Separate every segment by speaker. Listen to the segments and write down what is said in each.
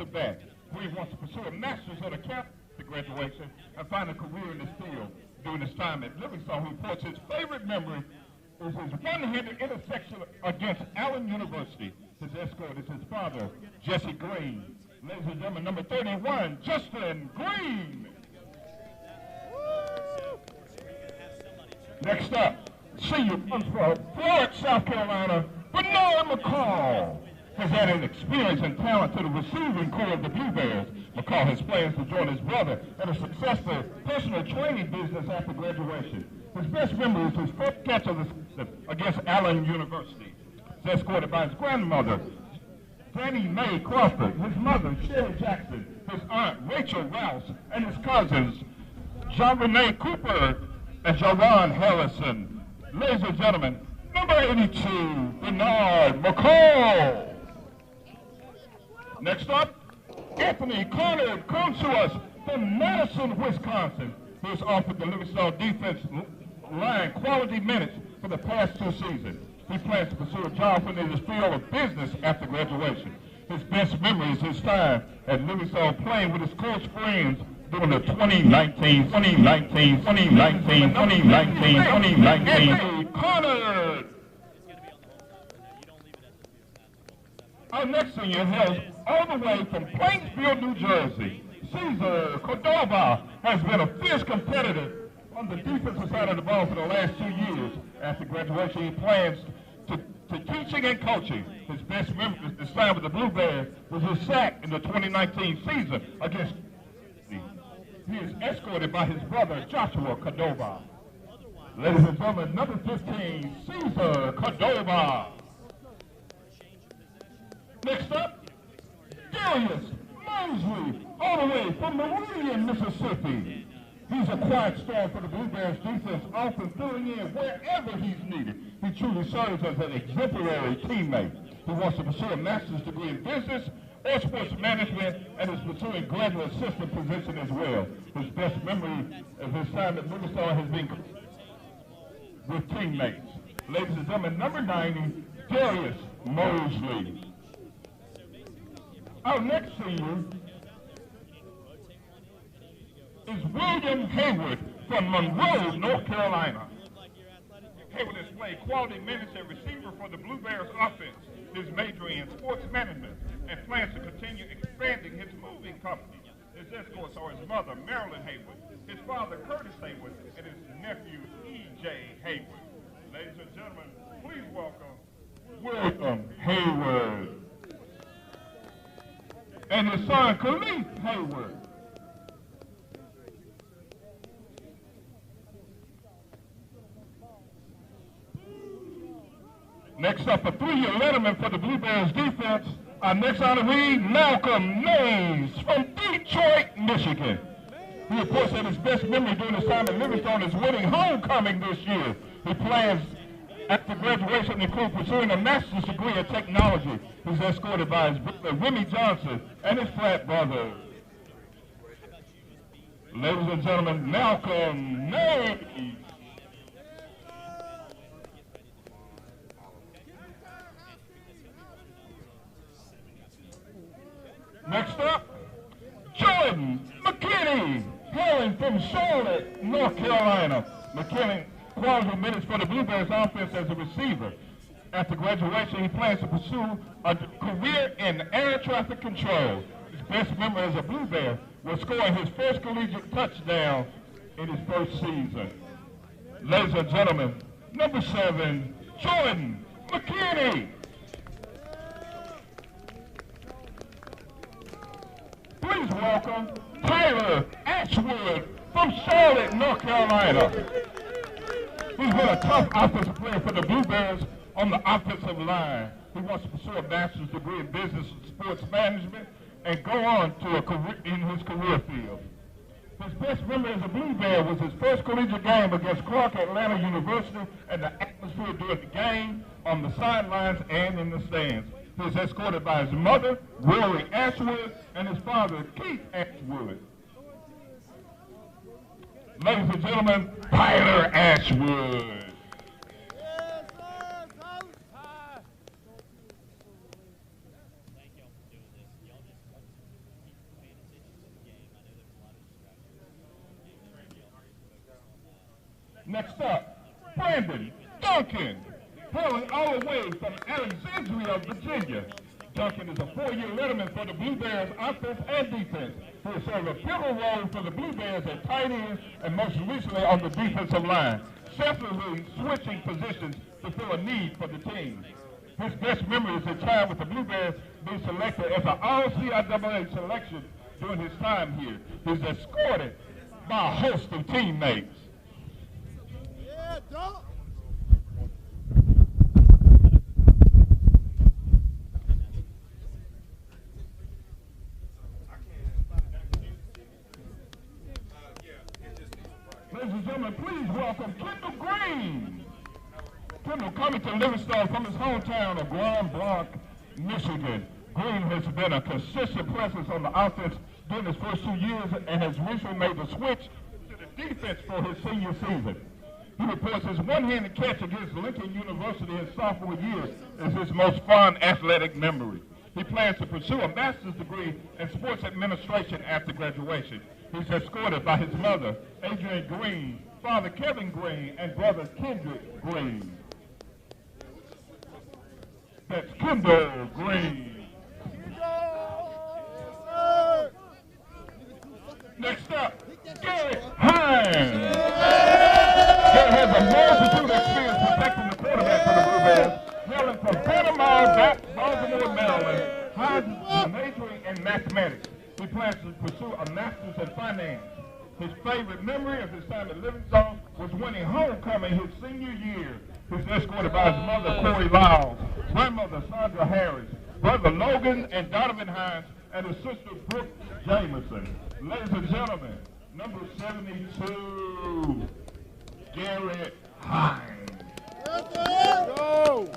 Speaker 1: defensive back. Green wants to pursue a master's of the camp to graduation and find a career in this field. During his time at Livingstone, he reports his favorite memory is his one-handed intersection against Allen University. His escort is his father, Jesse Green. Ladies and gentlemen, number 31, Justin Green. Next up, senior comes from Florence, South Carolina, Bernard McCall. Has added experience and talent to the receiving corps of the Blue Bears. McCall has plans to join his brother in a successful personal training business after graduation. His best memory is his first catch of the season against Allen University. He's escorted by his grandmother, Fannie Mae Crawford, his mother, Sherry Jackson, his aunt, Rachel Rouse, and his cousins, Jean-Rene Cooper and Jaron Harrison. Ladies and gentlemen, number 82, Bernard McCall. Next up, Anthony Connor comes to us from Madison, Wisconsin, who has offered the Livingstone defense line quality minutes for the past 2 seasons. He plans to pursue a job in his field of business after graduation. His best memory is his time at Livingstone playing with his close friends during the 2019. Connor. Our next senior hails all the way from Plainsfield, New Jersey. Cesar Cordova has been a fierce competitor on the defensive side of the ball for the last 2 years. After graduation, he plans to teaching and coaching. His best memory this time with the Blue Bears was his sack in the 2019 season against. He is escorted by his brother, Joshua Cordova. Ladies and gentlemen, number 15, Cesar Cordova. Next up, Darius Mosley, all the way from Meridian, Mississippi. He's a quiet star for the Blue Bears defense, often filling in wherever he's needed. He truly serves as an exemplary teammate. He wants to pursue a master's degree in business or sports management and is pursuing graduate assistant position as well. His best memory of his time at Livingstone has been with teammates. Ladies and gentlemen, number 90, Darius Mosley. Our next senior is William Hayward from Monroe, North Carolina. Hayward has played quality minutes at receiver for the Blue Bears offense. He's majoring in sports management and plans to continue expanding his moving company. His escorts are his mother, Marilyn Hayward, his father, Curtis Hayward, and his nephew, E.J. Hayward. Ladies and gentlemen, please welcome William Hayward and his son, Khalif Hayward. Next up, a 3-year letterman for the Blue Bears defense. Our next honoree, Malcolm Mays from Detroit, Michigan. He reports that his best memory during his time at Livingstone is winning homecoming this year. He plans after graduation include pursuing a master's degree in technology. He's escorted by his brother, Remy Johnson, and his frat brother. Ladies and gentlemen, Malcolm Mays. Next up, Jordan McKinney, hailing from Charlotte, North Carolina. McKinney quality minutes for the Blue Bears offense as a receiver. After graduation, he plans to pursue a career in air traffic control. His best memory as a Blue Bear was scoring his first collegiate touchdown in his first season. Ladies and gentlemen, number 7, Jordan McKinney. Please welcome Tyler Ashwood from Charlotte, North Carolina. He's been a tough offensive player for the Blue Bears on the offensive line. He wants to pursue a master's degree in business and sports management and go on to a career in his career field. His best memory as a Blue Bear was his first collegiate game against Clark Atlanta University and the atmosphere during the game, on the sidelines and in the stands. He was escorted by his mother, Rory Ashwood, and his father, Keith Ashwood. Ladies and gentlemen, Tyler Ashwood. Next up, Brandon Duncan, hailing all the way from Alexandria, Virginia. Duncan is a 4-year letterman for the Blue Bears offense and defense. He has served a pivotal role for the Blue Bears at tight end and most recently on the defensive line, selflessly switching positions to fill a need for the team. His best memory is the time with the Blue Bears being selected as an all-CIAA selection during his time here. He's escorted by a host of teammates.
Speaker 2: Yeah, dog.
Speaker 1: Ladies and gentlemen, please welcome Kendall Green. Kendall coming to Livingstone from his hometown of Grand Blanc, Michigan. Green has been a consistent presence on the offense during his first 2 years and has recently made the switch to the defense for his senior season. He reports his one-handed catch against Lincoln University his sophomore year is his most fond athletic memory. He plans to pursue a master's degree in sports administration after graduation. He's escorted by his mother, Adrian Green, father Kevin Green, and brother Kendrick Green. That's Kendall Green. Next up, Gary Hines. Gary has a multitude of experience protecting the quarterback for the Blue Bears. Hailing from Panama, Baltimore, Maryland, Hines is majoring in mathematics. He plans to pursue a master's in finance. His favorite memory of his time at Livingstone was winning homecoming his senior year. He's escorted by his mother, Corey Lyles, grandmother, Sandra Harris, brother Logan and Donovan Hines, and his sister, Brooke Jameson. Ladies and gentlemen, number 72, Garrett Hines.
Speaker 2: Let's go!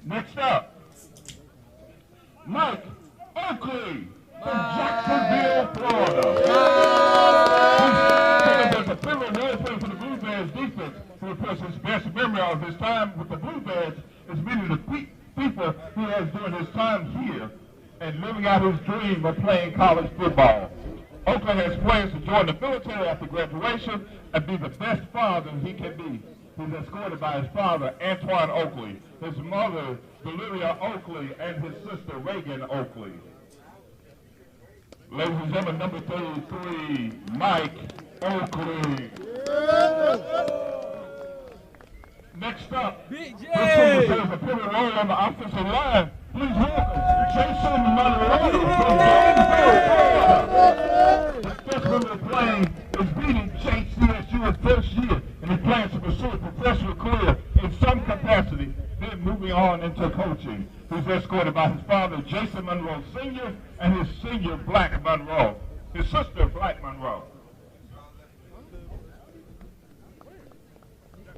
Speaker 1: Next up, Mike Oakley from Jacksonville, Florida. He's a pivotal role player for the Blue Bears defense. He reports his best memory of his time with the Blue Bears is meeting the people he has during his time here and living out his dream of playing college football. Oakley has plans to join the military after graduation and be the best father he can be. He's escorted by his father, Antoine Oakley, his mother, Valeria Oakley, and his sister, Reagan Oakley. Ladies and gentlemen, number 33, Mike Oakley. Next up,
Speaker 3: Big J.
Speaker 1: this team plays a pivotal role on the offensive line. Please welcome Jason Monroe from Gainesville, Florida. His best memory of playing is beating JCSU his first year, and he plans to pursue a professional career in some capacity, then moving on into coaching. He's escorted by his father, Jason Monroe Sr., and his senior, Black Monroe. His sister, Black Monroe.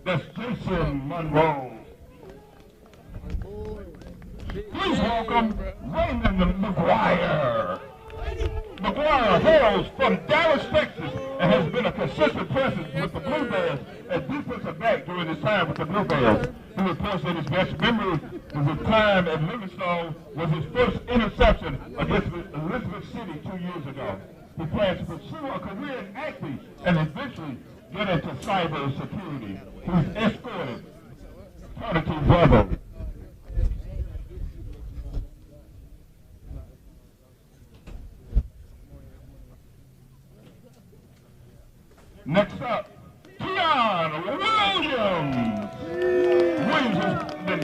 Speaker 1: That's Jason Monroe. Please welcome Raymond McGuire. McGuire hails from Dallas, Texas, and has been a consistent presence with the Blue Bears as defensive back during his time with the Blue Bears. He reports that his best memory of his time at Livingstone was his first interception against Elizabeth City 2 years ago. He plans to pursue a career in acting and eventually get into cyber security. He's escorted to Bravo. Next up, Keon Williams. Williams has been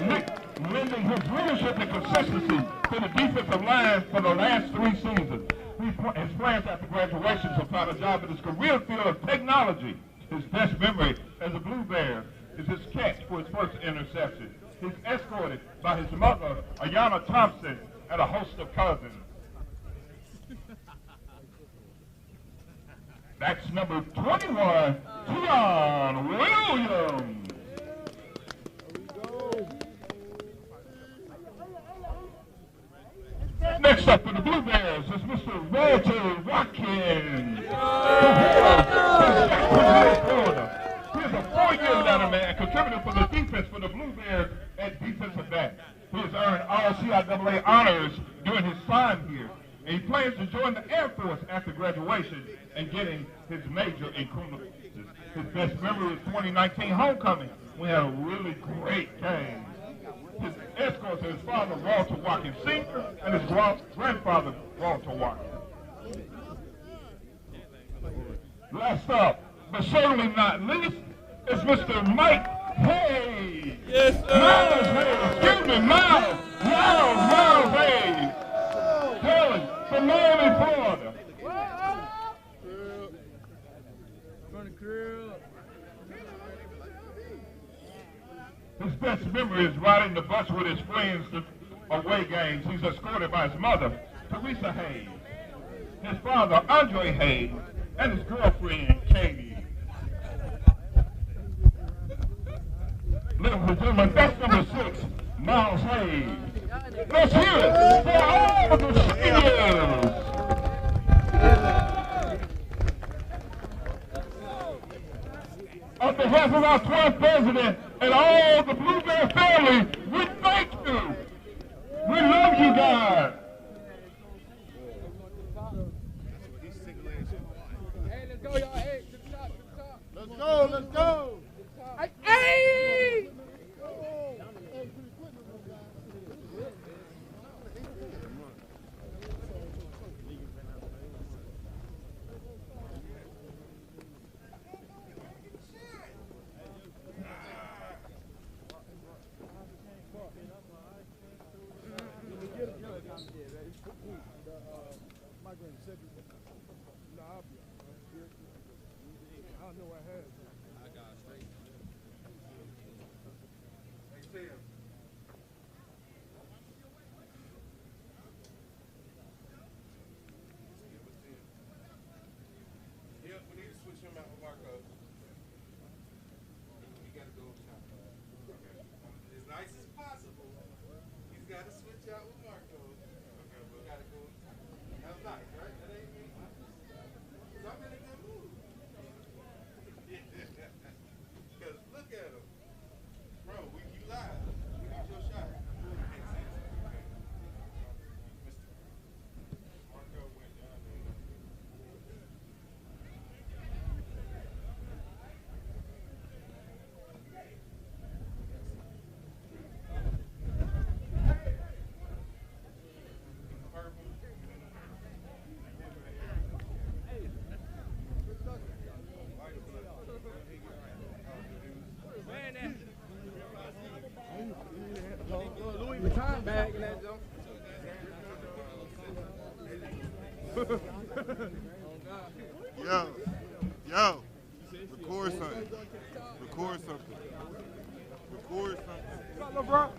Speaker 1: lending his leadership and consistency to the defensive line for the last 3 seasons. His plans after graduation to find a job in his career field of technology. His best memory as a Blue Bear is his catch for his first interception. He's escorted by his mother, Ayanna Thompson, and a host of cousins. That's number 21, Keon Williams. Next up for the Blue Bears is Mr. Walter Watkins. Florida. He is a 4-year letterman and contributor for the defense for the Blue Bears at defensive back. He has earned all CIAA honors during his time here. And he plans to join the Air Force after graduation and getting his major in criminal justice. His best memory is 2019 homecoming. We had a really great game. His escorts are his father, Walter Watkins Sr., and his grandfather, Walter Watkins. Last up, but certainly not least, is Mr. Mike Hayes.
Speaker 3: Yes, sir.
Speaker 1: Miles Hayes. Excuse me, Miles Hayes. Helen from Miami, Florida. His best memory is riding the bus with his friends to away games. He's escorted by his mother, Teresa Hayes, his father, Andre Hayes, and his girlfriend, Katie. Ladies and gentlemen, that's number 6, Miles Hayes. Let's hear it for all of the seniors. On behalf of our club president and all the Blueberry family, we thank you. We love you guys.
Speaker 2: Hey, let's go, y'all. Hey, to the top, to the top. Let's go, let's go. Hey! Time bag in that jump.
Speaker 4: Yo, record something. Record something. Record something.
Speaker 2: What's up, bro?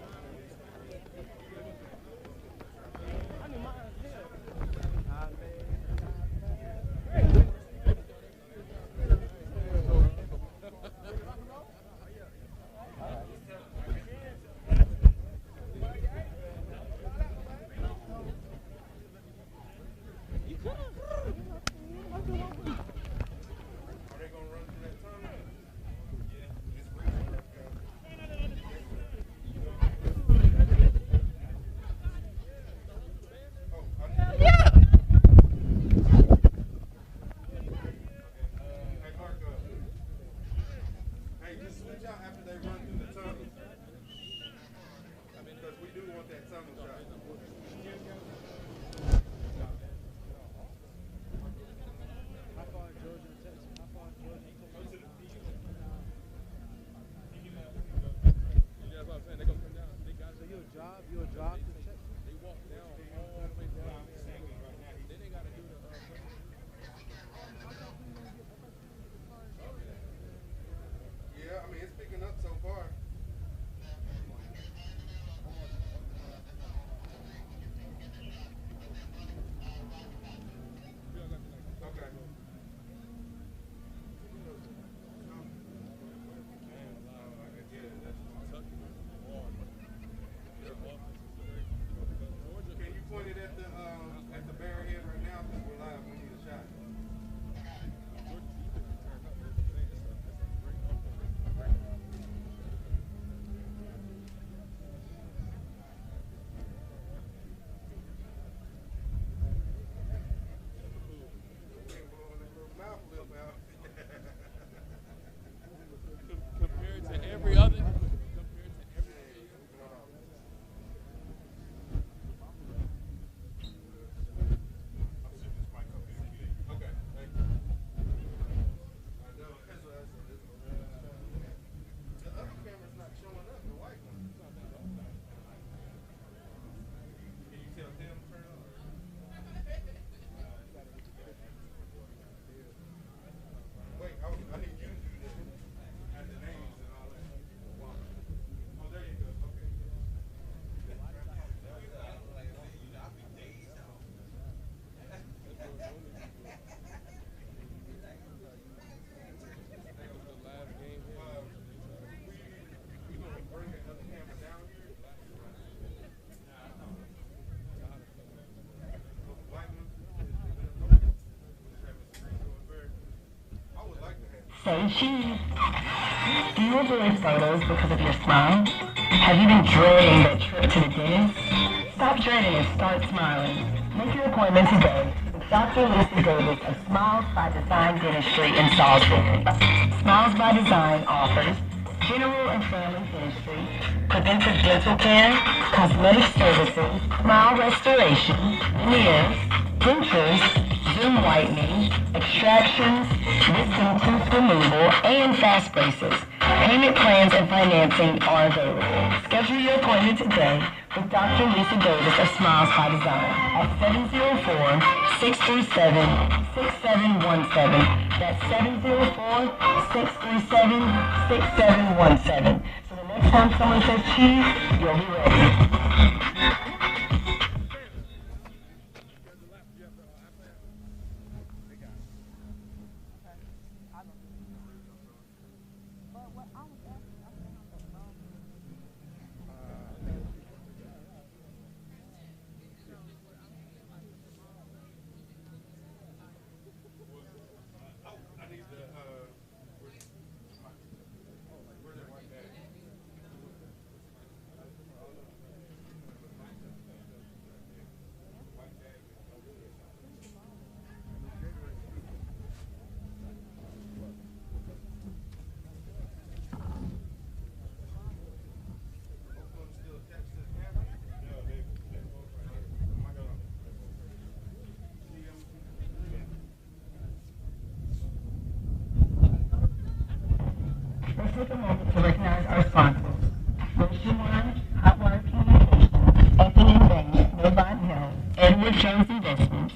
Speaker 3: Say cheese. Do you avoid photos because of your smile? Have you been dreading that trip to the dentist? Stop dreading and start smiling. Make your appointment today with Dr. Lisa Davis of Smiles by Design Dentistry in Salisbury. Smiles by Design offers general and family dentistry, preventive dental care, cosmetic services, smile restoration, veneers, dentures, zoom whitening, extractions, wisdom tooth removal, and fast braces. Payment plans and financing are available. Schedule your appointment today with Dr. Lisa Davis of Smiles by Design at 704-637-6717. That's 704-637-6717. So the next time someone says cheese, you'll be ready. Let's take a moment to recognize our sponsors. Nationwide, Hotwire Communications, Effingham Bank, Novant Hill, Edward Jones Investments,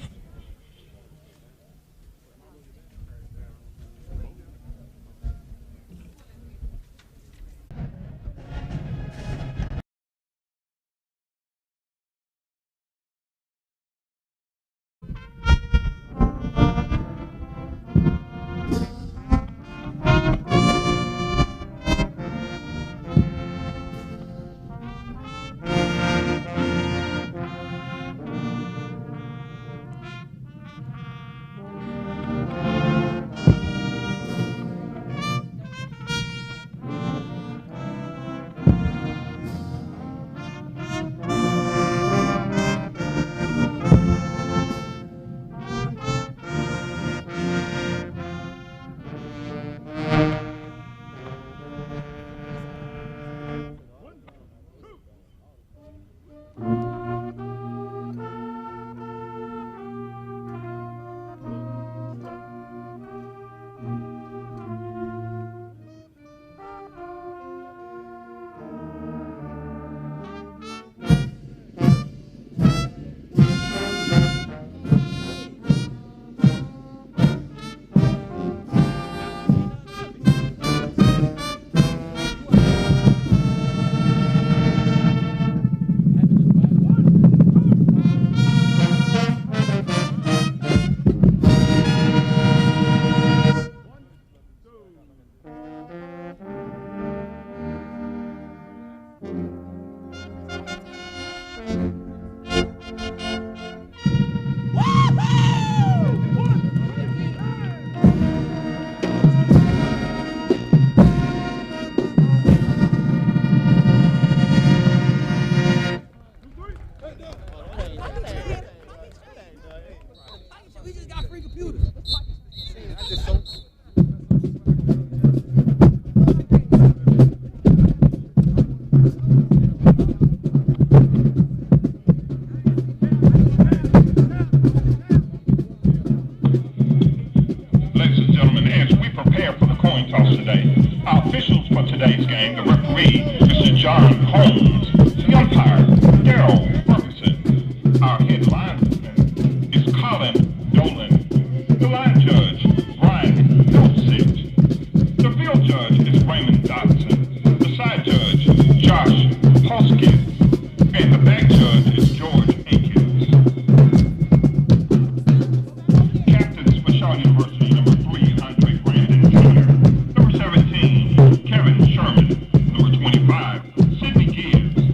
Speaker 1: Kevin Sherman, number 25, Sidney Gibbs,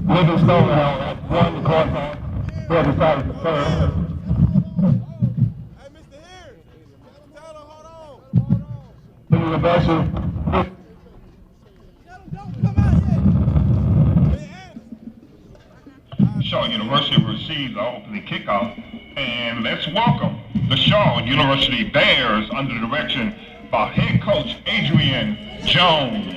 Speaker 1: Livingstone has won the court time. They have decided to third.
Speaker 4: Hey, Mr. Here. Tell him, hold on.
Speaker 1: The university. Shaw University receives the opening kickoff, and let's welcome the Shaw University Bears under the direction by head coach Adrian Jones.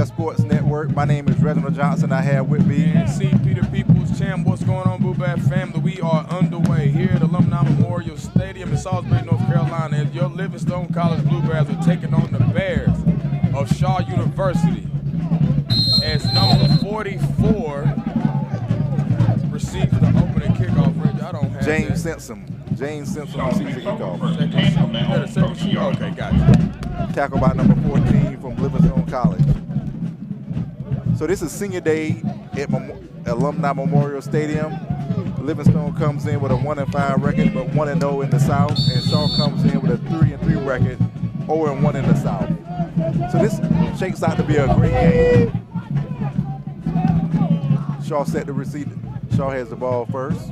Speaker 5: Sports Network. My name is Reginald Johnson. I have with me
Speaker 2: C. Peter Peoples, Champ. What's going on, Blue Bear family? We are underway here at Alumni Memorial Stadium in Salisbury, North Carolina, as your Livingstone College Blue Bears are taking on the Bears of Shaw University. As number 44 receives the opening kickoff. Reg, I don't have
Speaker 5: James
Speaker 2: that.
Speaker 5: Simpson. James Simpson receives the kickoff.
Speaker 2: Okay, gotcha.
Speaker 5: Tackled by number 14 from Livingstone College. So this is senior day at Alumni Memorial Stadium. Livingstone comes in with a 1-5 record, but 1-0 in the South, and Shaw comes in with a 3-3 record, 0-1 in the South. So this shakes out to be a great game. Shaw set to receive. Shaw has the ball first.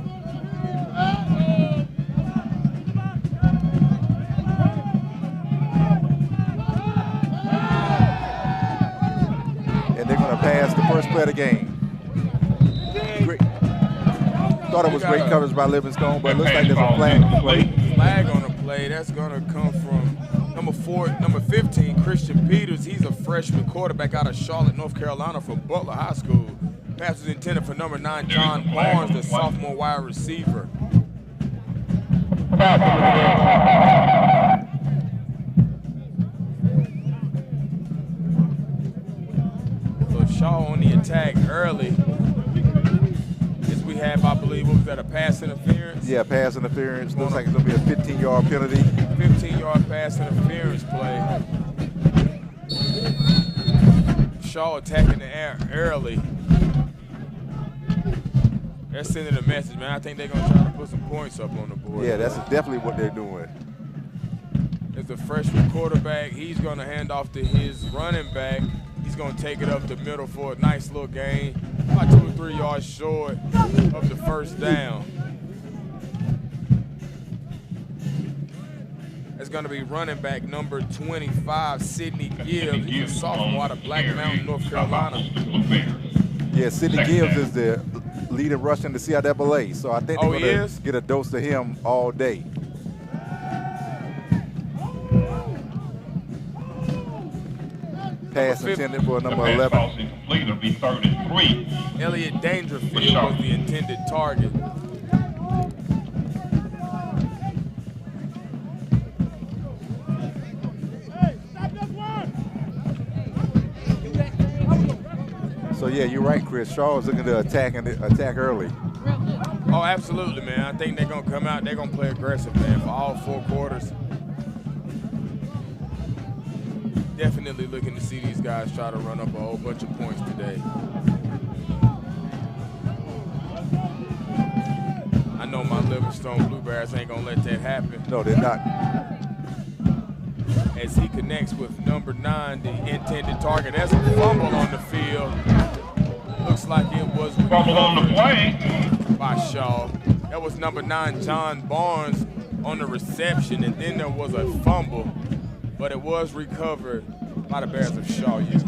Speaker 5: And they're going to pass the first play of the game. Thought it was great coverage by Livingstone, but it looks like there's a flag on the play.
Speaker 2: Flag on the play. That's going to come from number 15, Christian Peters. He's a freshman quarterback out of Charlotte, North Carolina from Butler High School. Pass was intended for number 9, John Barnes, the sophomore wide receiver. So Shaw on the attack early. As we have, I believe, what was that, a pass interference?
Speaker 5: Yeah, pass interference. Looks like it's going to be a 15-yard penalty.
Speaker 2: 15-yard pass interference play. Shaw attacking the air early. They're sending a message, man. I think they're going to try to put some points up on the board.
Speaker 5: Yeah, that's definitely what they're doing.
Speaker 2: It's the freshman quarterback. He's going to hand off to his running back. He's going to take it up the middle for a nice little gain. About 2 or 3 yards short of the first down. It's going to be running back number 25, Sidney Gibbs. He's a sophomore out of Black Mountain, North Carolina.
Speaker 5: Yeah, Sidney Gibbs is the leading rusher in the CIAA, so I think they're going to get a dose of him all day. Pass intended for number 11.
Speaker 1: It'll be 3rd and 3.
Speaker 2: Elliott Dangerfield was the intended target.
Speaker 5: So yeah, you're right, Chris. Shaw is looking to attack early.
Speaker 2: Oh, absolutely, man. I think they're going to come out. They're going to play aggressive, man, for all 4 quarters. Definitely looking to see these guys try to run up a whole bunch of points today. I know my Livingstone Blue Bears ain't going to let that happen.
Speaker 5: No, they're not.
Speaker 2: As he connects with number 9, the intended target. That's a fumble on the field. Looks like it was
Speaker 1: fumble on the play
Speaker 2: by Shaw. That was number 9, John Barnes, on the reception, and then there was a fumble, but it was recovered by the Bears of Shaw Youth.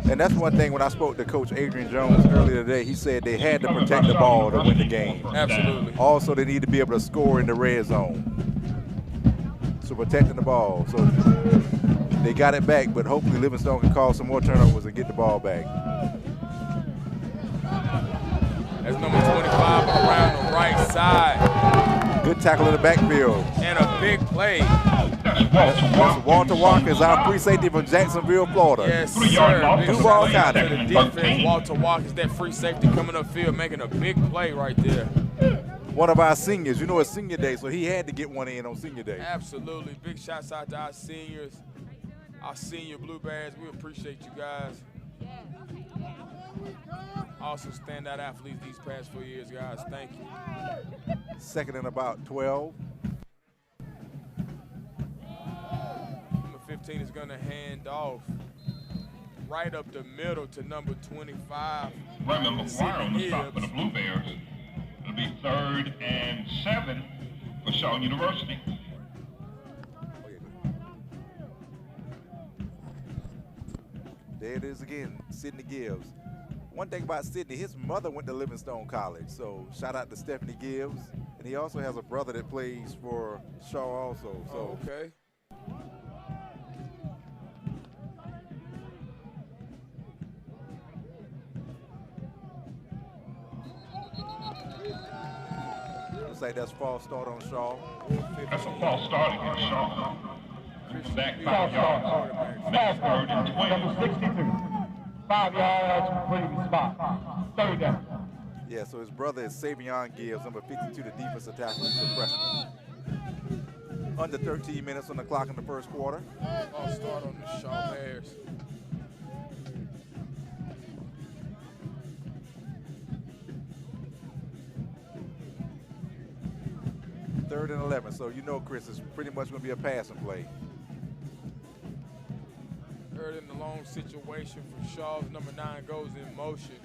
Speaker 5: And that's one thing when I spoke to Coach Adrian Jones earlier today, he said they had to protect the ball to win the game.
Speaker 2: Absolutely.
Speaker 5: Also, they need to be able to score in the red zone. So protecting the ball. So they got it back, but hopefully Livingstone can cause some more turnovers and get the ball back.
Speaker 2: That's number 25 around the right side.
Speaker 5: Good tackle in the backfield.
Speaker 2: And a big play.
Speaker 5: That's Walter Watkins, our free safety from Jacksonville, Florida.
Speaker 2: Yes, sir.
Speaker 5: Duval County.
Speaker 2: To the defense, Walter Watkins, that free safety coming upfield, making a big play right there.
Speaker 5: One of our seniors. You know it's senior day, so he had to get one in on senior day.
Speaker 2: Absolutely. Big shouts out to our seniors, our senior Blue Bears. We appreciate you guys. Also standout athletes these past 4 years, guys. Thank you.
Speaker 5: 2nd and about 12.
Speaker 2: Number 15 is going to hand off right up the middle to number 25.
Speaker 1: Raymond McGuire on the stop for the Blue Bears. It'll be 3rd and 7 for Shaw University.
Speaker 5: There it is again, Sidney Gibbs. One thing about Sidney, his mother went to Livingstone College, so shout out to Stephanie Gibbs. And he also has a brother that plays for Shaw also. So.
Speaker 2: Okay.
Speaker 5: Looks like that's false start on Shaw.
Speaker 1: That's a false start against Shaw. Back 5 yards. Next 3rd and 12.
Speaker 6: Number 62. 5 yards, completing spot. 3rd down.
Speaker 5: Yeah, so his brother is Savion Gibbs, number 52, the defensive tackle. He's a freshman. Under 13 minutes on the clock in the first quarter.
Speaker 2: False start on the Shaw Bears.
Speaker 5: Third and 11, so you know, Chris, it's pretty much going to be a passing play.
Speaker 2: Third in the long situation for Shaw's number 9 goes in motion.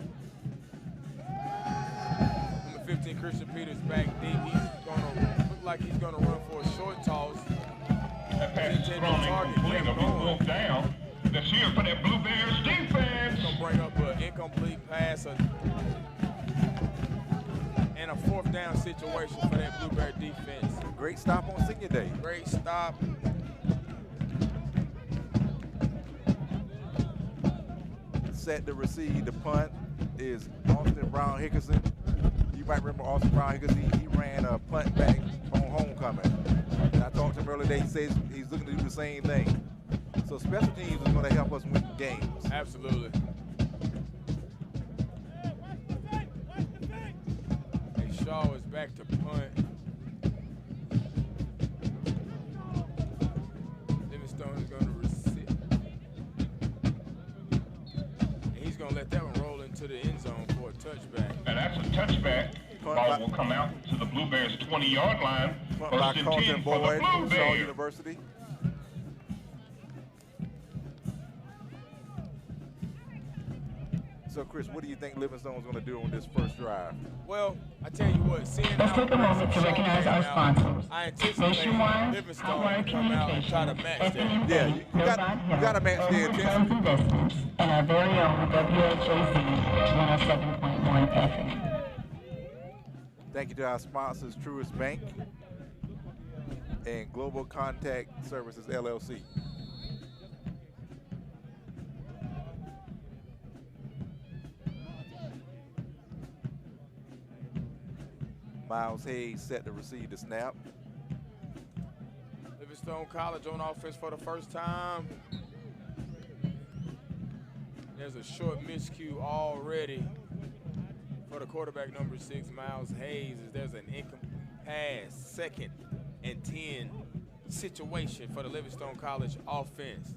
Speaker 2: Number 15, Christian Peters back deep. He's going to look like he's going to run for a short toss.
Speaker 1: That pass is thrown incomplete. It'll be pulled down. Let's hear for that Blue Bears defense.
Speaker 2: He's going to bring up an incomplete pass. And and a 4th down situation for that Blueberry defense.
Speaker 5: Great stop on senior day.
Speaker 2: Great stop.
Speaker 5: Set to receive the punt is Austin Brown Hickerson. You might remember Austin Brown Hickerson. He ran a punt back on homecoming. And I talked to him earlier today. He says he's looking to do the same thing. So special teams is going to help us win games.
Speaker 2: Absolutely. And Shaw is back to punt. Livingstone is going to receive. And he's going to let that one roll into the end zone for a touchback.
Speaker 1: And that's a touchback. Ball will come out to the Blueberries' 20-yard line.
Speaker 5: Punt
Speaker 1: First
Speaker 5: by
Speaker 1: and 10
Speaker 5: Carlton
Speaker 1: for the
Speaker 5: Boyd from Shaw
Speaker 1: Blueberries.
Speaker 5: University. So, Chris, what do you think Livingstone's going to do on this first drive?
Speaker 2: Well, I tell you what, seeing
Speaker 3: Let's take a moment to recognize our sponsors.
Speaker 2: I anticipate
Speaker 3: Nationwide,
Speaker 2: Livingstone
Speaker 3: Hotwire
Speaker 2: to come out and try to match that.
Speaker 5: Yeah, you got to match their intensity.
Speaker 3: Investments and our very own WLJZ 107.1 FM.
Speaker 5: Thank you to our sponsors, Truist Bank and Global Contact Services, LLC. Miles Hayes set to receive the snap.
Speaker 2: Livingstone College on offense for the first time. There's a short miscue already for the quarterback, number 6, Miles Hayes, as there's an incomplete pass, 2nd and 10 situation for the Livingstone College offense.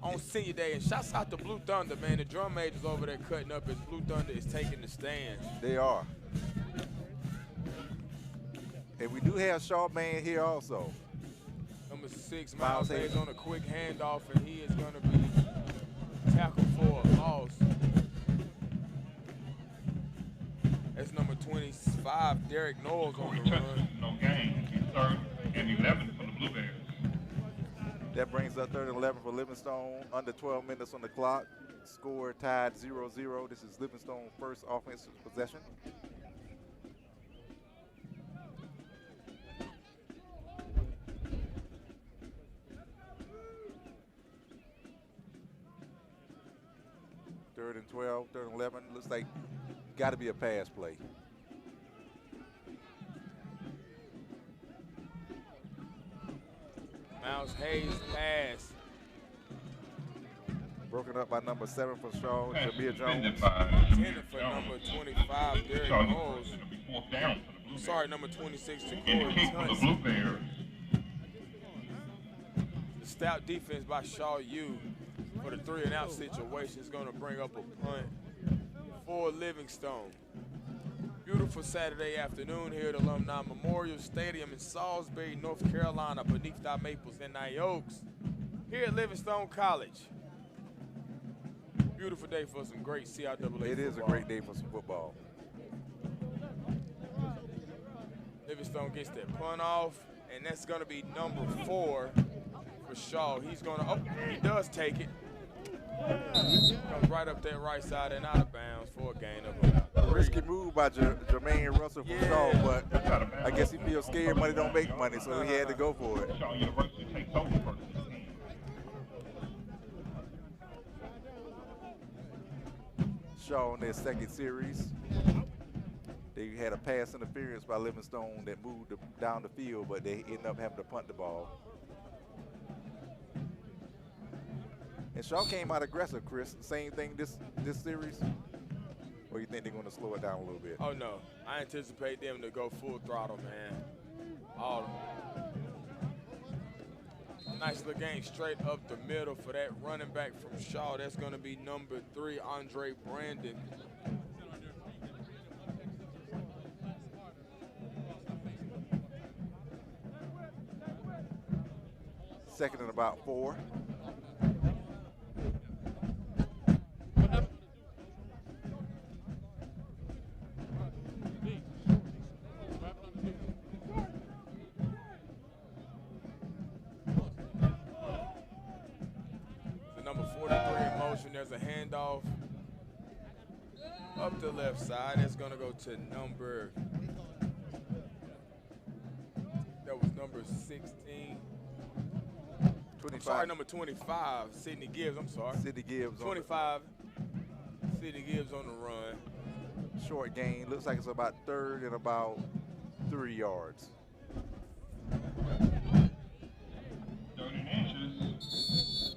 Speaker 2: On senior day, and shouts out to Blue Thunder, man. The drum majors over there cutting up as Blue Thunder is taking the stand.
Speaker 5: They are. And we do have Shaw Man here also.
Speaker 2: Number 6, Miles Hayes on a quick handoff, and he is going to be tackled for a loss. That's number 25, Derek Knowles on the run.
Speaker 1: No gain. 3rd and 11 for the Blueberries.
Speaker 5: That brings up 3rd and 11 for Livingstone. Under 12 minutes on the clock. Score tied 0-0. This is Livingstone's first offensive possession. Third and 12, 3rd and 11. Looks like got to be a pass play.
Speaker 2: Miles Hayes pass.
Speaker 5: Broken up by number 7 for Shaw, Jamir Jones.
Speaker 2: Intended for number 25, Derek Knowles. Sorry, number 26, to Corey. The stout defense by Shaw U for the 3-and-out situation is going to bring up a punt for Livingstone. Beautiful Saturday afternoon here at Alumni Memorial Stadium in Salisbury, North Carolina, beneath our maples and our oaks. Here at Livingstone College. Beautiful day for some great CIAA football.
Speaker 5: It is a great day for some football.
Speaker 2: Livingstone gets that punt off, and that's going to be number 4 for Shaw. He's going to, he does take it. Comes right up that right side and out of bounds for a gain of about 3.
Speaker 5: Risky move by Jermaine Russell from Shaw, but I guess he feels scared money don't make money, so he had to go for it.
Speaker 1: Shaw University takes over first.
Speaker 5: Shaw in their second series. They had a pass interference by Livingstone that moved down the field, but they ended up having to punt the ball. And Shaw came out aggressive, Chris. Same thing this series? Or you think they're going to slow it down a little bit?
Speaker 2: Oh, no. I anticipate them to go full throttle, man. All nice little game straight up the middle for that running back from Shaw. That's going to be number 3, Andre Brandon.
Speaker 5: Second and about 4.
Speaker 2: Number 43 in motion. There's a handoff up the left side. It's going to go to number number 16.
Speaker 5: 25.
Speaker 2: Sorry, number 25, Sidney Gibbs. I'm sorry.
Speaker 5: Sidney Gibbs.
Speaker 2: 25, Sidney Gibbs on the run.
Speaker 5: Short gain. Looks like it's about third and about 3 yards.
Speaker 1: 30 inches.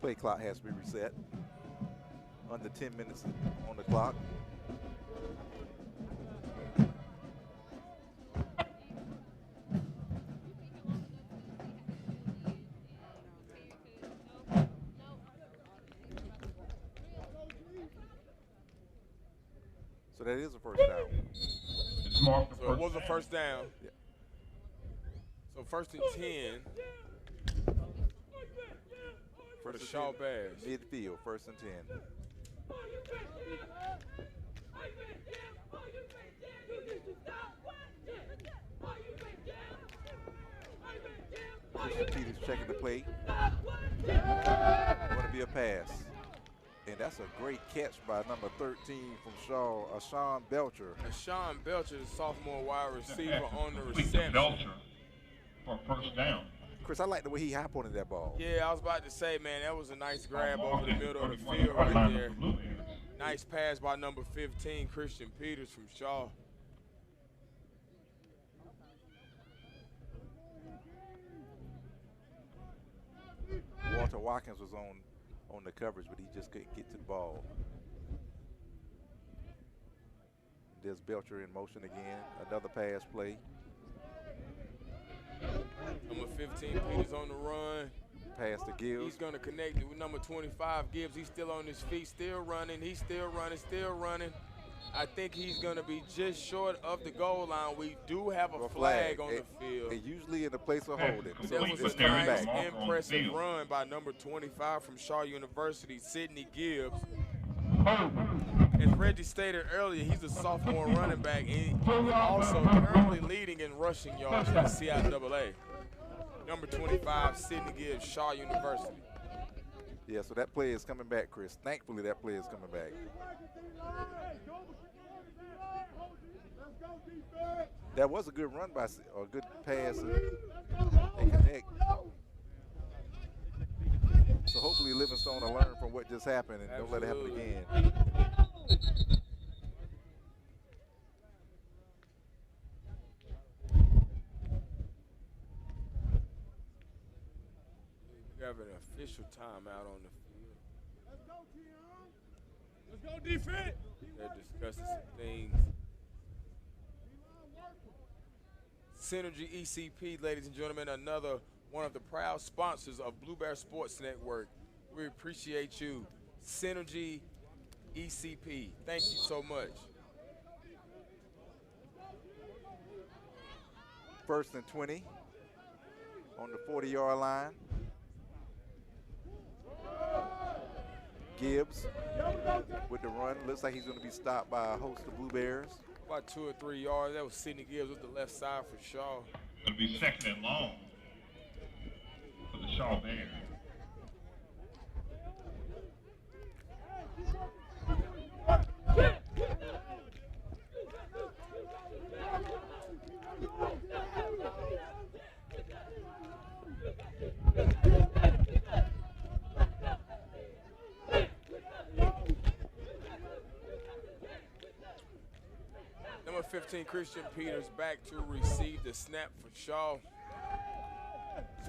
Speaker 5: Play clock has to be reset. Under 10 minutes on the clock. So that is a first down.
Speaker 1: It's marked
Speaker 2: So it was a first down.
Speaker 5: Yeah.
Speaker 2: So 1st and 10 for the Shaw Bears.
Speaker 5: Midfield, 1st and 10. Christian Peters checking the play. Going to be a pass. And that's a great catch by number 13 from Shaw, Sean Belcher.
Speaker 2: And Sean Belcher, the sophomore wide receiver on the
Speaker 1: Complete to
Speaker 2: reception.
Speaker 1: Belcher for a first down.
Speaker 5: Chris, I like the way he high-pointed that ball.
Speaker 2: Yeah, I was about to say, man, that was a nice grab over the middle of the field right there. Nice pass by number 15, Christian Peters from Shaw.
Speaker 5: Walter Watkins was on the coverage, but he just couldn't get to the ball. There's Belcher in motion again. Another pass play.
Speaker 2: Number 15, Peters on the run.
Speaker 5: Pass to Gibbs.
Speaker 2: He's going to connect it with number 25, Gibbs. He's still on his feet, still running. He's still running, still running. I think he's going to be just short of the goal line. We do have a flag on the field.
Speaker 5: And usually in the place of holding.
Speaker 2: That
Speaker 5: So
Speaker 2: was
Speaker 5: just
Speaker 2: a
Speaker 5: coming
Speaker 2: nice,
Speaker 5: back.
Speaker 2: impressive run by number 25 from Shaw University, Sidney Gibbs. As Reggie stated earlier, he's a sophomore running back, and he's also currently leading in rushing yards in the CIAA. Number 25, Sidney Gibbs, Shaw University.
Speaker 5: Yeah, so that play is coming back, Chris. Thankfully, that play is coming back. That was a good run by, or a good pass and connect. So hopefully Livingstone will learn from what just happened and don't let it happen again.
Speaker 2: We have an official timeout on the field.
Speaker 4: Let's go, Keon. Let's go, defense.
Speaker 2: They're discussing some things. Synergy ECP, ladies and gentlemen, another one of the proud sponsors of Blue Bear Sports Network. We appreciate you, Synergy ECP. Thank you so much.
Speaker 5: 1st and 20 on the 40-yard line. Gibbs with the run. Looks like he's going to be stopped by a host of Blue Bears.
Speaker 2: About 2 or 3 yards. That was Sidney Gibbs with the left side for Shaw.
Speaker 1: It'll be 2nd and long for the Shaw Bears.
Speaker 2: Number 15, Christian Peters, back to receive the snap for Shaw.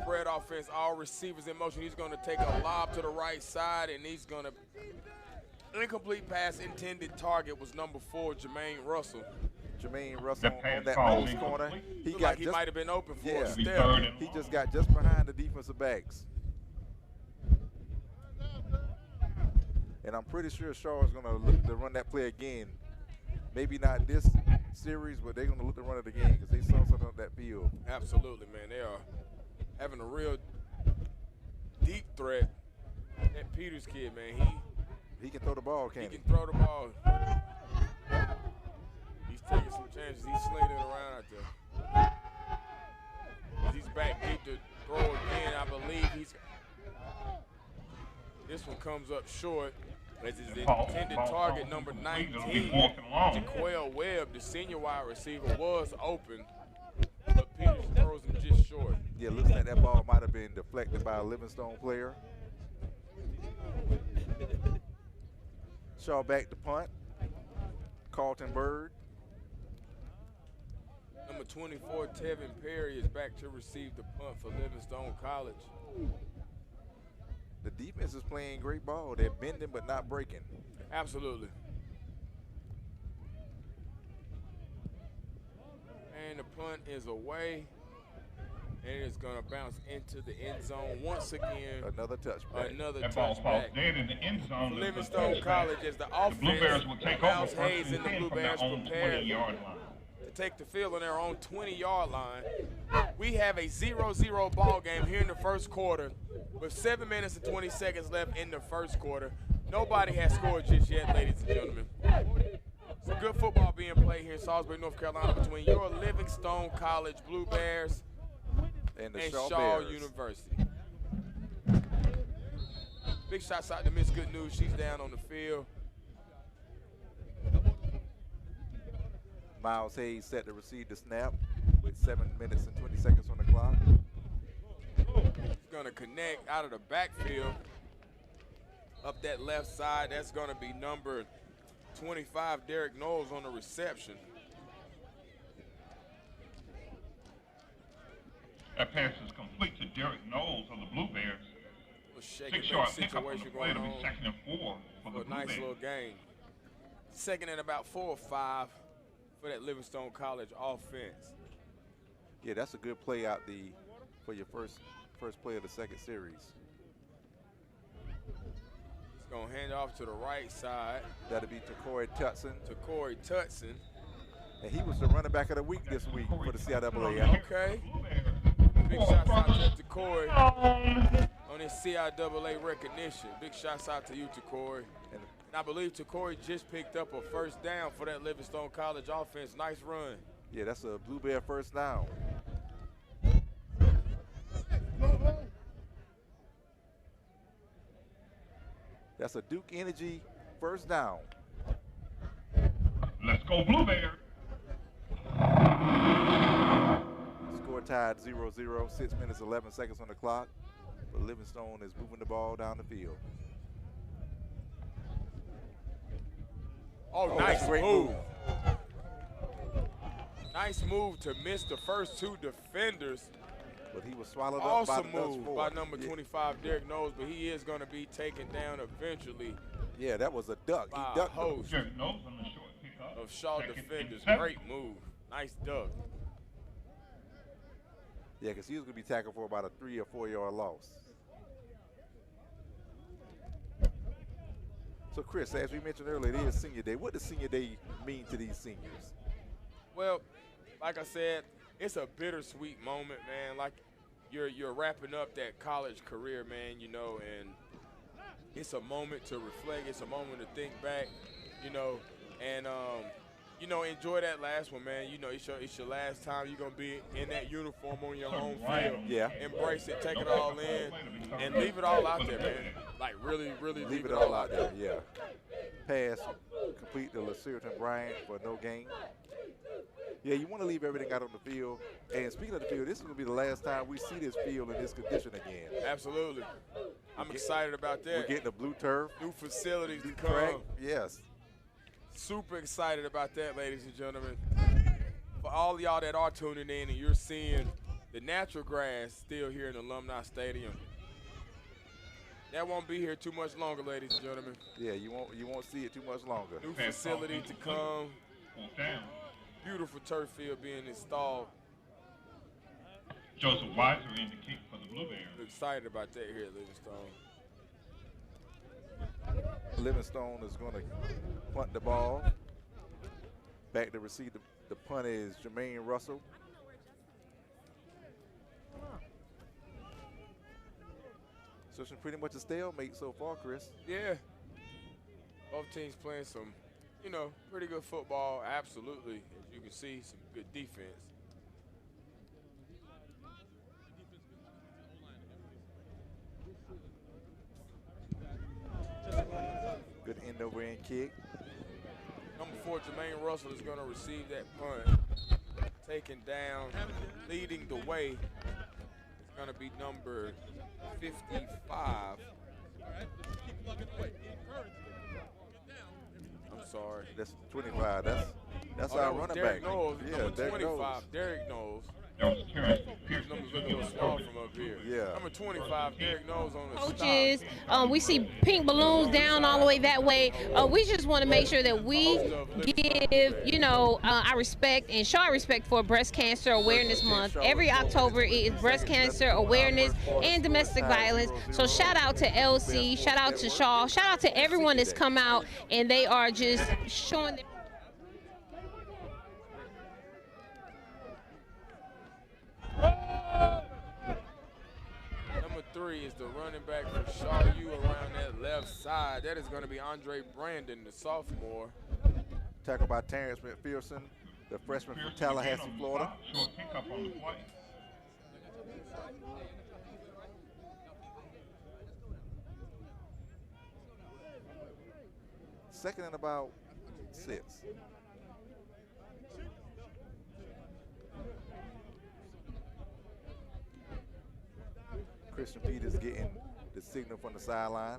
Speaker 2: Spread offense, all receivers in motion. He's going to take a lob to the right side, and he's going to incomplete pass. Intended target was number 4, Jermaine Russell.
Speaker 5: Jermaine Russell on that
Speaker 1: call
Speaker 5: post corner.
Speaker 2: Looked like he might have been open for a step.
Speaker 1: 3rd and
Speaker 5: He
Speaker 1: long.
Speaker 5: just got just behind the defensive backs. And I'm pretty sure Shaw is going to look to run that play again. Maybe not this series, but they're going to look to run it again because they saw something on that field.
Speaker 2: Absolutely, man. They are having a real deep threat. That Peters kid, man,
Speaker 5: He can throw the ball,
Speaker 2: he
Speaker 5: can't he?
Speaker 2: can throw the ball. He's taking some chances. He's slinging it around out there. He's back deep to throw again. I believe This one comes up short. As his
Speaker 1: Ball
Speaker 2: intended target, number
Speaker 1: complete.
Speaker 2: 19,
Speaker 1: It'll be fourth and long.
Speaker 2: Jaquel Webb, the senior wide receiver, was open, but Peters throws him just short.
Speaker 5: Yeah, looks like that ball might have been deflected by a Livingstone player. Shaw back to punt. Carlton Bird.
Speaker 2: Number 24, Tevin Perry, is back to receive the punt for Livingstone College.
Speaker 5: The defense is playing great ball. They're bending but not breaking.
Speaker 2: Absolutely. And the punt is away. And it's going to bounce into the end zone once again.
Speaker 5: Another touchback.
Speaker 2: Another
Speaker 1: That ball falls
Speaker 2: touchback.
Speaker 1: dead in the end zone.
Speaker 2: Livingstone College as the offense.
Speaker 1: The Bluebears will take over
Speaker 2: Miles
Speaker 1: first
Speaker 2: Hayes
Speaker 1: and
Speaker 2: and the
Speaker 1: 10 from
Speaker 2: Bluebears
Speaker 1: their own
Speaker 2: prepared
Speaker 1: 20-yard line.
Speaker 2: to take the field on their own 20-yard line. We have a 0-0 ball game here in the first quarter with 7 minutes and 20 seconds left in the first quarter. Nobody has scored just yet, ladies and gentlemen. Some good football being played here in Salisbury, North Carolina between your Livingstone College Blue Bears
Speaker 5: And the
Speaker 2: and
Speaker 5: Shaw
Speaker 2: Shaw
Speaker 5: Bears.
Speaker 2: University. Big shots out to Miss Good News. She's down on the field.
Speaker 5: Miles Hayes set to receive the snap with 7 minutes and 20 seconds on the clock.
Speaker 2: He's going to connect out of the backfield. Up that left side, that's going to be number 25, Derek Knowles, on the reception.
Speaker 1: That pass is complete to Derek Knowles of the Bluebears.
Speaker 2: Shake and
Speaker 1: 6-yard
Speaker 2: bake
Speaker 1: pickup on the
Speaker 2: situation
Speaker 1: play.
Speaker 2: going
Speaker 1: It'll be
Speaker 2: on
Speaker 1: 2nd and 4 for
Speaker 2: for
Speaker 1: the
Speaker 2: a nice
Speaker 1: Bluebears.
Speaker 2: little game. 2nd and about 4 or 5 for that Livingstone College offense.
Speaker 5: Yeah, that's a good play out for your first play of the second series.
Speaker 2: He's going to hand off to the right side
Speaker 5: That'll be to Corey Tutson.
Speaker 2: to Corey Tutson.
Speaker 5: And he was the running back of the week this week for the CIAA.
Speaker 2: Okay. Big shots out to Corey on his CIAA recognition. Big shots out to you, Corey. And I believe Corey just picked up a first down for that Livingstone College offense. Nice run.
Speaker 5: Yeah, that's a Blue Bear first down. That's a Duke Energy first down.
Speaker 1: Let's go Bluebear.
Speaker 5: Score tied 0-0, 6 minutes, 11 seconds on the clock. But Livingstone is moving the ball down the field.
Speaker 2: Oh,
Speaker 5: Oh,
Speaker 2: nice
Speaker 5: that's a great
Speaker 2: move.
Speaker 5: move.
Speaker 2: Nice move to miss the first 2 defenders.
Speaker 5: But he was swallowed up
Speaker 2: Awesome
Speaker 5: by the
Speaker 2: move
Speaker 5: four.
Speaker 2: by number
Speaker 5: Yeah.
Speaker 2: 25, Derek Knowles, but he is going to be taken down eventually
Speaker 5: Yeah, that was a duck.
Speaker 2: by
Speaker 5: He
Speaker 2: a
Speaker 5: ducked him.
Speaker 2: host
Speaker 1: Derek Knowles on the short pickup.
Speaker 2: of Shaw
Speaker 1: 2nd and
Speaker 2: defenders.
Speaker 1: 7.
Speaker 2: Great move. Nice duck.
Speaker 5: Yeah, because he was going to be tackled for about a 3 or 4 yard loss. So, Chris, as we mentioned earlier, it is Senior Day. What does Senior Day mean to these seniors?
Speaker 2: Well, like I said, it's a bittersweet moment, man. Like you're wrapping up that college career, man, you know, and it's a moment to reflect. It's a moment to think back, you know, and enjoy that last one, man. You know, it's your last time you're gonna be in that uniform on your home field.
Speaker 5: Yeah.
Speaker 2: Embrace it, take it all in, and leave it all out there, man. Like really, really
Speaker 5: Leave it all out there, yeah. Pass complete to LaCertain Bryant for no gain. Yeah, you want to leave everything out on the field. And speaking of the field, this is going to be the last time we see this field in this condition again.
Speaker 2: Absolutely. I'm excited about that.
Speaker 5: We're getting a blue turf.
Speaker 2: New facilities to
Speaker 5: Track,
Speaker 2: come.
Speaker 5: yes.
Speaker 2: Super excited about that, ladies and gentlemen. For all y'all that are tuning in and you're seeing the natural grass still here in Alumni Stadium. That won't be here too much longer, ladies and gentlemen.
Speaker 5: Yeah, you won't see it too much longer.
Speaker 2: New facility to come.
Speaker 1: 4th down.
Speaker 2: Beautiful turf field being installed.
Speaker 1: Joseph Weiser in the kick for the Bluebears.
Speaker 2: Excited about that here at Livingstone.
Speaker 5: Livingstone is going to punt the ball. Back to receive the punt is Jermaine Russell. So it's pretty much a stalemate so far, Chris.
Speaker 2: Yeah. Both teams playing some, pretty good football. Absolutely. As you can see, some good defense.
Speaker 5: Good end over end kick.
Speaker 2: Number 4, Jermaine Russell is going to receive that punt. Taken down, leading the way is going to be number 55. I'm sorry.
Speaker 5: That's 25. That's our running
Speaker 2: Derek
Speaker 5: back.
Speaker 2: Knowles,
Speaker 5: Yeah,
Speaker 2: number
Speaker 5: Derek
Speaker 2: 25.
Speaker 5: Knowles.
Speaker 2: Derek Knowles.
Speaker 1: Pierce
Speaker 2: Numbers look a little small from up here.
Speaker 5: Yeah.
Speaker 2: Number 25, Derek Knowles on the
Speaker 7: Coaches,
Speaker 2: stop.
Speaker 7: we see pink balloons down all the way that way. We just want to make sure that we give, you know, our respect and show our respect for Breast Cancer Awareness Month. Every October is Breast Cancer Awareness and Domestic Violence. So shout out to LC, shout out to Shaw, shout out to everyone that's come out and they are just showing their
Speaker 2: Number 3 is the running back for Shaw U around that left side. That is going to be Andre Brandon, the sophomore.
Speaker 5: Tackled by Terrence McPherson, the freshman from Tallahassee, Florida.
Speaker 1: Short kickoff on the play.
Speaker 5: Second and about 6. Christian Peters getting the signal from the sideline.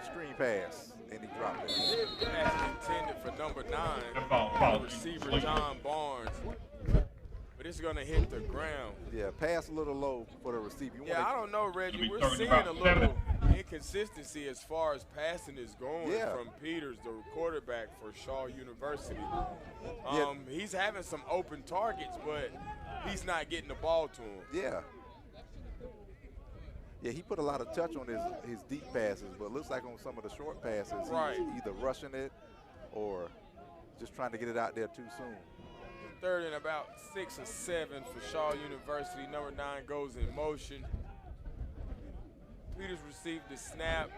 Speaker 5: Screen pass, and he dropped it.
Speaker 2: Pass intended for number 9, the receiver John Barnes. But it's going to hit the ground.
Speaker 5: Yeah, pass a little low for the receiver.
Speaker 2: I don't know, Reggie. We're seeing
Speaker 1: about
Speaker 2: a little inconsistency as far as passing is going from Peters, the quarterback for Shaw University. He's having some open targets, but he's not getting the ball to him.
Speaker 5: Yeah, he put a lot of touch on his deep passes, but it looks like on some of the short passes, he's either rushing it or just trying to get it out there too soon.
Speaker 2: Third and about 6 or 7 for Shaw University. Number 9 goes in motion. Peters received the snap.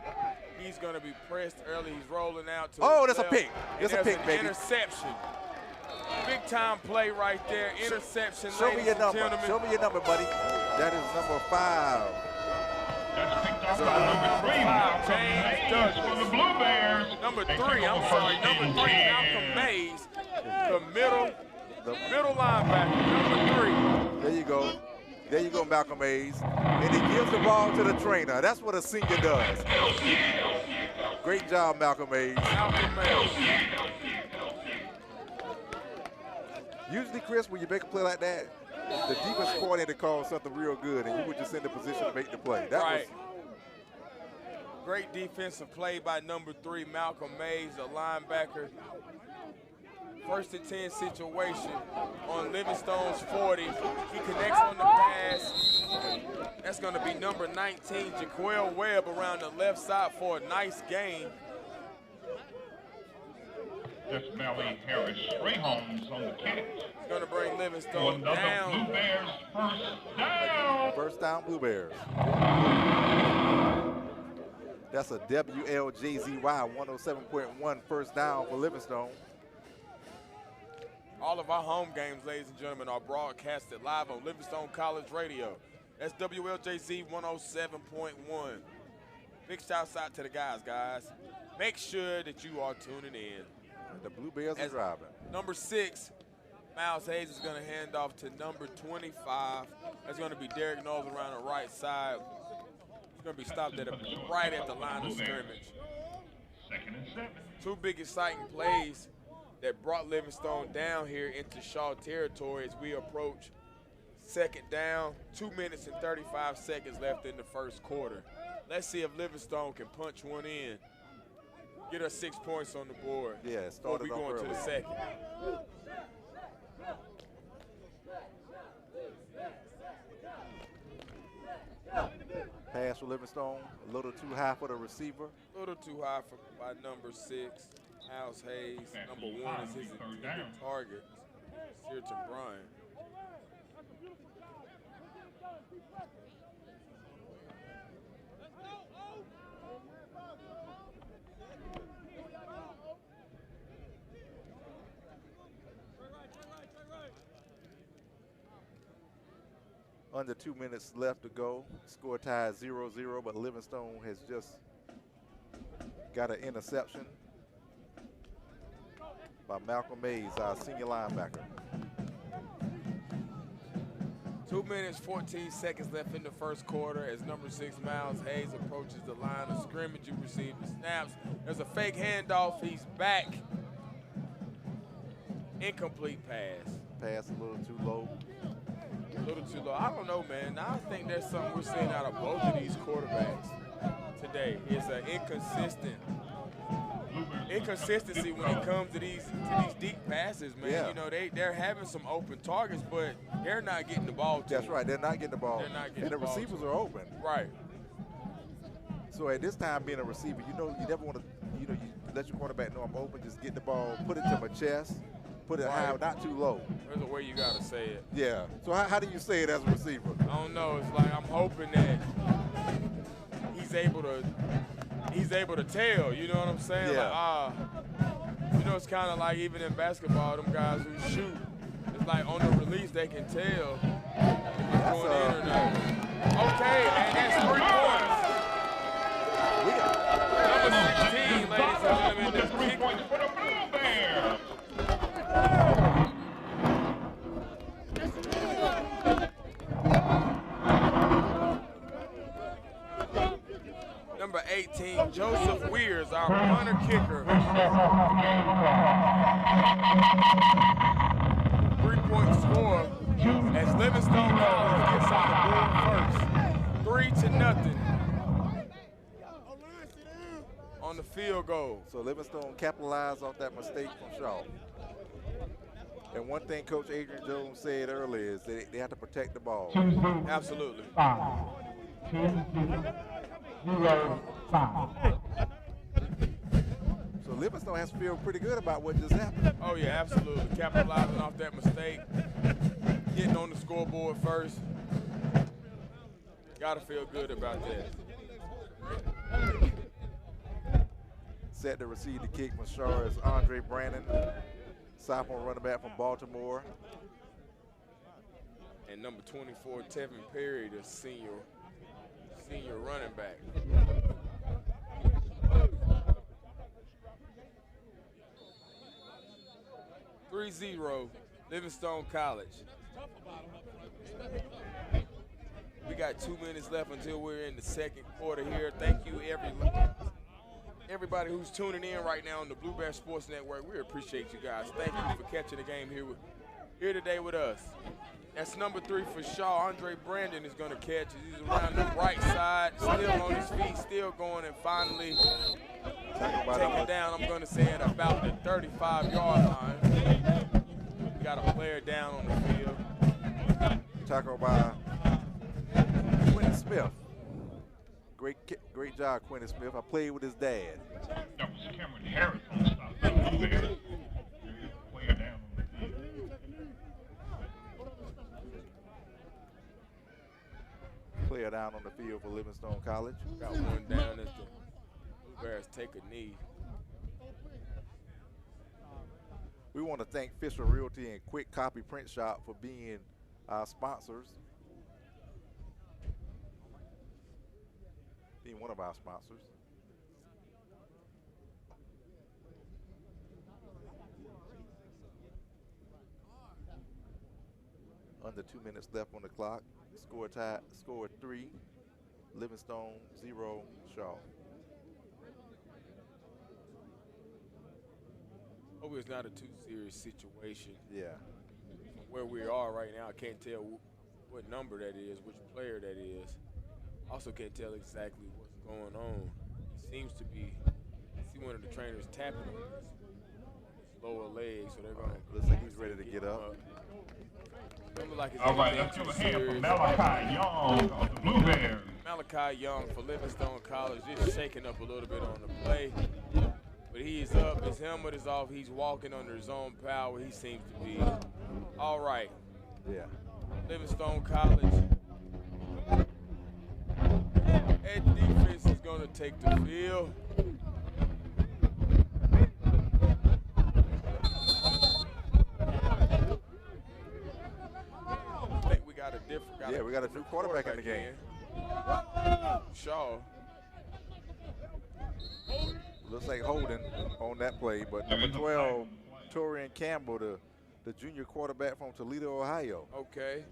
Speaker 2: He's going to be pressed early. He's rolling out to
Speaker 5: that's
Speaker 2: his
Speaker 5: a pick.
Speaker 2: That's
Speaker 5: a pick, baby.
Speaker 2: Interception. Big time play right there. Interception.
Speaker 5: Show me your number. Show me your number, buddy. That is number 5.
Speaker 1: That's picked up by number 3, Malcolm Mays for the Blue Bears.
Speaker 2: Number 3, number 3, Malcolm Mays, the middle linebacker, number 3.
Speaker 5: There you go. There you go, Malcolm Mays. And he gives the ball to the trainer. That's what a senior does. Great job, Malcolm Mays. Usually, Chris, when you make a play like that, the defense coordinator calls something real good, and you were just in the position to make the play. That was
Speaker 2: great defensive play by number 3, Malcolm Mays, a linebacker. First and 10 situation on Livingstone's 40. He connects on the pass. That's going to be number 19, Jaquel Webb, around the left side for a nice gain.
Speaker 1: That's Melly Harris. Ray Holmes on the catch.
Speaker 2: It's going to bring Livingstone down.
Speaker 1: Blue Bears first down.
Speaker 5: First down, Blue Bears. That's a WLJZ 107.1 first down for Livingstone.
Speaker 2: All of our home games, ladies and gentlemen, are broadcasted live on Livingstone College Radio. That's WLJZ 107.1. Big shouts out to the guys. Make sure that you are tuning in.
Speaker 5: The Blue Bears are driving.
Speaker 2: Number 6, Miles Hayes is going to hand off to number 25. That's going to be Derek Knowles around the right side. He's going to be stopped right at the line of scrimmage.
Speaker 1: 2nd and 7.
Speaker 2: 2 big exciting plays that brought Livingstone down here into Shaw territory as we approach 2nd down. 2 minutes and 35 seconds left in the first quarter. Let's see if Livingstone can punch one in. Get us 6 points on the board.
Speaker 5: Yeah,
Speaker 2: before we go into the second.
Speaker 5: Pass for Livingstone, a little too high for the receiver.
Speaker 2: A little too high by number 6, Miles Hayes. Number 1 is his intended target, Searton Bryan.
Speaker 5: Under 2 minutes left to go. Score tied 0-0, but Livingstone has just got an interception by Malcolm Mays, our senior linebacker.
Speaker 2: 2 minutes, 14 seconds left in the first quarter as number 6, Miles Hayes, approaches the line of scrimmage. You receive the snaps. There's a fake handoff. He's back. Incomplete pass.
Speaker 5: Pass a little too low.
Speaker 2: A little too low. I don't know, man. Now I think there's something we're seeing out of both of these quarterbacks today. It's an inconsistency when it comes to these deep passes, man.
Speaker 5: Yeah.
Speaker 2: You know, they're having some open targets, but they're not getting the ball to
Speaker 5: That's
Speaker 2: them.
Speaker 5: right. They're not getting the ball.
Speaker 2: They're not getting
Speaker 5: and the
Speaker 2: the ball
Speaker 5: receivers
Speaker 2: to
Speaker 5: are open.
Speaker 2: Right.
Speaker 5: So at this time, being a receiver, you know, you never want to, you let your quarterback know I'm open. Just get the ball, put it to my chest, put it high, not too low.
Speaker 2: There's a way you got to say it.
Speaker 5: Yeah. So how do you say it as a receiver?
Speaker 2: I don't know. It's like I'm hoping that he's able to tell. You know what I'm saying?
Speaker 5: Yeah.
Speaker 2: Like, you know, it's kind of like even in basketball, them guys who shoot, it's like on the release they can tell if it's going in or not. Okay, and that's 3 points. Number 16, ladies and gentlemen, the
Speaker 1: 3 points for the Blue Bears.
Speaker 2: Number 18, Joseph Weirs, our punter kicker. 3-point score as Livingstone College gets on the board first. 3-0 on the field goal.
Speaker 5: So Livingstone capitalized off that mistake from Shaw. And one thing Coach Adrian Jones said earlier is they have to protect the ball.
Speaker 2: Absolutely.
Speaker 6: 2-0-5.
Speaker 5: So Livingstone has to feel pretty good about what just happened.
Speaker 2: Oh, yeah, absolutely. Capitalizing off that mistake. Getting on the scoreboard first. Got to feel good about that.
Speaker 5: Set to receive the kick from Shaw is Andre Brandon, sophomore running back from Baltimore.
Speaker 2: And number 24, Tevin Perry, the senior running back. (3-0) Livingstone College. We got 2 minutes left until we're in the second quarter here. Thank you, everybody who's tuning in right now on the Blue Bear Sports Network. We appreciate you guys. Thank you for catching the game here today with us. That's number 3 for Shaw. Andre Brandon is going to catch it. He's around the right side, still on his feet, still going, and finally taken down, I'm going to say, at about the 35-yard line. We got a player down on the field.
Speaker 5: Tackle by Quentin Smith. Great job, Quentin Smith. I played with his dad.
Speaker 1: That was Cameron Harris on the stop. Blue Bears. Player down on the field.
Speaker 5: Player down on the field for Livingstone College.
Speaker 2: Got one down as the Blue Bears take a knee.
Speaker 5: We want to thank Fisher Realty and Quick Copy Print Shop for being our sponsors. Being one of our sponsors. Under 2 minutes left on the clock. Score 3. Livingstone 0. Shaw.
Speaker 2: Hope it's not a too serious situation.
Speaker 5: Yeah.
Speaker 2: From where we are right now, I can't tell what number that is, which player that is. Also can't tell exactly what's going on. He seems to be, see one of the trainers tapping on his lower leg, so they're going to.
Speaker 5: Looks like he's ready to get up.
Speaker 2: Like
Speaker 1: All right, let's give a hand for Malachi Young of the Blue Bears.
Speaker 2: Malachi Young for Livingstone College, just shaking up a little bit on the play. But he is up, his helmet is off, he's walking under his own power. He seems to be all right.
Speaker 5: Yeah.
Speaker 2: Livingstone College. That defense is going to take the field. I think we got a
Speaker 5: Yeah, we got a new quarterback in the game.
Speaker 2: Shaw.
Speaker 5: Looks like holding on that play, but number 12, Torian Campbell, the junior quarterback from Toledo, Ohio.
Speaker 2: Okay.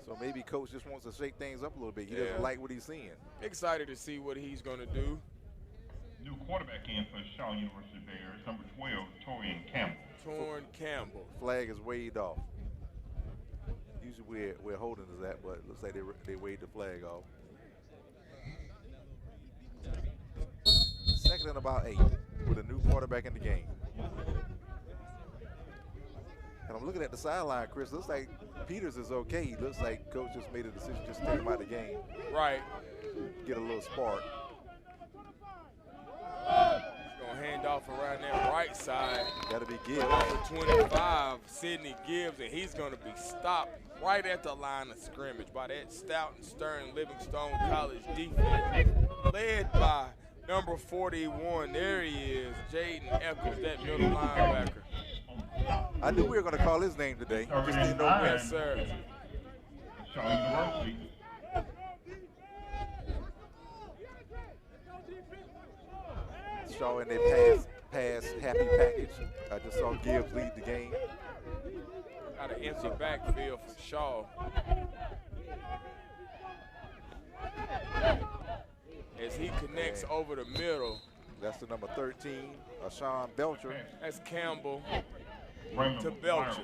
Speaker 5: So maybe coach just wants to shake things up a little bit. He doesn't like what he's seeing.
Speaker 2: Excited to see what he's going to do.
Speaker 1: New quarterback in for Shaw University Bears, number 12, Torian Campbell.
Speaker 2: Torian Campbell.
Speaker 5: Flag is waved off. Usually we're holding to that, but it looks like they waved the flag off. Second and about 8 with a new quarterback in the game. And I'm looking at the sideline, Chris. Looks like Peters is okay. He looks like coach just made a decision just to take him out of the game.
Speaker 2: Right.
Speaker 5: Get a little spark.
Speaker 2: He's going to hand off around that right side.
Speaker 5: Got to be Gibbs.
Speaker 2: Number 25, Sidney Gibbs, and he's going to be stopped right at the line of scrimmage by that stout and stern Livingstone College defense, led by number 41. There he is, Jaden Eccles, that middle linebacker.
Speaker 5: I knew we were going to call his name today. Just didn't know when.
Speaker 2: Yes, sir.
Speaker 1: Shaw University.
Speaker 5: Shaw in their pass happy package. I just saw Gibbs lead the game.
Speaker 2: Got an empty backfield for Shaw. As he connects over the middle.
Speaker 5: That's the number 13, Sean Belcher.
Speaker 2: That's Campbell to Belcher.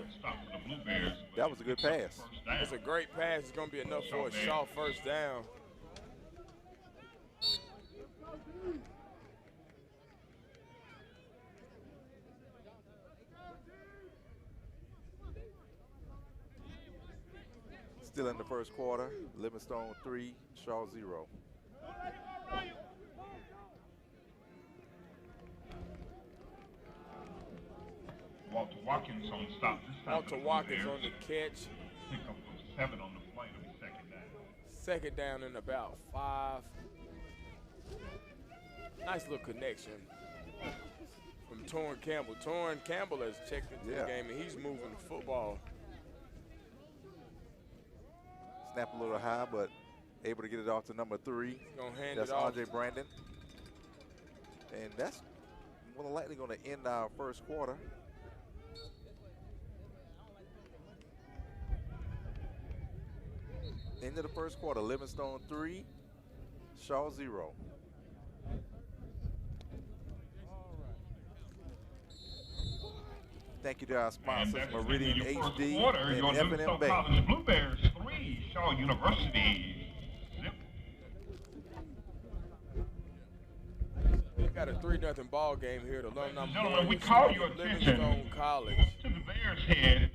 Speaker 5: That was a good pass.
Speaker 2: It's a great pass. It's going to be enough for a Shaw first down.
Speaker 5: Still in the first quarter. Livingstone 3, Shaw 0.
Speaker 1: Walter Watkins on stop this time.
Speaker 2: Walter Watkins on the catch.
Speaker 1: Pick up those 7 on the play. It'll be second down.
Speaker 2: Second down and about 5. Nice little connection from Torian Campbell. Torian Campbell has checked into the game, and he's moving the football.
Speaker 5: Snap a little high, but able to get it off to number 3. That's Andre Brandon. And that's more than likely going to end our first quarter. End of the first quarter, Livingstone 3, Shaw 0. Thank you to our sponsors, Meridian HD and F&M Bank.
Speaker 1: Blue Bears 3, Shaw University.
Speaker 2: We got a 3-0 ball game here at Alumni
Speaker 1: Gentlemen, we call your attention
Speaker 2: Livingstone College.
Speaker 1: To the Bears head.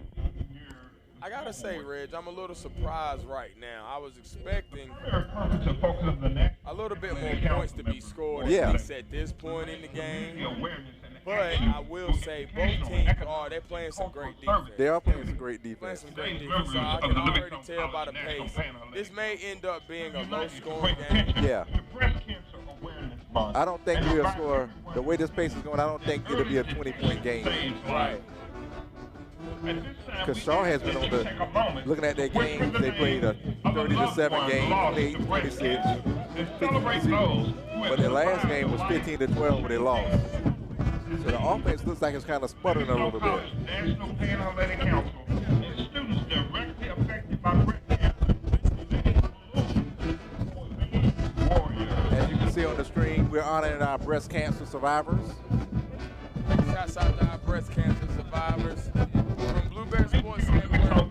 Speaker 2: I gotta say, Reg, I'm a little surprised right now. I was expecting a little bit more points to be scored at least at this point in the game. But I will say both teams they're playing some great defense.
Speaker 5: They are playing some great defense.
Speaker 2: So I can already tell by the pace. This may end up being a low-scoring game.
Speaker 5: Yeah. I don't think we'll score. The way this pace is going, I don't think it'll be a 20-point game.
Speaker 2: Right.
Speaker 5: Because Shaw has been on the, looking at their games, they played a 30-7 game, 28-26, 50-0. But their last game was 15-12 where they lost. So the offense looks like it's kind of sputtering a little bit.
Speaker 1: National Pan-Atlantic Council and students directly affected by breast cancer.
Speaker 5: As you can see on the screen, we're honoring our breast cancer survivors.
Speaker 2: Shouts out to our breast cancer survivors. From Blueberry Sports Network,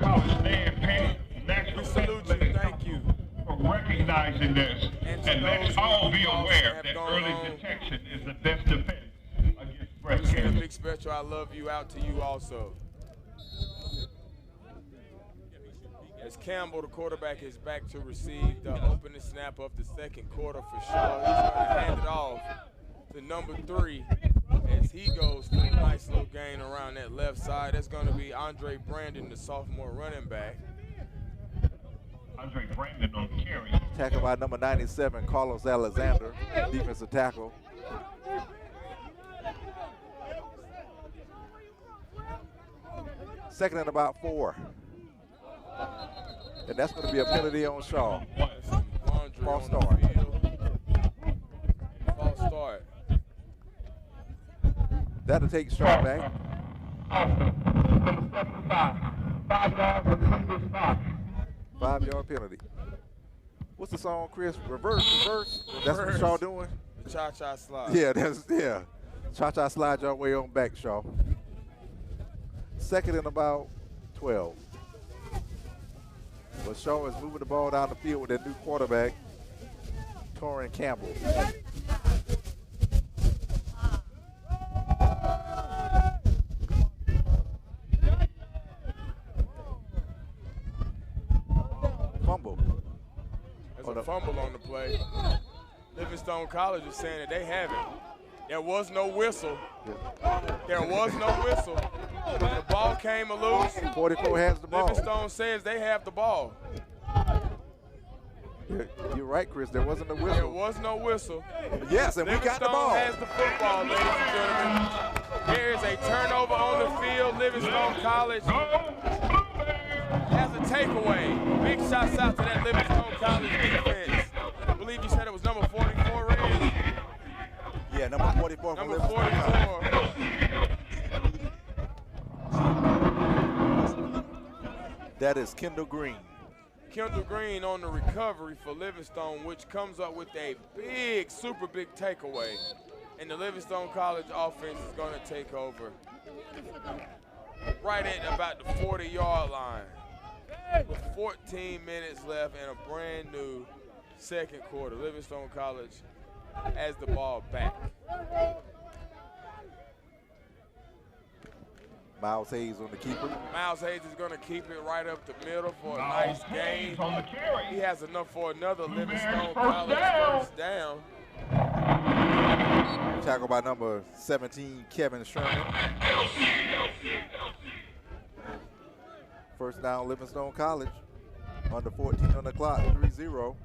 Speaker 2: we salute you. Thank you
Speaker 1: for recognizing this. And let's all be aware that early
Speaker 2: on,
Speaker 1: detection is the best defense against breast
Speaker 2: we send
Speaker 1: cancer.
Speaker 2: a big special I love you out to you also. As Campbell, the quarterback, is back to receive the opening snap of the second quarter for Shaw. He's going to hand it off to number 3 as he goes for a nice little gain around that left side. That's going to be Andre Brandon, the sophomore running back.
Speaker 1: Andre Brandon on the carry.
Speaker 5: Tackled by number 97, Carlos Alexander, defensive tackle. Second and about 4. And that's going to be a penalty on Shaw. False start.
Speaker 2: False start.
Speaker 5: That'll take Shaw back. 5-yard penalty. What's the song, Chris? Reverse. That's what Shaw doing?
Speaker 2: The cha-cha slide.
Speaker 5: Yeah. Cha-cha slide your way on back, Shaw. Second and about 12. But Shaw is moving the ball down the field with that new quarterback, Torrin Campbell. Fumble.
Speaker 2: There's a fumble on the play. Livingstone College is saying that they have it. There was no whistle. There was no whistle. The ball came loose.
Speaker 5: 44 has the ball.
Speaker 2: Livingstone says they have the ball.
Speaker 5: You're right, Chris. There wasn't a
Speaker 2: There
Speaker 5: whistle.
Speaker 2: was no whistle.
Speaker 5: Yes, and we got the ball.
Speaker 2: Livingstone has the football, ladies and gentlemen. There is a turnover on the field. Livingstone College has a takeaway. Big shots out to that Livingstone College defense. I believe you said it was number 44, Red?
Speaker 5: Yeah, number 44.
Speaker 2: Number 44.
Speaker 5: That is Kendall Green.
Speaker 2: Kendall Green on the recovery for Livingstone, which comes up with a big, super big takeaway. And the Livingstone College offense is going to take over right at about the 40-yard line with 14 minutes left and a brand new second quarter. Livingstone College has the ball back.
Speaker 5: Miles Hayes on the keeper.
Speaker 2: Miles Hayes is going to keep it right up the middle for a nice gain. He has enough for another Livingstone College first down.
Speaker 5: Tackled by number 17, Kevin Sherman. First down, Livingstone College. Under 14 on the clock, 3-0.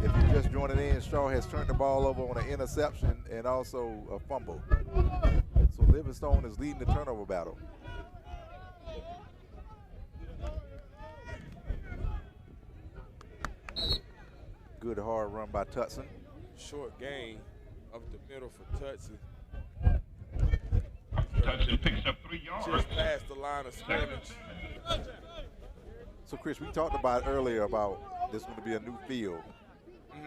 Speaker 5: If you're just joining in, Shaw has turned the ball over on an interception and also a fumble. So Livingstone is leading the turnover battle. Good hard run by Tutson.
Speaker 2: Short gain up the middle for Tutson.
Speaker 1: Tutson picks up 3 yards.
Speaker 2: Just past the line of scrimmage.
Speaker 5: So Chris, we talked about earlier about this going to be a new field.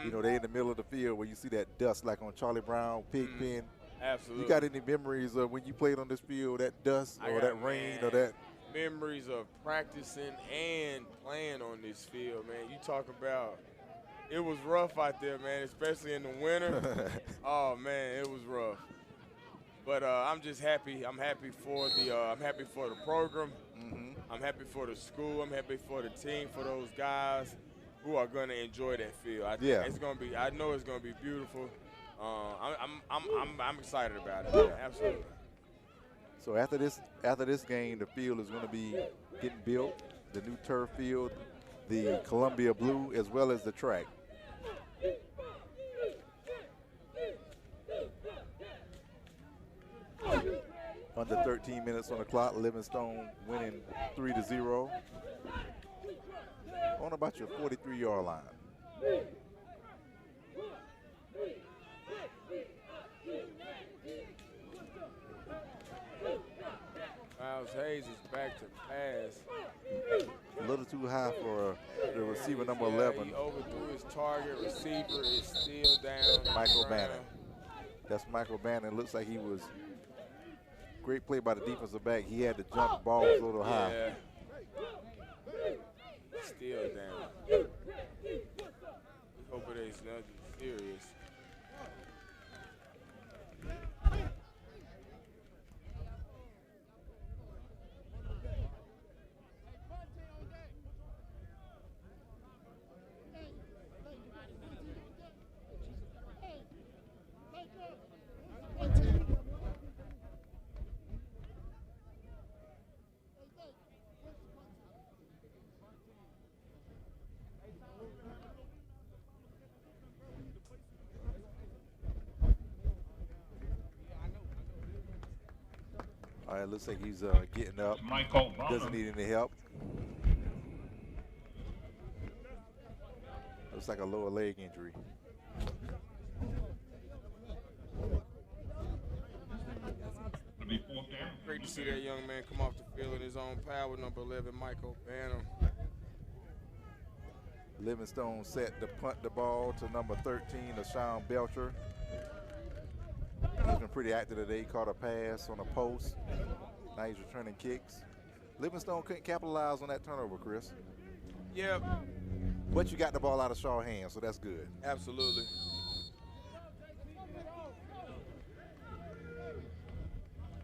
Speaker 5: You know, they're in the middle of the field where you see that dust like on Charlie Brown, Pigpen.
Speaker 2: Absolutely.
Speaker 5: You got any memories of when you played on this field, that dust or that rain or that?
Speaker 2: Memories of practicing and playing on this field, man. You talk about, it was rough out there, man, especially in the winter. Oh, man, it was rough. But I'm just happy. I'm happy for the program. I'm happy for the school. I'm happy for the team, for those guys who are going to enjoy that field. It's going to be. I know it's going to be beautiful. I'm excited about it. Yeah, absolutely.
Speaker 5: So after this game, the field is going to be getting built. The new turf field, the Columbia blue, as well as the track. Under 13 minutes on the clock, Livingstone winning 3-0. On about your 43-yard line.
Speaker 2: Miles Hayes is back to pass.
Speaker 5: A little too high for the receiver, number 11.
Speaker 2: He overthrew his target. Receiver is still down.
Speaker 5: Michael Bannon. That's Michael Bannon. Looks like he was great play by the defensive back. He had to jump. The ball was a little high.
Speaker 2: Yeah. Still down. Hope it ain't nothing serious.
Speaker 5: All right, looks like he's getting up.
Speaker 1: Michael
Speaker 5: Doesn't need any help. Looks like a lower leg injury.
Speaker 2: Great to see that young man come off the field in his own power, number 11, Michael Banham.
Speaker 5: Livingstone set to punt the ball to number 13, Sean Belcher. He's been pretty active today. He caught a pass on a post. Now he's returning kicks. Livingstone couldn't capitalize on that turnover, Chris.
Speaker 2: Yep.
Speaker 5: But you got the ball out of Shaw's hands, so that's good.
Speaker 2: Absolutely.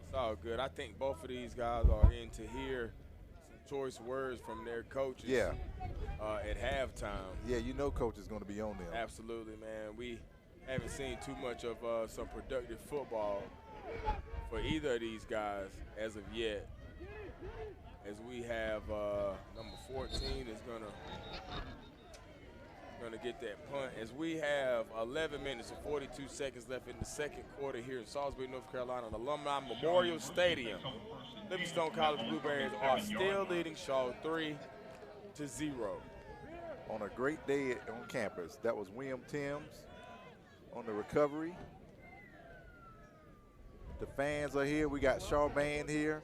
Speaker 2: It's all good. I think both of these guys are in to hear some choice words from their coaches.
Speaker 5: Yeah.
Speaker 2: At halftime.
Speaker 5: Yeah, you know coach is going to be on them.
Speaker 2: Absolutely, man. We haven't seen too much of some productive football for either of these guys as of yet. As we have number 14 is gonna get that punt. As we have 11 minutes and 42 seconds left in the second quarter here in Salisbury, North Carolina, on Alumni Memorial Stadium. Livingstone College Blueberries are still leading Shaw 3-0.
Speaker 5: On a great day on campus. That was William Timms on the recovery. The fans are here. We got Shaw Band here.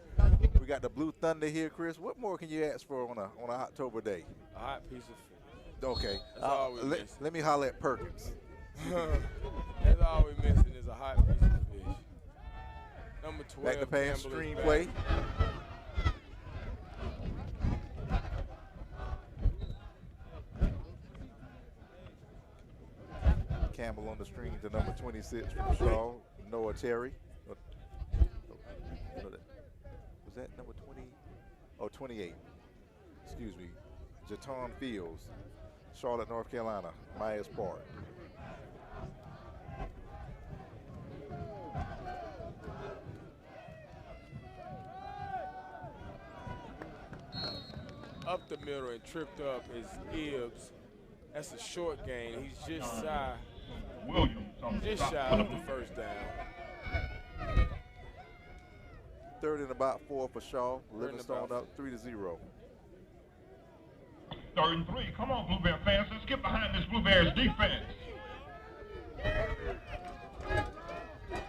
Speaker 5: We got the Blue Thunder here, Chris. What more can you ask for on a October day?
Speaker 2: A hot piece of fish.
Speaker 5: Okay.
Speaker 2: That's all we missing.
Speaker 5: Let me holler at Perkins.
Speaker 2: That's all we're missing is a hot piece of fish. Number 12.
Speaker 5: Back to pass,
Speaker 2: Campbell
Speaker 5: screen
Speaker 2: is
Speaker 5: play.
Speaker 2: back.
Speaker 5: Campbell on the screen to number 26 from Shaw, Noah Terry. Was that number 20? Oh, 28. Excuse me. Jaton Fields, Charlotte, North Carolina, Myers Park.
Speaker 2: Up the middle and tripped up is Gibbs. That's a short gain. He's just shy of the first down.
Speaker 5: Third and about 4 for Shaw. Livingstone up 3-0.
Speaker 1: 3rd and 3. Come on, Blueberry fans. Let's get behind this Blueberries defense.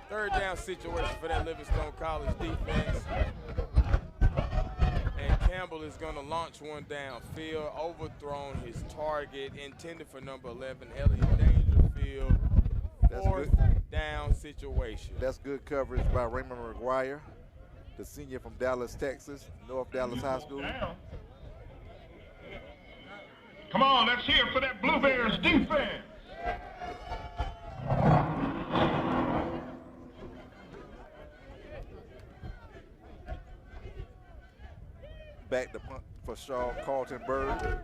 Speaker 2: Third down situation for that Livingstone College defense. And Campbell is going to launch one downfield, overthrown his target, intended for number 11, Elliott Dangerfield. Fourth down situation.
Speaker 5: That's good coverage by Raymond McGuire, the senior from Dallas, Texas, North Dallas High School.
Speaker 1: Come on, let's hear it for that Blueberries defense.
Speaker 5: Back to punt for Shaw, Carlton Bird.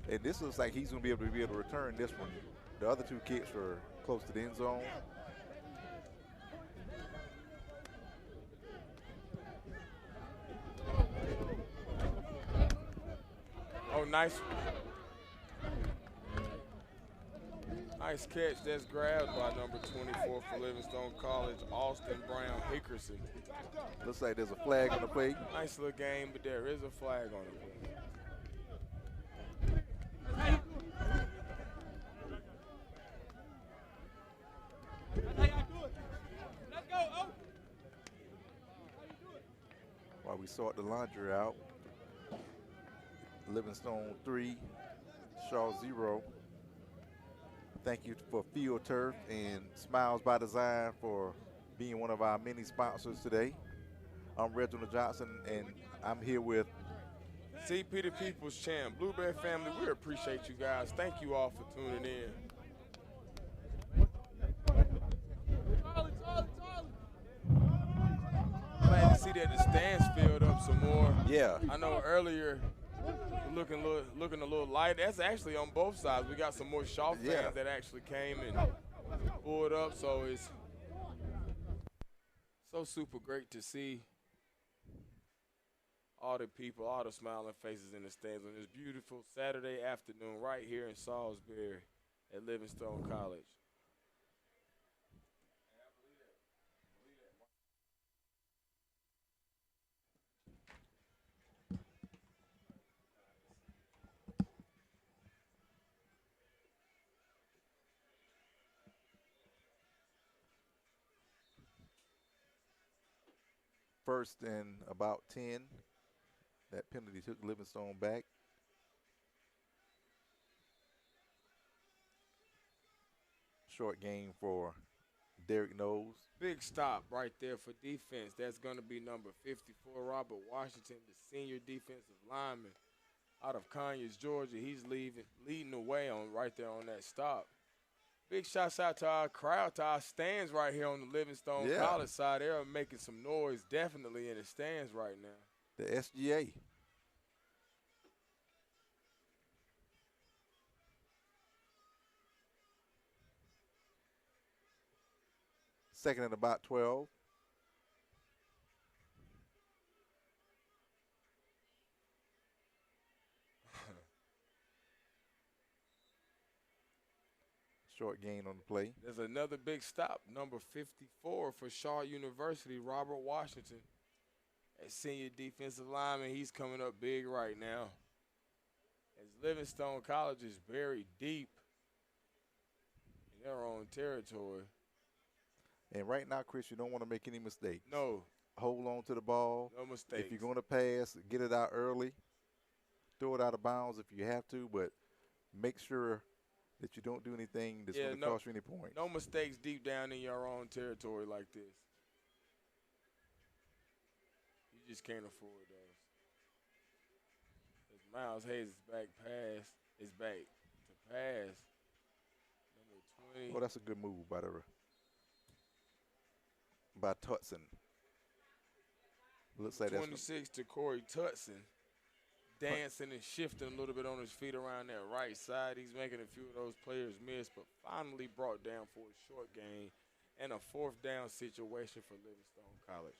Speaker 5: And this looks like he's going to be able to return this one. The other two kicks were close to the end zone.
Speaker 2: Oh, nice. Nice catch. That's grabbed by number 24 for Livingstone College, Austin Brown Hickerson.
Speaker 5: Looks like there's a flag on the play.
Speaker 2: Nice little game, but there is a flag on the play.
Speaker 5: While we sort the laundry out, Livingstone 3, Shaw 0. Thank you for Field Turf and Smiles by Design for being one of our many sponsors today. I'm Reginald Johnson, and I'm here with
Speaker 2: C. Peter Peoples Champ. Blueberry family, we appreciate you guys. Thank you all for tuning in. Glad to see that the stands filled up some more.
Speaker 5: Yeah.
Speaker 2: I know earlier looking a little light. That's actually on both sides. We got some more Shaw fans that actually came and pulled up. So it's so super great to see all the people, all the smiling faces in the stands on this beautiful Saturday afternoon right here in Salisbury at Livingstone College.
Speaker 5: First and about 10. That penalty took Livingstone back. Short gain for Derek Knowles.
Speaker 2: Big stop right there for defense. That's going to be number 54, Robert Washington, the senior defensive lineman out of Conyers, Georgia. He's leading the way on right there on that stop. Big shouts out to our crowd, to our stands right here on the Livingstone College side. They're making some noise definitely in the stands right now.
Speaker 5: The SGA. Second and about 12. Short gain on the play.
Speaker 2: There's another big stop, number 54 for Shaw University, Robert Washington. A senior defensive lineman, he's coming up big right now. As Livingstone College is buried deep in their own territory.
Speaker 5: And right now, Chris, you don't want to make any mistakes.
Speaker 2: No.
Speaker 5: Hold on to the ball.
Speaker 2: No mistakes.
Speaker 5: If you're going to pass, get it out early. Throw it out of bounds if you have to, but make sure that you don't do anything that's going to cost you any points.
Speaker 2: No mistakes deep down in your own territory like this. You just can't afford those. As Miles Hayes' back pass is back to pass. Number 20.
Speaker 5: Oh, that's a good move by Tutson. Looks like
Speaker 2: 26 to Corey Tutson. Dancing and shifting a little bit on his feet around that right side. He's making a few of those players miss, but finally brought down for a short gain and a fourth down situation for Livingstone College.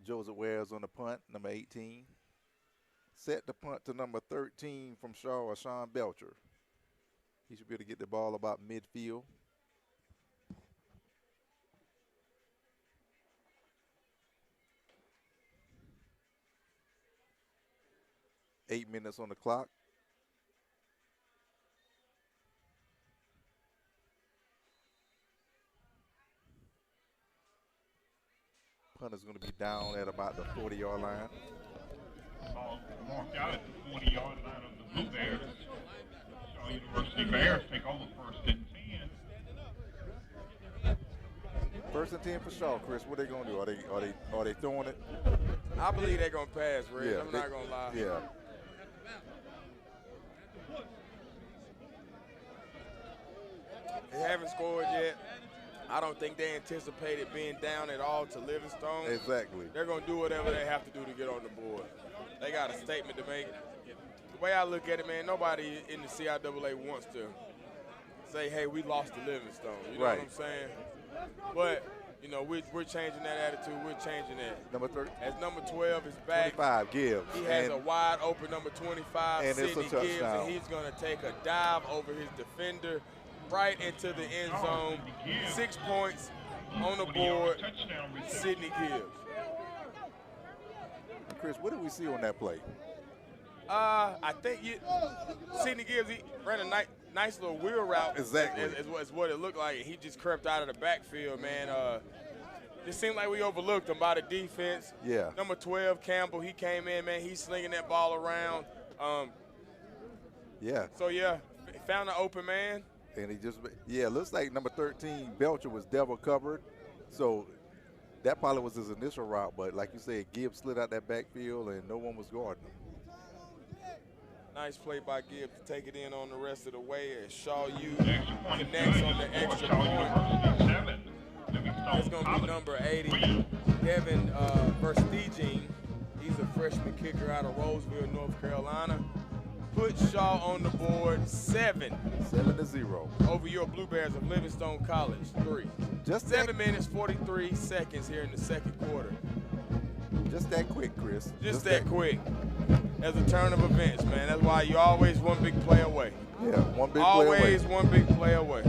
Speaker 5: Joseph Wares on the punt, number 18. Set the punt to number 13 from Shaw, Sean Belcher. He should be able to get the ball about midfield. Eight minutes on the clock. Punt is going to be down at about the 40-yard line.
Speaker 1: Ball marked out at the 40-yard line of the Blue Bears. Shaw University Bears take over first and 10.
Speaker 5: First and 10 for Shaw, Chris. What are they going to do? Are they throwing it?
Speaker 2: I believe they're going to pass, Red. Yeah, I'm not going to lie.
Speaker 5: Yeah.
Speaker 2: They haven't scored yet. I don't think they anticipated being down at all to Livingstone.
Speaker 5: Exactly.
Speaker 2: They're going to do whatever they have to do to get on the board. They got a statement to make. The way I look at it, man, nobody in the CIAA wants to say, hey, we lost to Livingstone. You know what I'm saying? But, you know, we're changing that attitude. We're changing that.
Speaker 5: Number 13.
Speaker 2: As number 12 is back.
Speaker 5: 25, Gibbs.
Speaker 2: He has a wide open number 25,
Speaker 5: and
Speaker 2: Sidney
Speaker 5: it's a
Speaker 2: Gibbs, and he's going to take a dive over his defender right into the end zone. 6 points on the board, Sidney Gibbs.
Speaker 5: Chris, what did we see on that play?
Speaker 2: I think Sidney Gibbs, he ran a nice little wheel route.
Speaker 5: Exactly.
Speaker 2: Is what it looked like. He just crept out of the backfield, man. It seemed like we overlooked him by the defense.
Speaker 5: Yeah.
Speaker 2: Number 12, Campbell, he came in, man. He's slinging that ball around.
Speaker 5: Yeah.
Speaker 2: So, yeah, found an open man.
Speaker 5: And he just, looks like number 13, Belcher, was devil covered. So that probably was his initial route. But like you said, Gibbs slid out that backfield and no one was guarding him.
Speaker 2: Nice play by Gibbs to take it in on the rest of the way as Shaw U connects on the extra point. That's going to be number 80, Devin Versteeging. He's a freshman kicker out of Roseville, North Carolina. Put Shaw on the board 7-0 over your Blue Bears of Livingstone College 3.
Speaker 5: Just
Speaker 2: 7 minutes 43 seconds here in the second quarter.
Speaker 5: Just that quick, Chris.
Speaker 2: Just that quick. As a turn of events, man. That's why you always one big play away.
Speaker 5: Yeah, one big play away.
Speaker 2: Always one big play away.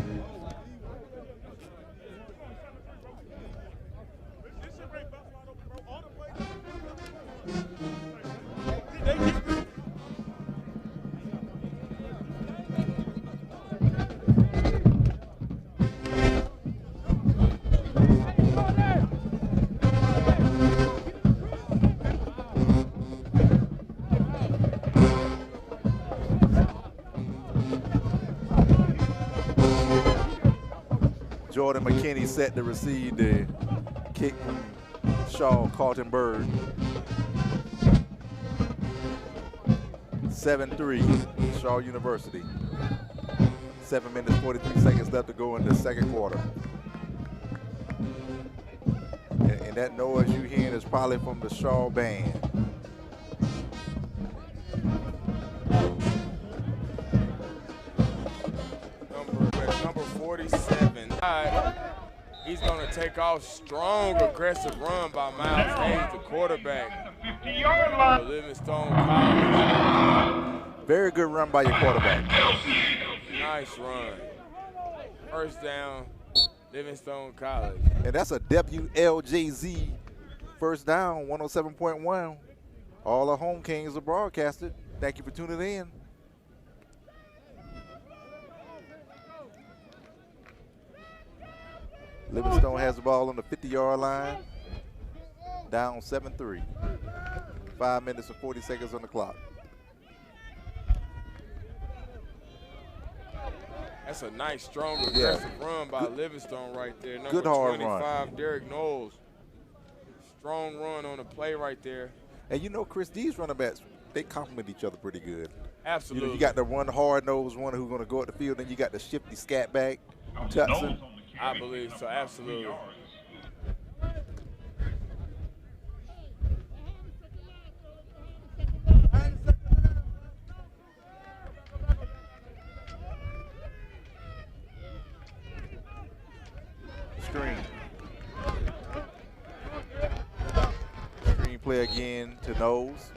Speaker 5: Jordan McKinney set to receive the kick from Shaw Carlton Bird. 7-3, Shaw University. 7 minutes, 43 seconds left to go in the second quarter. And that noise you hearing is probably from the Shaw band.
Speaker 2: Number 47. He's going to take off. Strong, aggressive run by Miles Hayes, the quarterback.
Speaker 1: 50-yard line.
Speaker 2: Livingstone College.
Speaker 5: Very good run by your quarterback.
Speaker 2: Nice run. First down, Livingstone College.
Speaker 5: And that's a WLJZ first down, 107.1. All the home Kings are broadcasted. Thank you for tuning in. Livingstone has the ball on the 50-yard line, down 7-3. 5 minutes and 40 seconds on the clock.
Speaker 2: That's a nice, strong, aggressive run by Livingstone right there. Number
Speaker 5: Good hard
Speaker 2: 25,
Speaker 5: run.
Speaker 2: Derek Knowles. Strong run on the play right there.
Speaker 5: And you know, Chris, these running backs, they complement each other pretty good.
Speaker 2: Absolutely.
Speaker 5: You got the one hard-nosed one who's going to go at the field, then you got the shifty scat back, Tutson.
Speaker 2: I believe so, absolutely.
Speaker 5: Screen play again to Knowles.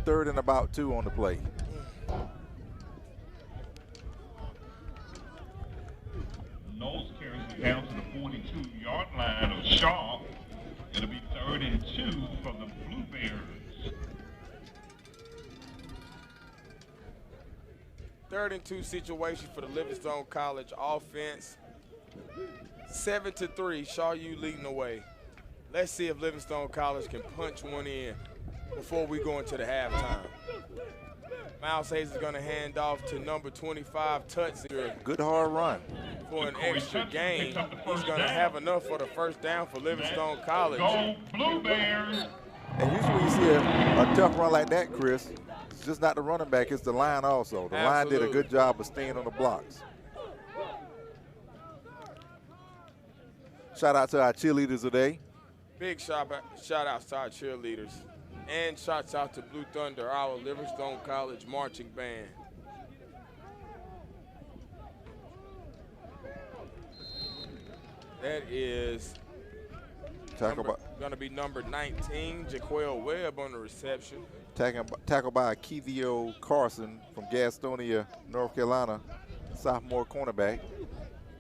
Speaker 5: 3rd and about 2 on the play.
Speaker 1: Knowles carries it down to the 42-yard line of Shaw. It'll be 3rd and 2 for the Blue Bears.
Speaker 2: 3rd and 2 situation for the Livingstone College offense. 7-3, Shaw U leading the way. Let's see if Livingstone College can punch one in before we go into the halftime. Miles Hayes is going to hand off to number 25, Tutson.
Speaker 5: Good hard run.
Speaker 2: For an extra gain. He's going to have enough for the first down for Livingstone College.
Speaker 1: Go Blue Bears.
Speaker 5: And usually when you see a tough run like that, Chris, it's just not the running back, it's the line also. The line did a good job of staying on the blocks. Shout out to our cheerleaders today.
Speaker 2: Big shout outs to our cheerleaders. And shouts out to Blue Thunder, our Livingstone College marching band. That is going to be number 19, Jaquel Webb on the reception.
Speaker 5: Tackled by Kevio Carson from Gastonia, North Carolina, sophomore cornerback.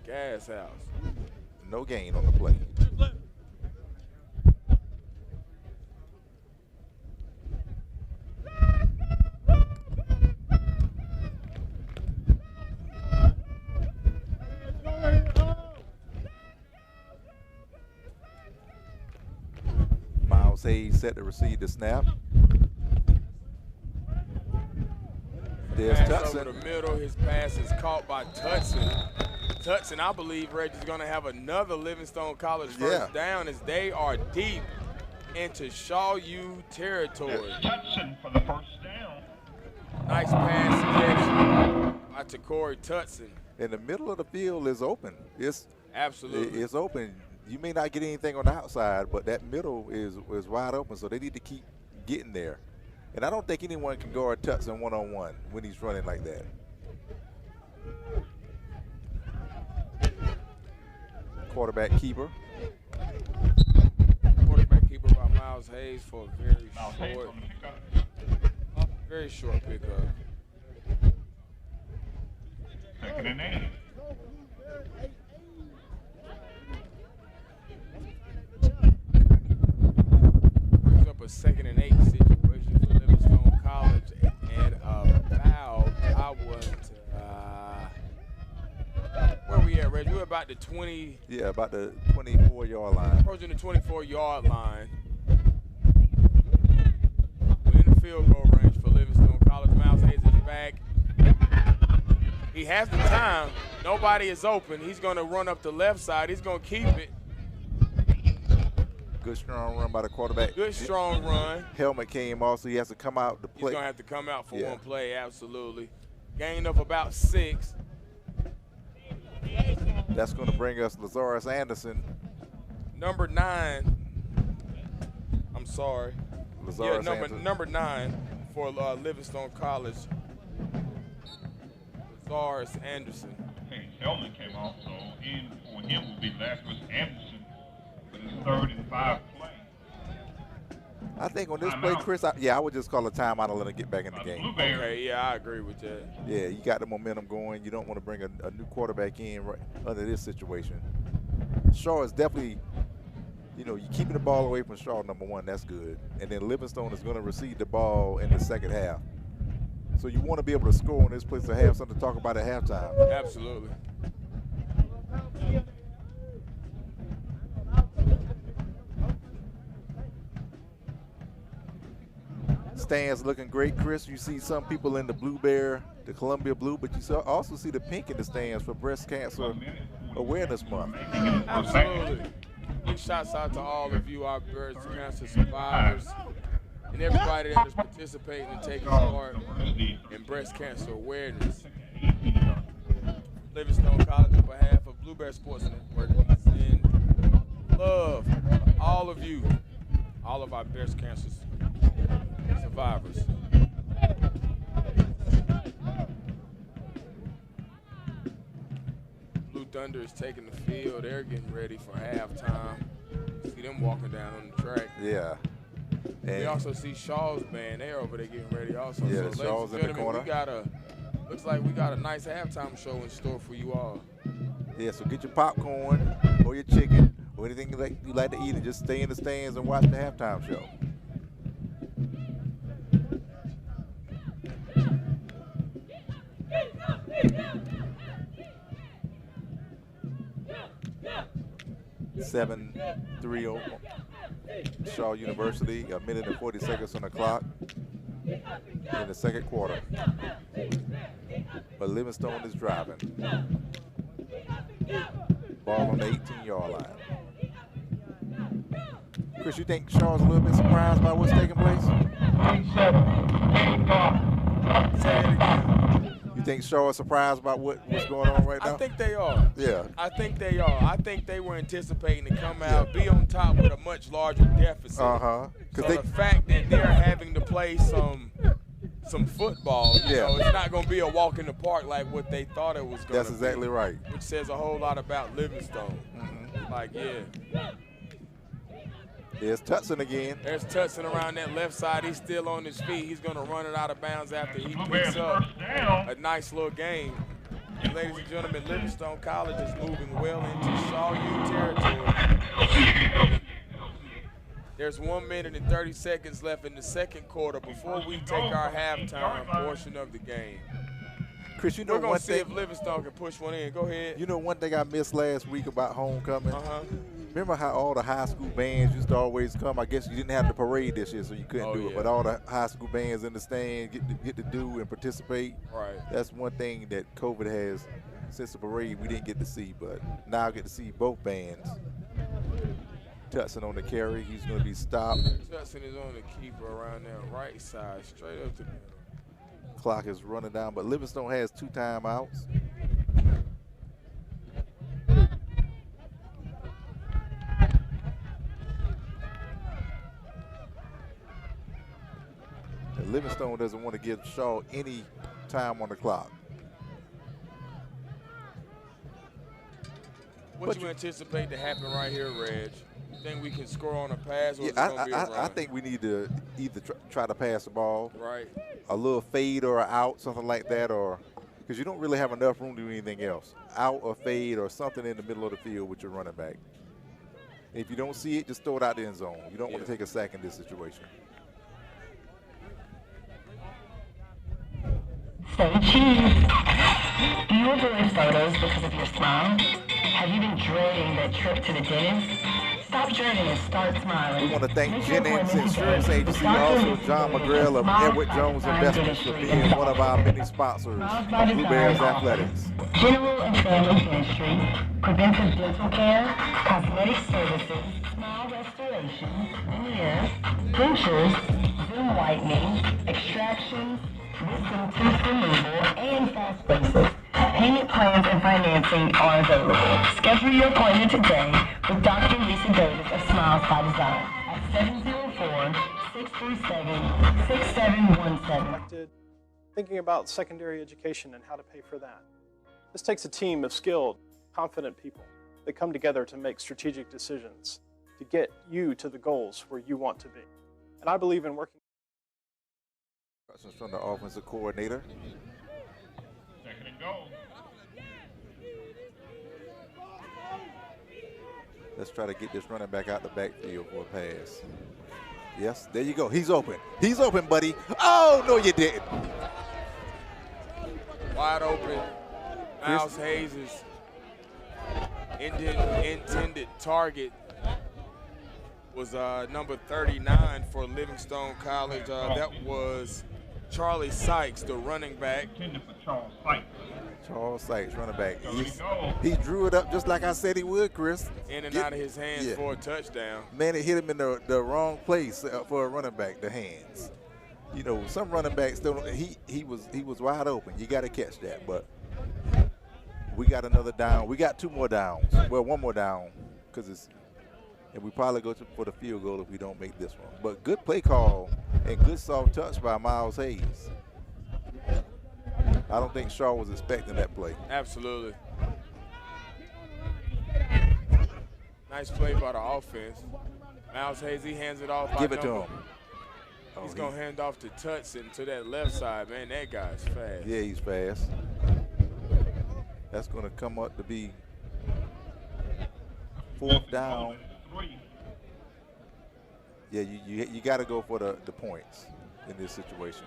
Speaker 2: Gas house.
Speaker 5: No gain on the play. Miles Hayes set to receive the snap. There's
Speaker 2: Pass over
Speaker 5: Tutson.
Speaker 2: the middle. His pass is caught by Tutson. Tutson, I believe, Reg, is going to have another Livingstone College first down as they are deep into Shaw U territory.
Speaker 1: Tutson for the first down.
Speaker 2: Nice pass catch by Takori Tutson.
Speaker 5: And the middle of the field is open.
Speaker 2: Absolutely.
Speaker 5: It's open. You may not get anything on the outside, but that middle is wide open, so they need to keep getting there. And I don't think anyone can guard Tutson one-on-one when he's running like that. Quarterback keeper.
Speaker 2: Quarterback keeper by Miles Hayes for a very short pickup.
Speaker 1: 2nd and 8.
Speaker 2: Brings up a 2nd and 8 situation for Livingstone College at about, where we at, Reg? We're about the 20.
Speaker 5: Yeah, about the 24-yard line.
Speaker 2: Approaching the 24-yard line. We're in the field goal range for Livingstone College. Miles Hayes is back. He has the time. Nobody is open. He's going to run up the left side. He's going to keep it.
Speaker 5: Good strong run by the quarterback.
Speaker 2: Good strong run.
Speaker 5: Helmet came off, so he has to come out to play.
Speaker 2: He's going to have to come out for one play, absolutely. Gain of about 6.
Speaker 5: That's going to bring us Lazarus Anderson.
Speaker 2: Number 9. I'm sorry.
Speaker 5: Lazarus Anderson.
Speaker 2: Number 9 for Livingstone College. Lazarus Anderson.
Speaker 1: Helmet came off, so in for him will be Lazarus Anderson with his 3rd and 5 play.
Speaker 5: I think on this play, Chris, I would just call a timeout and let him get back in the game.
Speaker 2: Okay, yeah, I agree with that.
Speaker 5: Yeah, you got the momentum going. You don't want to bring a new quarterback in right under this situation. Shaw is definitely, you're keeping the ball away from Shaw, number 1. That's good. And then Livingstone is going to receive the ball in the second half. So you want to be able to score on this place to have something to talk about at halftime.
Speaker 2: Absolutely.
Speaker 5: Stands looking great, Chris. You see some people in the blue bear, the Columbia blue, but you also see the pink in the stands for Breast Cancer Awareness Month.
Speaker 2: Absolutely. Big shouts out to all of you, our breast cancer survivors, and everybody that is participating and taking part in breast cancer awareness. Livingstone College, on behalf of Blue Bear Sports Network, send love to all of you, all of our breast cancer survivors. Blue Thunder is taking the field. They're getting ready for halftime. See them walking down on the track.
Speaker 5: Yeah. And
Speaker 2: we also see Shaw's band. They're over there getting ready also.
Speaker 5: Yeah,
Speaker 2: so,
Speaker 5: Shaw's in the corner.
Speaker 2: Looks like we got a nice halftime show in store for you all.
Speaker 5: Yeah, so get your popcorn or your chicken or anything you like to eat and just stay in the stands and watch the halftime show. Seven 3-0 Shaw University, 1 minute and 40 seconds on the clock in the second quarter. But Livingstone is driving. Ball on the 18-yard line. Chris, you think Shaw's a little bit surprised by what's taking place?
Speaker 2: Say it again.
Speaker 5: You think Shaw is surprised about what's going on right now?
Speaker 2: I think they are.
Speaker 5: Yeah.
Speaker 2: I think they are. I think they were anticipating to come out, be on top with a much larger deficit.
Speaker 5: So
Speaker 2: the fact that they're having to play some football, it's not going to be a walk in the park like what they thought it was going to be.
Speaker 5: That's exactly right.
Speaker 2: Which says a whole lot about Livingstone. Mm-hmm.
Speaker 5: There's Tutson again.
Speaker 2: There's Tutson around that left side. He's still on his feet. He's going to run it out of bounds after he picks up a nice little game. And ladies and gentlemen, Livingstone College is moving well into Shaw U territory. There's 1 minute and 30 seconds left in the second quarter before we take our halftime portion of the game.
Speaker 5: Chris,
Speaker 2: we're going to see if Livingstone can push one in. Go ahead.
Speaker 5: You know one thing I missed last week about homecoming? Remember how all the high school bands used to always come? I guess you didn't have the parade this year, so you couldn't do it. But all the high school bands in the stand get to do and participate.
Speaker 2: Right.
Speaker 5: That's one thing that COVID has, since the parade, we didn't get to see. But now I get to see both bands. Tutson on the carry. He's going to be stopped.
Speaker 2: Tutson is on the keeper around there, right side, straight up the middle.
Speaker 5: Clock is running down, but Livingstone has 2 timeouts. And Livingstone doesn't want to give Shaw any time on the clock.
Speaker 2: What do you anticipate to happen right here, Reg? You think we can score on a pass, or
Speaker 5: I think we need to either try to pass the ball,
Speaker 2: right,
Speaker 5: a little fade or out, something like that, or because you don't really have enough room to do anything else. Out or fade or something in the middle of the field with your running back. If you don't see it, just throw it out the end zone. You don't want to take a sack in this situation.
Speaker 3: Say cheese. Do you avoid photos because of your smile? Have you been dreading that trip to the dentist? Stop dreading and start smiling.
Speaker 5: We want to thank
Speaker 3: Make your
Speaker 5: Jennings
Speaker 3: appointment
Speaker 5: Insurance
Speaker 3: today with
Speaker 5: Agency,
Speaker 3: Dr.
Speaker 5: also
Speaker 3: Lisa
Speaker 5: John
Speaker 3: Davis
Speaker 5: McGrail of
Speaker 3: Smiles
Speaker 5: Edward
Speaker 3: by
Speaker 5: Jones
Speaker 3: Design
Speaker 5: Investments for
Speaker 3: Dentistry
Speaker 5: being
Speaker 3: in
Speaker 5: one of our many sponsors
Speaker 3: Smiles
Speaker 5: of
Speaker 3: by
Speaker 5: Blue
Speaker 3: Design
Speaker 5: Bears
Speaker 3: offers
Speaker 5: Athletics.
Speaker 3: general and family dentistry, preventive dental care, cosmetic services, smile restoration, veneers, dentures, zoom whitening, extractions, wisdom tooth removal, and fast braces. Payment plans and financing are available. Schedule your appointment today with Dr. Lisa Davis of Smiles by Design at 704-637-6717.
Speaker 8: Thinking about secondary education and how to pay for that. This takes a team of skilled, confident people that come together to make strategic decisions to get you to the goals where you want to be. And I believe in working.
Speaker 5: Questions from the offensive coordinator.
Speaker 1: Second and goal.
Speaker 5: Let's try to get this running back out the backfield for a pass. Yes, there you go. He's open. He's open, buddy. Oh, no, you didn't.
Speaker 2: Wide open. Miles Hayes' intended target was number 39 for Livingstone College. That was Charlie Sykes, the running back.
Speaker 1: Intended for Charles Sykes.
Speaker 5: Charles Sykes, running back. He drew it up just like I said he would, Chris.
Speaker 2: In and out of his hands for a touchdown.
Speaker 5: Man, it hit him in the wrong place for a running back, the hands. You know, some running backs don't. He was wide open. You got to catch that. But we got another down. We got 2 more downs. Well, 1 more down because and we probably go for the field goal if we don't make this one. But good play call and good soft touch by Miles Hayes. I don't think Shaw was expecting that play.
Speaker 2: Absolutely. Nice play by the offense. Miles Hayes, he hands it off.
Speaker 5: Give it to him.
Speaker 2: He's going to hand off to Tutson to that left side. Man, that guy's fast.
Speaker 5: Yeah, he's fast. That's going to come up to be 4th down. Yeah, you got to go for the points in this situation.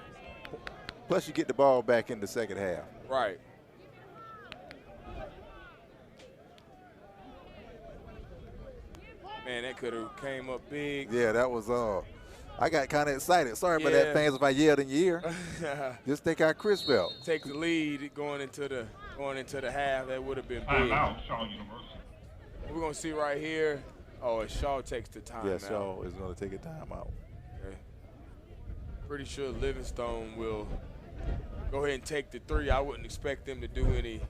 Speaker 5: Plus, you get the ball back in the second half.
Speaker 2: Right. Man, that could have came up big.
Speaker 5: Yeah, that was I got kind of excited. Sorry about that, fans, if I yelled in your ear. Just think how Chris felt.
Speaker 2: Take the lead going into the half. That would have been big.
Speaker 1: Timeout, Shaw University.
Speaker 2: We're gonna see right here. Oh, and Shaw takes the timeout.
Speaker 5: Yeah, Shaw is gonna take a timeout.
Speaker 2: Okay. Pretty sure Livingstone will go ahead and take the 3. I wouldn't expect them to do any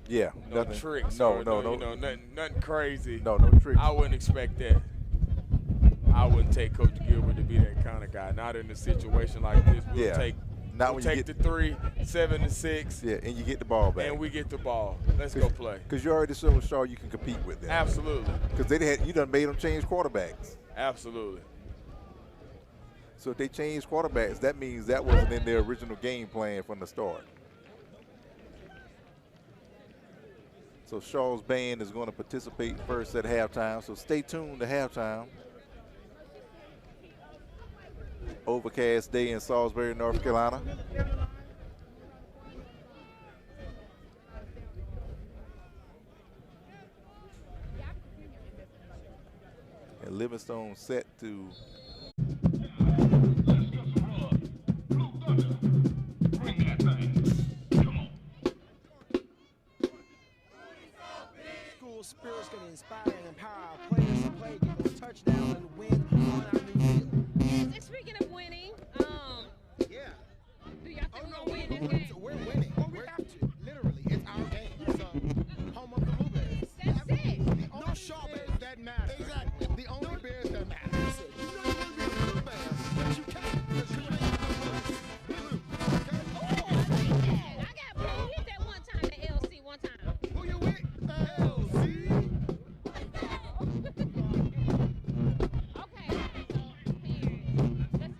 Speaker 2: tricks.
Speaker 5: No.
Speaker 2: Nothing crazy.
Speaker 5: No tricks.
Speaker 2: I wouldn't expect that. I wouldn't take Coach Gilbert to be that kind of guy. Not in a situation like this. We'll take the 3, 7-6.
Speaker 5: Yeah, and you get the ball back.
Speaker 2: And we get the ball. Let's go play.
Speaker 5: Because you already showed Shaw you can compete with them.
Speaker 2: Absolutely.
Speaker 5: Because you done made them change quarterbacks.
Speaker 2: Absolutely.
Speaker 5: So if they change quarterbacks, that means that wasn't in their original game plan from the start. So Shaw's band is going to participate first at halftime. So stay tuned to halftime. Overcast day in Salisbury, North Carolina. And Livingstone set to
Speaker 9: School spirit's gonna inspire and empower our players to play, get those touchdowns and win on our new field.
Speaker 7: And speaking of winning,
Speaker 9: yeah.
Speaker 7: do y'all think we're gonna win this game?
Speaker 9: We're winning. Well, we have to. Literally, it's our game. It's home of the Blue Bears.
Speaker 7: That's it.
Speaker 9: No Shaw Bears that matter. Exactly. The only Bears that matter. Listen, you know you want to be the Blue Bears, but you can't because you ain't blue. Okay?
Speaker 7: Oh, I like that. I got blue. Hit that one time, the LC one time.
Speaker 9: Who you with? LC.
Speaker 7: Okay. Here. Let's see.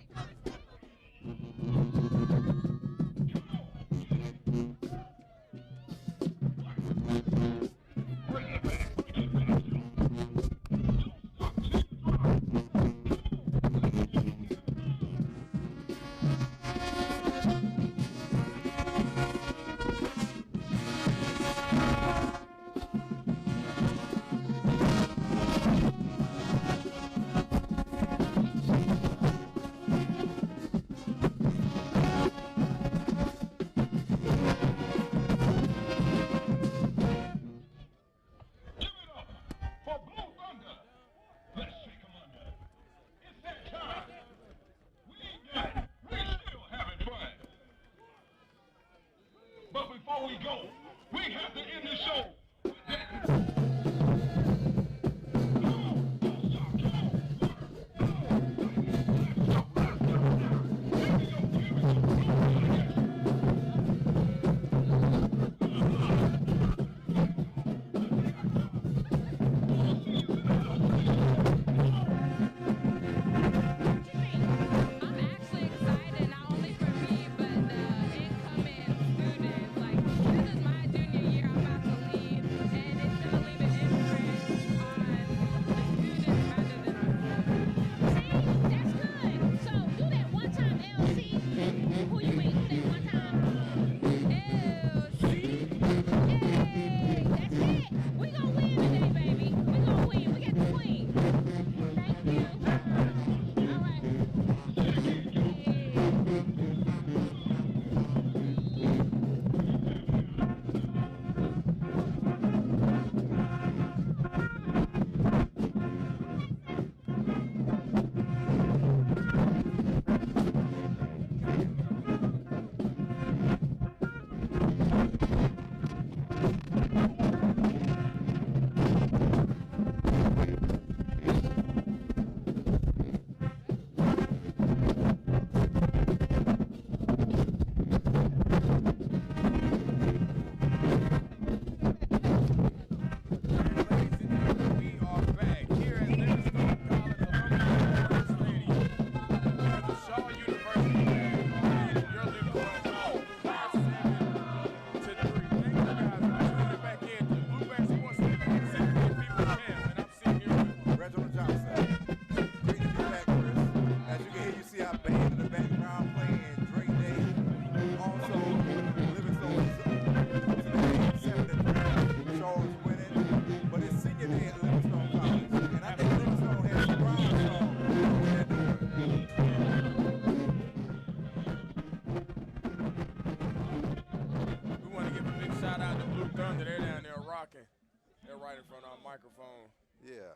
Speaker 2: They're right in front of our microphone.
Speaker 5: Yeah.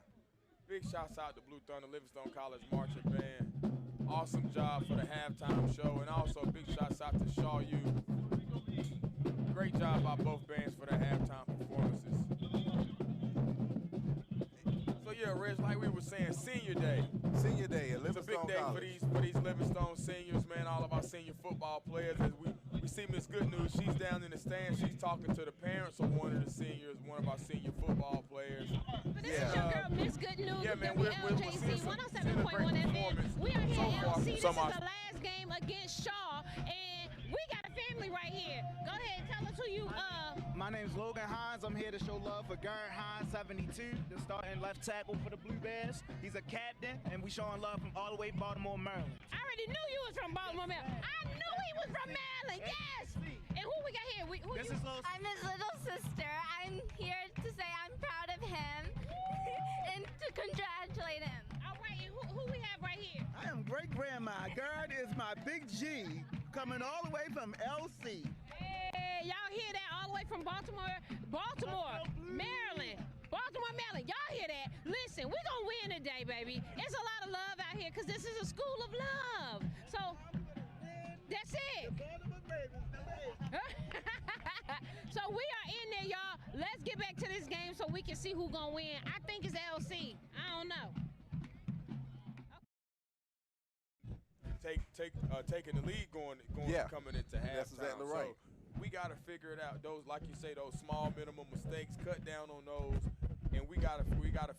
Speaker 2: Big shouts out to Blue Thunder, Livingstone College Marching Band. Awesome job for the halftime show, and also big shouts out to Shaw U. Great job by both bands for their halftime performances. So yeah, Reg, like we were saying, Senior Day.
Speaker 5: Senior Day at Livingstone
Speaker 2: It's a big day
Speaker 5: College.
Speaker 2: for these Livingstone seniors, man. All of our senior football players. As we see Miss Good News, she's down in the stands. She's talking to the parents of one of the seniors, one of our senior football players.
Speaker 7: But this is your girl, Miss Good News,
Speaker 2: yeah,
Speaker 7: with
Speaker 2: man,
Speaker 7: WLJZ 107.1 FM. We are here at LC. This is the last game against Shaw, and we got a family right here. Go ahead, tell us who you
Speaker 10: My name's Logan Hines. I'm here to show love for Garrett Hines, 72, the starting left tackle for the Blue Bears. He's a captain, and we showing love from all the way Baltimore, Maryland.
Speaker 7: I already knew you was from Baltimore, Maryland. I knew he was from Maryland, yes! And who we got here?
Speaker 11: I'm his little sister. I'm here to say I'm proud of him and to congratulate him.
Speaker 7: All right, and who we have right here?
Speaker 12: I am great-grandma. Garrett is my big G, coming all the way from LC.
Speaker 7: Hey, y'all hear that all the way from Baltimore, Maryland. Baltimore, Maryland. Y'all hear that? Listen, we're going to win today, baby. It's a lot of love out here because this is a school of love. So, that's it. So, we are in there, y'all. Let's get back to this game so we can see who's going to win. I think it's LC. I don't know.
Speaker 2: Taking the lead coming into halftime.
Speaker 5: That's exactly right.
Speaker 2: So we got to figure it out. Those, like you say, those small minimum mistakes, cut down on those, and we gotta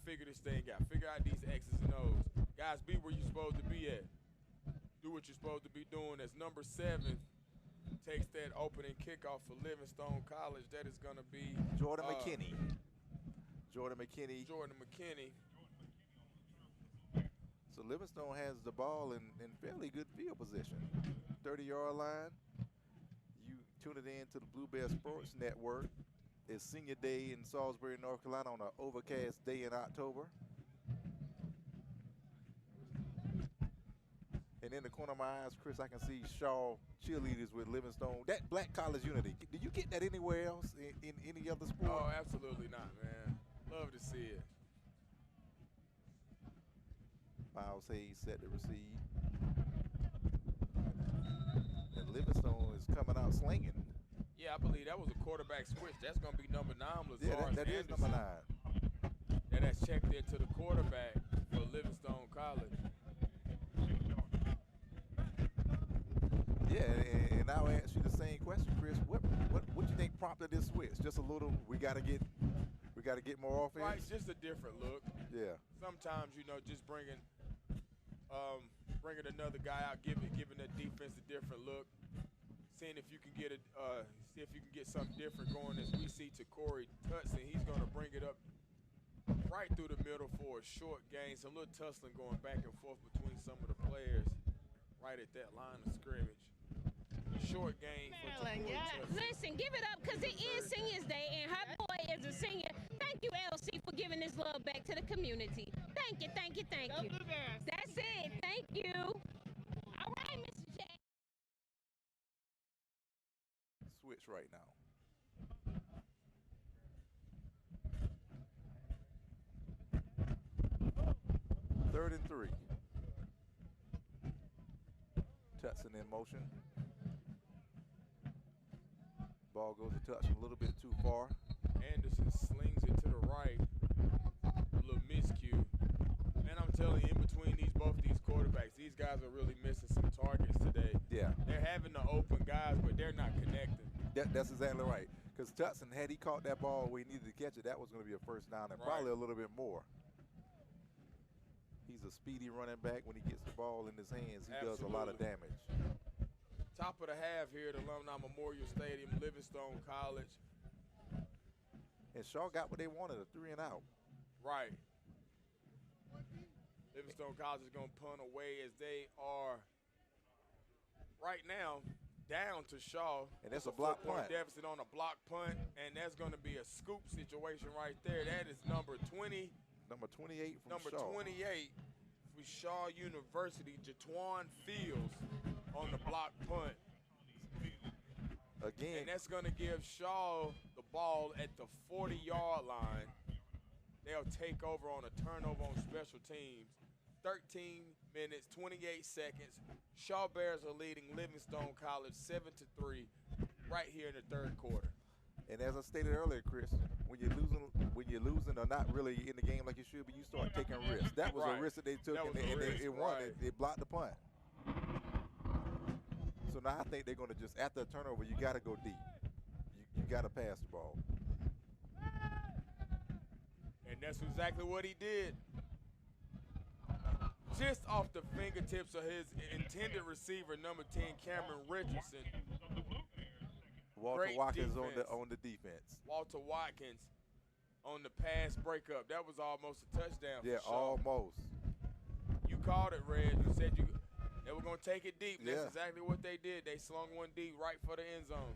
Speaker 2: figure this thing out. Figure out these X's and O's. Guys, be where you're supposed to be at. Do what you're supposed to be doing. As number 7 takes that opening kickoff for Livingstone College, that is going to be
Speaker 5: Jordan McKinney. Jordan McKinney. So Livingstone has the ball in fairly good field position. 30-yard line. You tune it in to the Blue Bear Sports Network. It's Senior Day in Salisbury, North Carolina on an overcast day in October. And in the corner of my eyes, Chris, I can see Shaw cheerleaders with Livingstone. That black college unity, did you get that anywhere else in any other sport?
Speaker 2: Oh, absolutely not, man. Love to see it.
Speaker 5: Miles Hayes set to receive. And Livingstone is coming out slinging.
Speaker 2: Yeah, I believe that was a quarterback switch. That's going to be number 9, Lazar.
Speaker 5: Yeah, that is number 9.
Speaker 2: And that's checked into the quarterback for Livingstone College.
Speaker 5: Yeah, and I'll ask you the same question, Chris. What you think prompted this switch? Just a little. We got to get more offense.
Speaker 2: Right, just a different look.
Speaker 5: Yeah.
Speaker 2: Sometimes just bringing another guy out, giving the defense a different look, seeing if you can get something different going. As we see to Corey Tutson, he's going to bring it up right through the middle for a short gain. Some little tussling going back and forth between some of the players right at that line of scrimmage. Short game for Corey Tutson.
Speaker 7: Listen, give it up because it is Seniors Day and her boy is a senior. Thank you, LC, for giving this love back to the community. Thank you, thank you, thank you. That's it. Thank you. All right, Mr. J.
Speaker 5: Switch right now. Third and 3. Tutson in motion. Ball goes to Tutson a little bit too far.
Speaker 2: Anderson slings it to the right. A little miscue. Man, I'm telling you, in between both these quarterbacks, these guys are really missing some targets today.
Speaker 5: Yeah.
Speaker 2: They're having the open guys, but they're not connecting.
Speaker 5: That's exactly right. Because Tutson, had he caught that ball where he needed to catch it, that was going to be a first down and probably a little bit more. He's a speedy running back. When he gets the ball in his hands, he does a lot of damage.
Speaker 2: Top of the half here at Alumni Memorial Stadium, Livingstone College.
Speaker 5: And Shaw got what they wanted, a 3-and-out.
Speaker 2: Right. Livingstone College is going to punt away as they are right now down to Shaw.
Speaker 5: And that's a block punt.
Speaker 2: Deficit on a block punt, and that's going to be a scoop situation right there. That is number 20.
Speaker 5: Number 28 from
Speaker 2: Number
Speaker 5: Shaw.
Speaker 2: 28 for Shaw University, Jatwan Fields on the block punt.
Speaker 5: Again.
Speaker 2: And that's going to give Shaw the ball at the 40-yard line. they'll take over on a turnover on special teams. 13 minutes, 28 seconds. Shaw Bears are leading Livingstone College 7-3 right here in the third quarter.
Speaker 5: And as I stated earlier, Chris, when you're losing or not really in the game like you should be, you start taking risks. That was a risk that they took, and they won. They blocked the punt. So now I think they're going to just, after a turnover, you got to go deep. You got to pass the ball.
Speaker 2: And that's exactly what he did. Just off the fingertips of his intended receiver, number 10, Cameron Richardson.
Speaker 5: Walter Watkins on the defense.
Speaker 2: Walter Watkins on the pass breakup. That was almost a touchdown for Shaw.
Speaker 5: Almost.
Speaker 2: You called it, Red. You said they were going to take it deep.
Speaker 5: Yeah.
Speaker 2: That's exactly what they did. They slung one deep right for the end zone.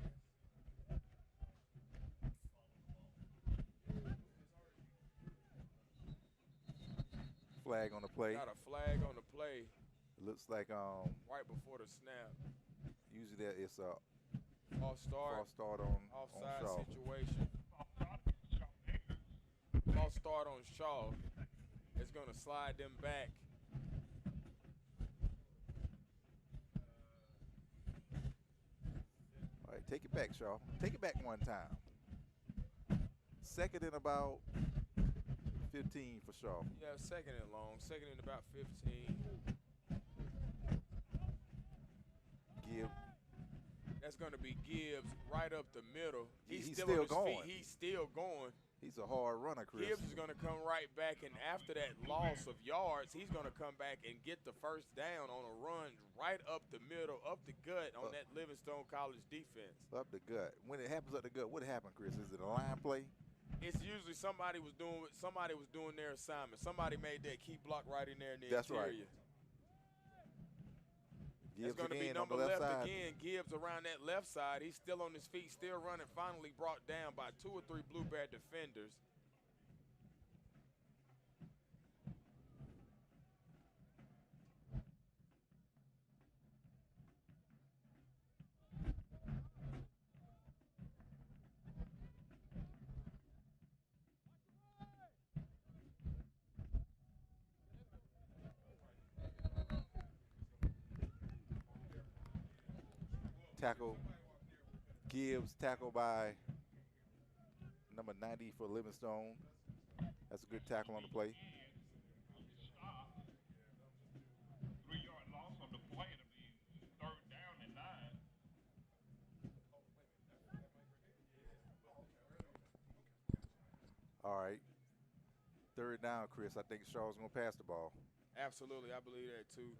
Speaker 5: Flag on the play.
Speaker 2: Got a flag on the play.
Speaker 5: It looks like
Speaker 2: right before the snap.
Speaker 5: Usually it's a
Speaker 2: false start
Speaker 5: on
Speaker 2: offside
Speaker 5: Shaw.
Speaker 2: situation. False start on Shaw. It's going to slide them back.
Speaker 5: All right, take it back, Shaw. Take it back one time. Second and about 15 for Shaw.
Speaker 2: Yeah, second and long. Second and about 15.
Speaker 5: Gibbs.
Speaker 2: That's going to be Gibbs right up the middle.
Speaker 5: He's
Speaker 2: still
Speaker 5: still
Speaker 2: on his
Speaker 5: going.
Speaker 2: feet. He's still going.
Speaker 5: He's a hard runner, Chris.
Speaker 2: Gibbs is going to come right back, and after that loss of yards, he's going to come back and get the first down on a run right up the middle, up the gut on that Livingstone College defense.
Speaker 5: Up the gut. When it happens up the gut, what happened, Chris? Is it a line play?
Speaker 2: It's usually somebody was doing their assignment. Somebody made that key block right in there in the
Speaker 5: That's
Speaker 2: interior.
Speaker 5: Right.
Speaker 2: It's going to be number left again. Gibbs around that left side. He's still on his feet, still running, finally brought down by 2 or 3 Blue Bear defenders.
Speaker 5: Tackle. Gibbs tackled by number 90 for Livingstone. That's a good tackle on the play.
Speaker 1: 3-yard loss on the play. It'll be 3rd down and 9.
Speaker 5: All right. 3rd down, Chris. I think Shaw's going to pass the ball.
Speaker 2: Absolutely. I believe that, too.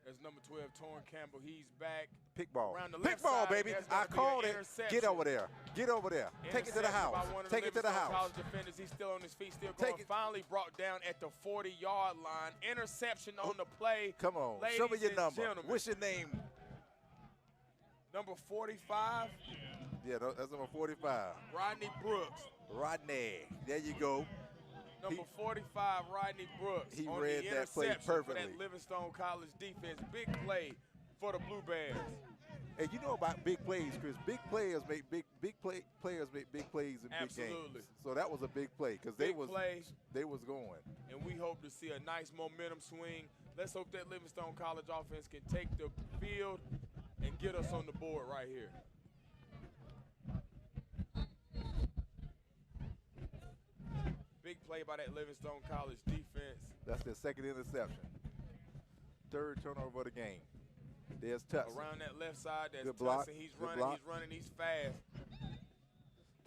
Speaker 2: There's number 12, Torrin Campbell. He's back.
Speaker 5: Pick ball.
Speaker 2: Around the
Speaker 5: Pick
Speaker 2: left
Speaker 5: ball,
Speaker 2: side,
Speaker 5: baby. I called it. Get over there. Get over there. Take it to the house. Take it to the house.
Speaker 2: College defenders. He's still on his feet, still going. Finally brought down at the 40-yard line. Interception on the play.
Speaker 5: Come on.
Speaker 2: Ladies
Speaker 5: Show me your number.
Speaker 2: Gentlemen.
Speaker 5: What's your name?
Speaker 2: Number 45.
Speaker 5: Yeah, that's number 45.
Speaker 2: Rodney Brooks.
Speaker 5: Rodney. There you go.
Speaker 2: Number 45, Rodney Brooks.
Speaker 5: He
Speaker 2: on
Speaker 5: read
Speaker 2: the
Speaker 5: that play
Speaker 2: interception
Speaker 5: perfectly.
Speaker 2: For that Livingstone College defense. Big play for the Blue Bears.
Speaker 5: And you know about big plays, Chris. Big players make big players make big plays in
Speaker 2: Absolutely.
Speaker 5: big games. So that was a big play because they was going.
Speaker 2: And we hope to see a nice momentum swing. Let's hope that Livingstone College offense can take the field and get us on the board right here. Big play by that Livingstone College defense.
Speaker 5: That's their 2nd interception. 3rd turnover of the game. There's Tutson.
Speaker 2: Around that left side, that's
Speaker 5: Good block.
Speaker 2: Tutson. He's
Speaker 5: Good
Speaker 2: running,
Speaker 5: block.
Speaker 2: he's fast.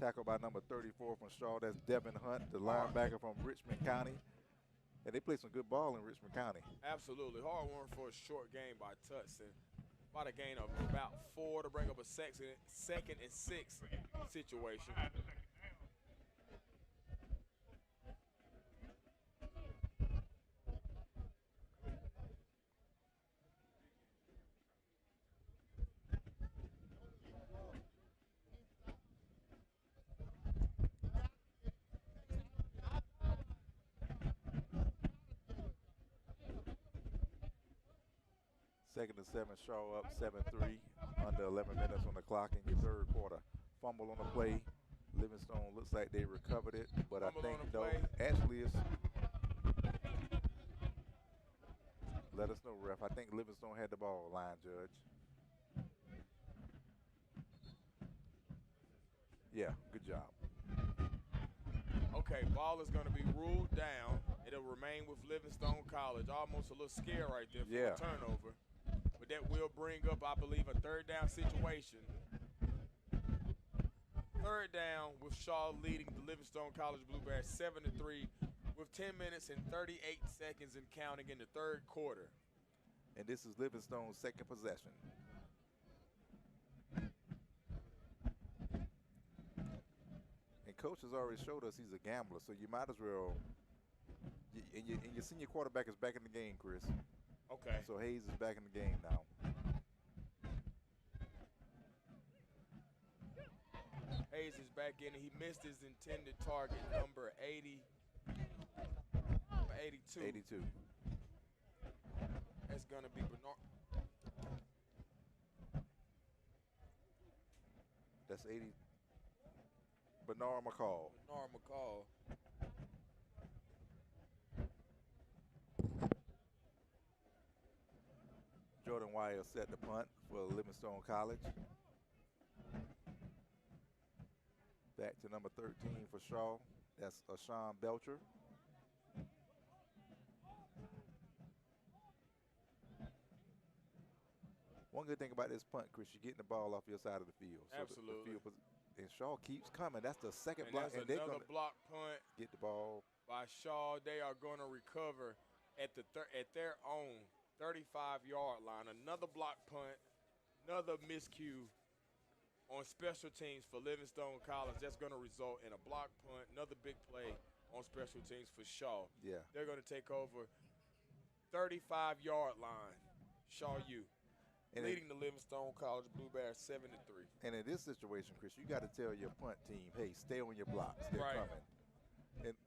Speaker 5: Tackled by number 34 from Shaw. That's Devin Hunt, the linebacker from Richmond County. And they play some good ball in Richmond County.
Speaker 2: Absolutely. Hard one for a short game by Tutson. About a gain of about 4 to bring up a 2nd and 6 situation.
Speaker 5: Second and 7, Shaw up 7-3, under 11 minutes on the clock in your 3rd quarter. Fumble on the play Livingstone looks like they recovered it, but I
Speaker 2: Fumble on
Speaker 5: think
Speaker 2: the
Speaker 5: though
Speaker 2: play.
Speaker 5: actually it's. Let us know, ref. I think Livingstone had the ball, line judge. Yeah, good job.
Speaker 2: Okay, ball is going to be ruled down. It'll remain with Livingstone College. Almost a little scare right there for a turnover. But that will bring up, I believe, a third down situation. Third down with Shaw leading the Livingstone College Blue Bears 7-3 with 10 minutes and 38 seconds and counting in the third quarter.
Speaker 5: And this is Livingstone's second possession. And coach has already showed us he's a gambler, so you might as well. And your senior quarterback is back in the game, Chris.
Speaker 2: Okay.
Speaker 5: So Hayes is back in the game now.
Speaker 2: Hayes is back in, and he missed his intended target, number 82.
Speaker 5: 82.
Speaker 2: That's going to be Bernard.
Speaker 5: That's 80. Bernard McCall.
Speaker 2: Bernard McCall.
Speaker 5: Jordan Wire set the punt for Livingstone College. Back to number 13 for Shaw. That's Sean Belcher. One good thing about this punt, Chris, you're getting the ball off your side of the field. So
Speaker 2: Absolutely.
Speaker 5: And Shaw keeps coming. That's the second
Speaker 2: And
Speaker 5: block.
Speaker 2: that's another block punt
Speaker 5: get the ball
Speaker 2: by Shaw. They are going to recover at their own 35-yard line. Another block punt, another miscue on special teams for Livingstone College. That's going to result in a block punt, another big play on special teams for Shaw.
Speaker 5: Yeah.
Speaker 2: They're going to take over 35-yard line, Shaw U.
Speaker 5: And
Speaker 2: leading the Livingstone College Blue Bears 7-3.
Speaker 5: And in this situation, Chris, you got to tell your punt team, hey, stay on your blocks. They're coming. And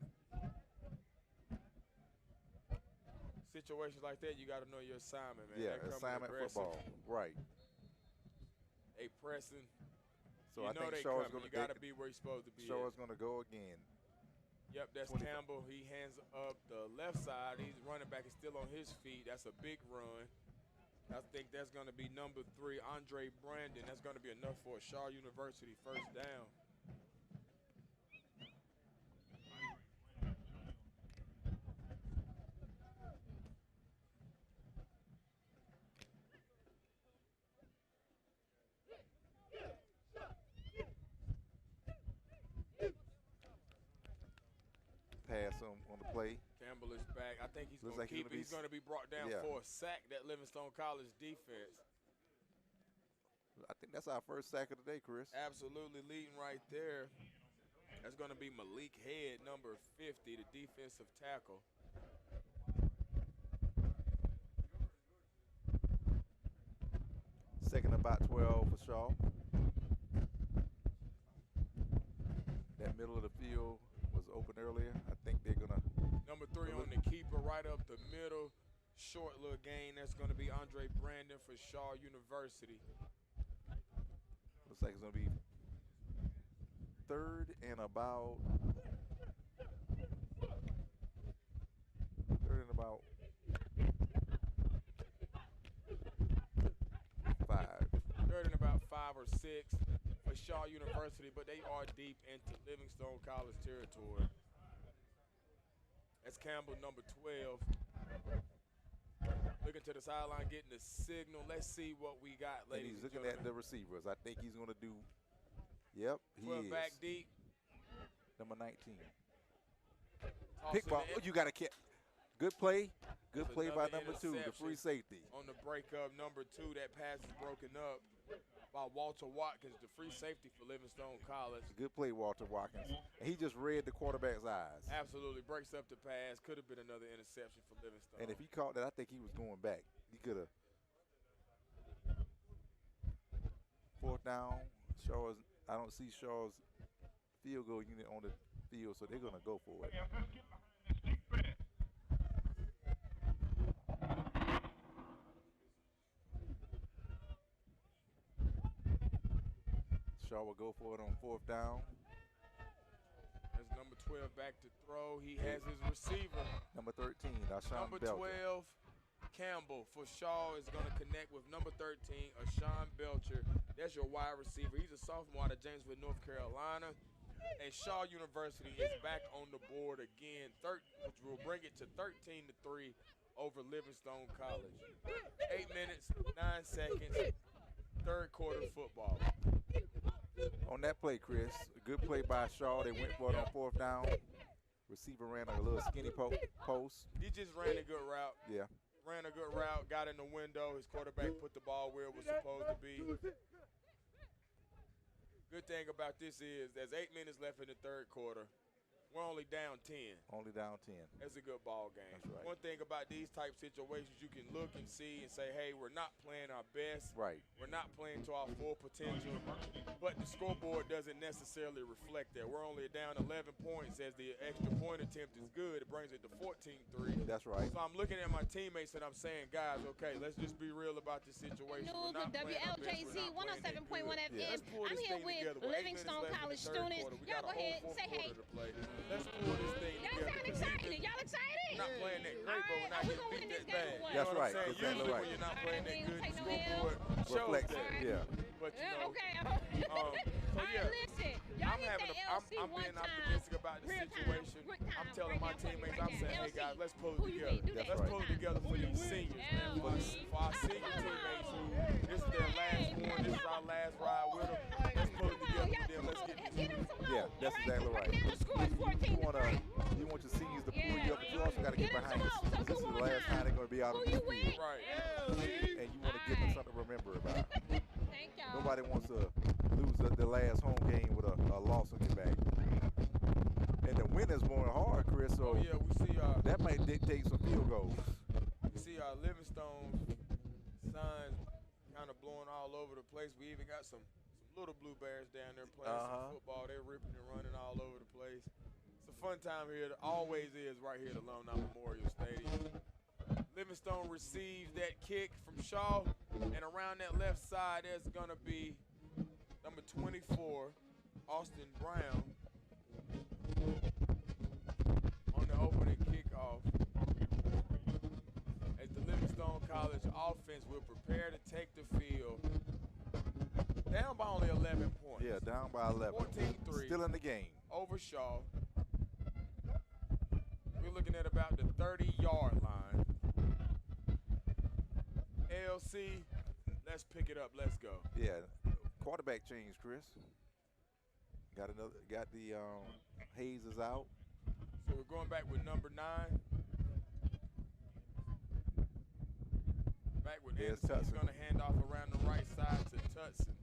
Speaker 2: situations like that, you got to know your assignment, man.
Speaker 5: Yeah, assignment football. Right.
Speaker 2: They pressing.
Speaker 5: So
Speaker 2: you
Speaker 5: I
Speaker 2: know
Speaker 5: think
Speaker 2: they
Speaker 5: Shaw's
Speaker 2: coming.
Speaker 5: going
Speaker 2: You got to be where you're supposed to be.
Speaker 5: Shaw's going to go again.
Speaker 2: Yep, that's
Speaker 5: 25.
Speaker 2: Campbell. He hands up the left side. He's running back. Is still on his feet. That's a big run. I think that's going to be number 3, Andre Brandon. That's going to be enough for a Shaw University first down.
Speaker 5: Pass on the play.
Speaker 2: Campbell is back. I think he's going
Speaker 5: Looks
Speaker 2: to
Speaker 5: like
Speaker 2: keep it. He's going to be brought down for a sack, that Livingstone College defense.
Speaker 5: I think that's our first sack of the day, Chris.
Speaker 2: Absolutely, leading right there. That's going to be Malik Head, number 50, the defensive tackle.
Speaker 5: Second about 12 for Shaw. That middle of the field was open earlier. I think they're going to.
Speaker 2: Number 3 on the keeper, right up the middle. Short little gain. That's going to be Andre Brandon for Shaw University.
Speaker 5: Looks like it's going to be third and about 5.
Speaker 2: Third and about 5 or 6 for Shaw University, but they are deep into Livingstone College territory. That's Campbell, number 12. Looking to the sideline, getting the signal. Let's see what we got, ladies
Speaker 5: and he's
Speaker 2: and
Speaker 5: looking at the receivers. I think he's going to do. Yep, he
Speaker 2: 12
Speaker 5: is.
Speaker 2: back deep.
Speaker 5: Number 19.
Speaker 2: Toss
Speaker 5: Pick ball. Oh, you got to catch. Good play. Good play by number 2, the free safety.
Speaker 2: On the breakup, number 2, that pass is broken up by Walter Watkins, the free safety for Livingstone College.
Speaker 5: Good play, Walter Watkins. And he just read the quarterback's eyes.
Speaker 2: Absolutely. Breaks up the pass. Could have been another interception for Livingstone.
Speaker 5: And if he caught that, I think he was going back. He could have. Fourth down. Shaw's. I don't see Shaw's field goal unit on the field, so they're going to go for it. Shaw will go for it on fourth down.
Speaker 2: 12 back to throw. He has his receiver.
Speaker 5: Number 13, Ashawn
Speaker 2: Number
Speaker 5: Belcher.
Speaker 2: 12, Campbell for Shaw is going to connect with number 13, Ashawn Belcher. That's your wide receiver. He's a sophomore out of Janesville, North Carolina. And Shaw University is back on the board again, which will bring it to 13-3 over Livingstone College. 8 minutes, 9 seconds, third quarter football.
Speaker 5: On that play, Chris, a good play by Shaw. They went for it on 4th down. Receiver ran a little skinny post.
Speaker 2: He just ran a good route.
Speaker 5: Yeah.
Speaker 2: Ran a good route, got in the window. His quarterback put the ball where it was supposed to be. Good thing about this is there's 8 minutes left in the third quarter. We're only down 10.
Speaker 5: Only down 10.
Speaker 2: That's a good ball game.
Speaker 5: That's right.
Speaker 2: One thing about these type situations, you can look and see and say, hey, we're not playing our best.
Speaker 5: Right.
Speaker 2: We're not playing to our full potential. But the scoreboard doesn't necessarily reflect that. We're only down 11 points as the extra point attempt is good. It brings it to 14-3.
Speaker 5: That's right.
Speaker 2: So I'm looking at my teammates and I'm saying, guys, okay, let's just be real about this situation.
Speaker 7: News with WLJZ 107.1 FM. I'm here with Livingstone College students. Y'all go ahead and say hey.
Speaker 2: Let's pull this thing
Speaker 7: Y'all
Speaker 2: together.
Speaker 7: sound excited. Y'all excited?
Speaker 2: We're not playing that great, but we're not getting beat that bad.
Speaker 5: That's right.
Speaker 2: Saying?
Speaker 5: Exactly
Speaker 2: Usually
Speaker 5: right.
Speaker 2: when you're not playing that good, the
Speaker 5: Reflects
Speaker 2: scoreboard shows
Speaker 5: it,
Speaker 2: that.
Speaker 5: yeah.
Speaker 2: But you know,
Speaker 7: Okay.
Speaker 2: so yeah,
Speaker 7: Listen, y'all hit that LC
Speaker 2: I'm
Speaker 7: one
Speaker 2: being
Speaker 7: time.
Speaker 2: optimistic about the situation. I'm telling my teammates, I'm saying, hey guys, let's pull it together. Let's pull it together for these seniors, man. For our senior teammates who this is their last one, this is our last ride with them. Let's pull it together with them. Let's get it.
Speaker 5: Yeah, that's exactly right.
Speaker 7: Now the score is 14-3.
Speaker 5: You want your seniors to pull you up, but you also got to get behind us. This is the last time they're going to be out on the field.
Speaker 2: Right.
Speaker 5: And you want to give them something to remember about.
Speaker 7: Thank y'all.
Speaker 5: Nobody wants to lose the last home game with a loss on your back. And the wind is blowing hard, Chris, so
Speaker 2: yeah, we see
Speaker 5: that might dictate some field goals.
Speaker 2: We see Livingstone signs kind of blowing all over the place. We even got some little Blue Bears down there playing some football. They're ripping and running all over the place. It's a fun time here. It always is right here at Alumni Memorial Stadium. Livingstone receives that kick from Shaw, and around that left side there's going to be number 24, Austin Brown, on the opening kickoff. As the Livingstone College offense will prepare to take the field. Down by only 11 points.
Speaker 5: Yeah, down by 11.
Speaker 2: 14-3.
Speaker 5: Still in the game.
Speaker 2: Over Shaw. We're looking at about the 30-yard line. LC, let's pick it up. Let's go.
Speaker 5: Yeah, quarterback change, Chris. Got the Hayes is out.
Speaker 2: So we're going back with number 9. Back with Anderson. He's going to hand off around the right side to Tutson.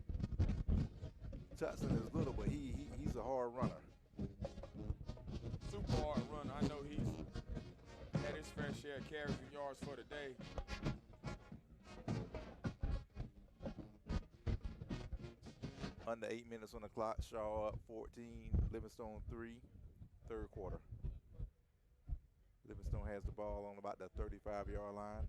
Speaker 5: Tutson is little, but he's a hard runner.
Speaker 2: Super hard runner. I know he's had his fair share of carries and yards for the day.
Speaker 5: Under 8 minutes on the clock. Shaw up 14. Livingstone 3. Third quarter. Livingstone has the ball on about the 35-yard line.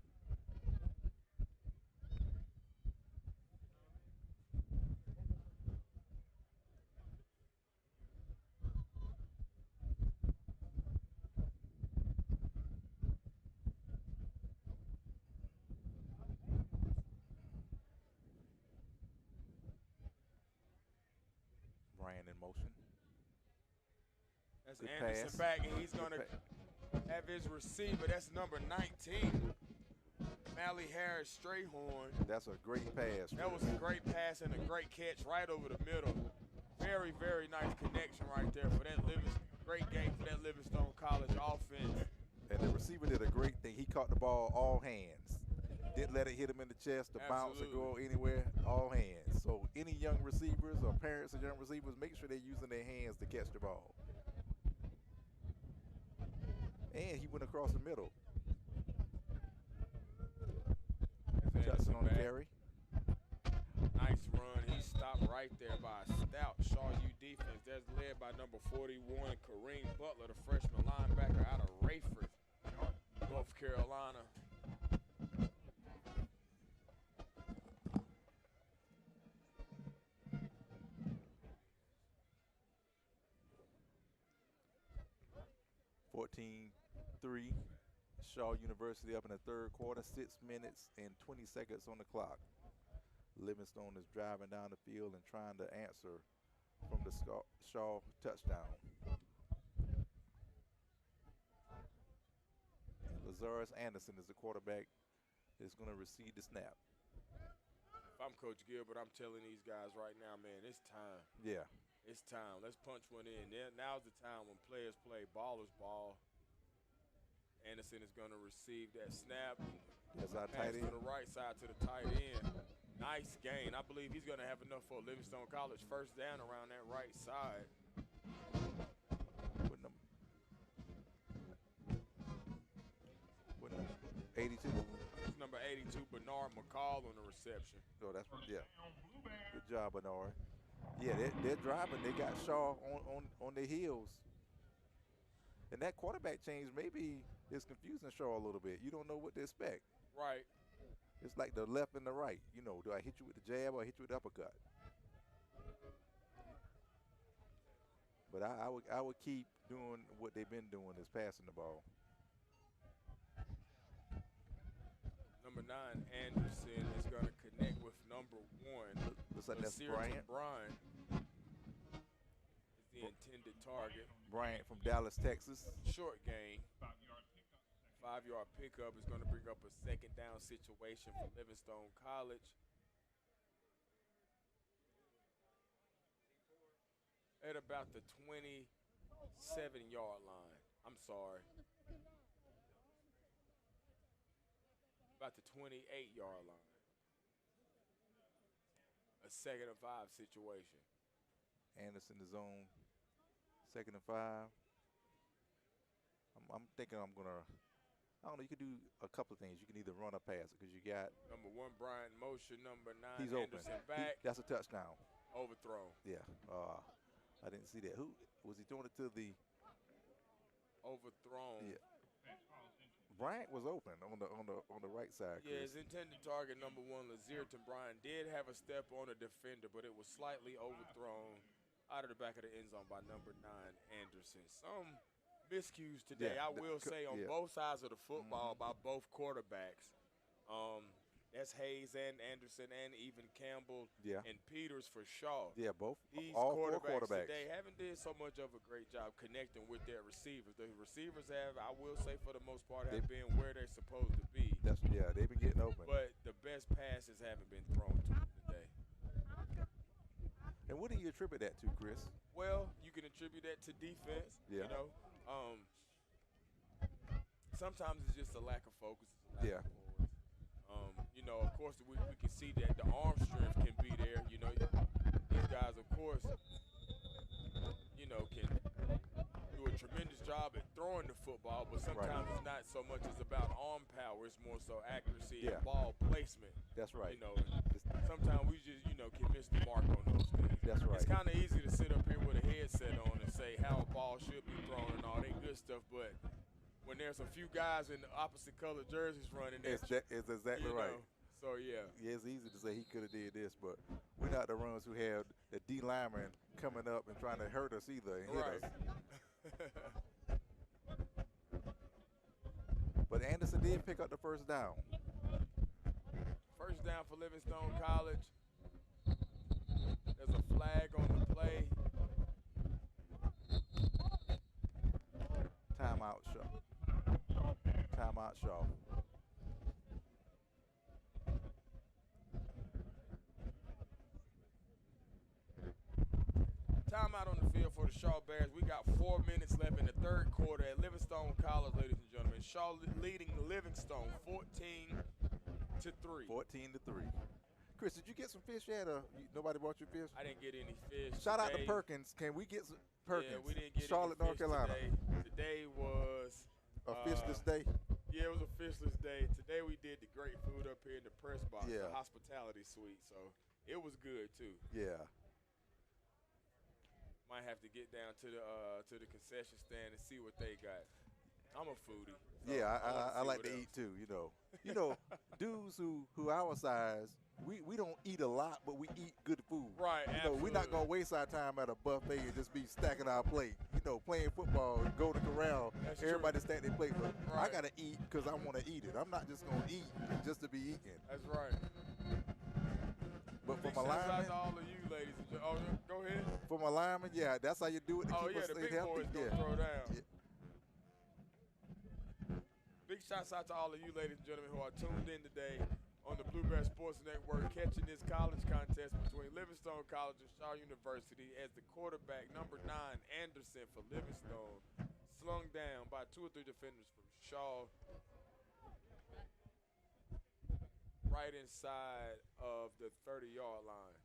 Speaker 5: Ryan in motion.
Speaker 2: That's
Speaker 5: Good
Speaker 2: Anderson
Speaker 5: pass.
Speaker 2: back, and he's going to have his receiver. That's number 19, Mally Harris Strayhorn.
Speaker 5: That's a great pass.
Speaker 2: That was a great pass and a great catch right over the middle. Very, very nice connection right there for that great game for that Livingstone College offense.
Speaker 5: And the receiver did a great thing. He caught the ball all hands. Didn't let it hit him in the chest, to bounce or go anywhere, all hands. So any young receivers or parents of young receivers, make sure they're using their hands to catch the ball. And he went across the middle. Justin on the carry.
Speaker 2: Nice run. He stopped right there by a stout Shaw U defense. That's led by number 41, Kareem Butler, the freshman linebacker out of Rayford, North Carolina.
Speaker 5: 14-3. Shaw University up in the third quarter, 6 minutes and 20 seconds on the clock. Livingstone is driving down the field and trying to answer from the Shaw touchdown. Lazarus Anderson is the quarterback that's going to receive the snap.
Speaker 2: If I'm Coach Gilbert, I'm telling these guys right now, man, it's time.
Speaker 5: Yeah.
Speaker 2: It's time. Let's punch one in. Now's the time when players play ballers ball. Anderson is going to receive that snap.
Speaker 5: That's our
Speaker 2: pass
Speaker 5: tight end.
Speaker 2: to the right side to the tight end. Nice gain. I believe he's going to have enough for Livingstone College first down around that right side.
Speaker 5: What number? 82.
Speaker 2: It's number 82, Bernard McCall on the reception.
Speaker 5: Oh, that's, yeah. Good job, Bernard. Yeah, they're driving. They got Shaw on their heels. And that quarterback change maybe is confusing Shaw a little bit. You don't know what to expect.
Speaker 2: Right.
Speaker 5: It's like the left and the right. You know, do I hit you with the jab or I hit you with the uppercut? But I would keep doing what they've been doing, is passing the ball.
Speaker 2: Number 9, Anderson, is going to connect with number 1.
Speaker 5: Looks like that's Bryant.
Speaker 2: Bryant is the intended target.
Speaker 5: Bryant from Dallas, Texas.
Speaker 2: Short gain. 5-yard pickup is going to bring up a second down situation for Livingstone College. At about the 27-yard line. I'm sorry. About the 28-yard line. A 2nd and 5 situation.
Speaker 5: Anderson is on 2nd and 5. I'm thinking I'm going to, I don't know, you could do a couple of things. You can either run or pass it because you got.
Speaker 2: Number 1, Bryant in motion. Number 9,
Speaker 5: he's
Speaker 2: Anderson
Speaker 5: open.
Speaker 2: back.
Speaker 5: That's a touchdown.
Speaker 2: Overthrown.
Speaker 5: Yeah. I didn't see that. Who was he throwing it to? The
Speaker 2: overthrown.
Speaker 5: Yeah. Bryant was open on the right side.
Speaker 2: Yeah, his intended target, number 1, Lazierton Bryant, did have a step on a defender, but it was slightly overthrown out of the back of the end zone by number 9, Anderson. Some miscues today, I will say, on both sides of the football by both quarterbacks. That's Hayes and Anderson and even Campbell and Peters for Shaw.
Speaker 5: Yeah, both.
Speaker 2: These
Speaker 5: all
Speaker 2: quarterbacks,
Speaker 5: 4 quarterbacks
Speaker 2: today haven't did so much of a great job connecting with their receivers. The receivers have, I will say for the most part, have been where they're supposed to be.
Speaker 5: They've been getting open.
Speaker 2: But the best passes haven't been thrown to them today.
Speaker 5: And what do you attribute that to, Chris?
Speaker 2: Well, you can attribute that to defense.
Speaker 5: Yeah.
Speaker 2: You know, sometimes it's just a lack of focus. You know, of course, we can see that the arm strength can be there. You know, these guys, of course, you know, can do a tremendous job at throwing the football, but sometimes it's not so much as about arm power. It's more so accuracy and ball placement.
Speaker 5: That's right.
Speaker 2: You know, sometimes we just, you know, can miss the mark on those things.
Speaker 5: That's right.
Speaker 2: It's kind of easy to sit up here with a headset on and say how a ball should be thrown and all that good stuff, but when there's a few guys in the opposite color jerseys running there.
Speaker 5: It's exactly right.
Speaker 2: So, yeah.
Speaker 5: Yeah, it's easy to say he could have did this, but we're not the ones who have the D lineman coming up and trying to hurt us either and hit us. But Anderson did pick up the first down.
Speaker 2: First down for Livingstone College. There's a flag on the play.
Speaker 5: Timeout, Shaw. Timeout, Shaw.
Speaker 2: Timeout on the field for the Shaw Bears. We got 4 minutes left in the third quarter at Livingstone College, ladies and gentlemen. Shaw leading Livingstone 14-3.
Speaker 5: 14-3. Chris, did you get some fish yet? Or nobody brought you fish?
Speaker 2: I didn't get any fish.
Speaker 5: Shout out to Perkins. Can we get some Perkins?
Speaker 2: Yeah, we didn't get
Speaker 5: Charlotte,
Speaker 2: any
Speaker 5: North
Speaker 2: fish
Speaker 5: Carolina.
Speaker 2: Today. Today was
Speaker 5: a fishless day.
Speaker 2: Yeah, it was a fishless day. Today we did the great food up here in the press box, the hospitality suite. So it was good too.
Speaker 5: Yeah.
Speaker 2: Might have to get down to the concession stand and see what they got. I'm a foodie. So
Speaker 5: Yeah, I
Speaker 2: see
Speaker 5: like
Speaker 2: what
Speaker 5: to
Speaker 2: else.
Speaker 5: eat too. You know, dudes who our size, we don't eat a lot, but we eat good food.
Speaker 2: Right,
Speaker 5: We're not gonna waste our time at a buffet and just be stacking our plate. Playing football, go to corral,
Speaker 2: That's
Speaker 5: everybody
Speaker 2: true.
Speaker 5: stack their plate. But I
Speaker 2: Right.
Speaker 5: gotta eat because I want to eat it. I'm not just gonna eat just to be eating.
Speaker 2: That's right.
Speaker 5: But
Speaker 2: Big
Speaker 5: from
Speaker 2: shouts out
Speaker 5: alignment,
Speaker 2: to all of you ladies and gentlemen. Oh, go ahead.
Speaker 5: from alignment, yeah, that's how you do it to
Speaker 2: Oh
Speaker 5: keep
Speaker 2: yeah,
Speaker 5: us
Speaker 2: the big
Speaker 5: healthy.
Speaker 2: boys gonna
Speaker 5: Yeah.
Speaker 2: throw down.
Speaker 5: Yeah.
Speaker 2: Big shouts out to all of you ladies and gentlemen who are tuned in today on the Blue Bear Sports Network, catching this college contest between Livingstone College and Shaw University as the quarterback, number 9, Anderson for Livingstone, slung down by 2 or 3 defenders from Shaw, right inside of the 30-yard line.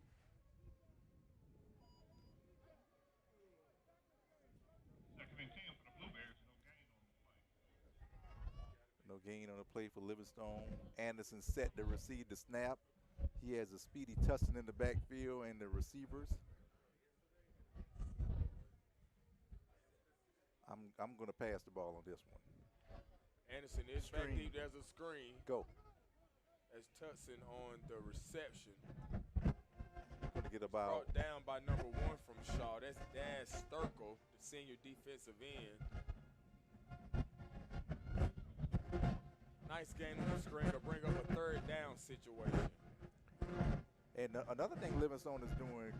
Speaker 1: Second and 10 for the Blueberries.
Speaker 5: No gain on the play for Livingstone. Anderson set to receive the snap. He has a speedy Tustin in the backfield and the receivers. I'm going to pass the ball on this one.
Speaker 2: Anderson is back
Speaker 5: Screen.
Speaker 2: deep. There's a screen.
Speaker 5: Go.
Speaker 2: As Tutson on the reception.
Speaker 5: Going to get about.
Speaker 2: Brought down by number 1 from Shaw. That's Daz Sturkle, the senior defensive end. Nice game on the screen to bring up a 3rd down situation.
Speaker 5: And another thing Livingstone is doing,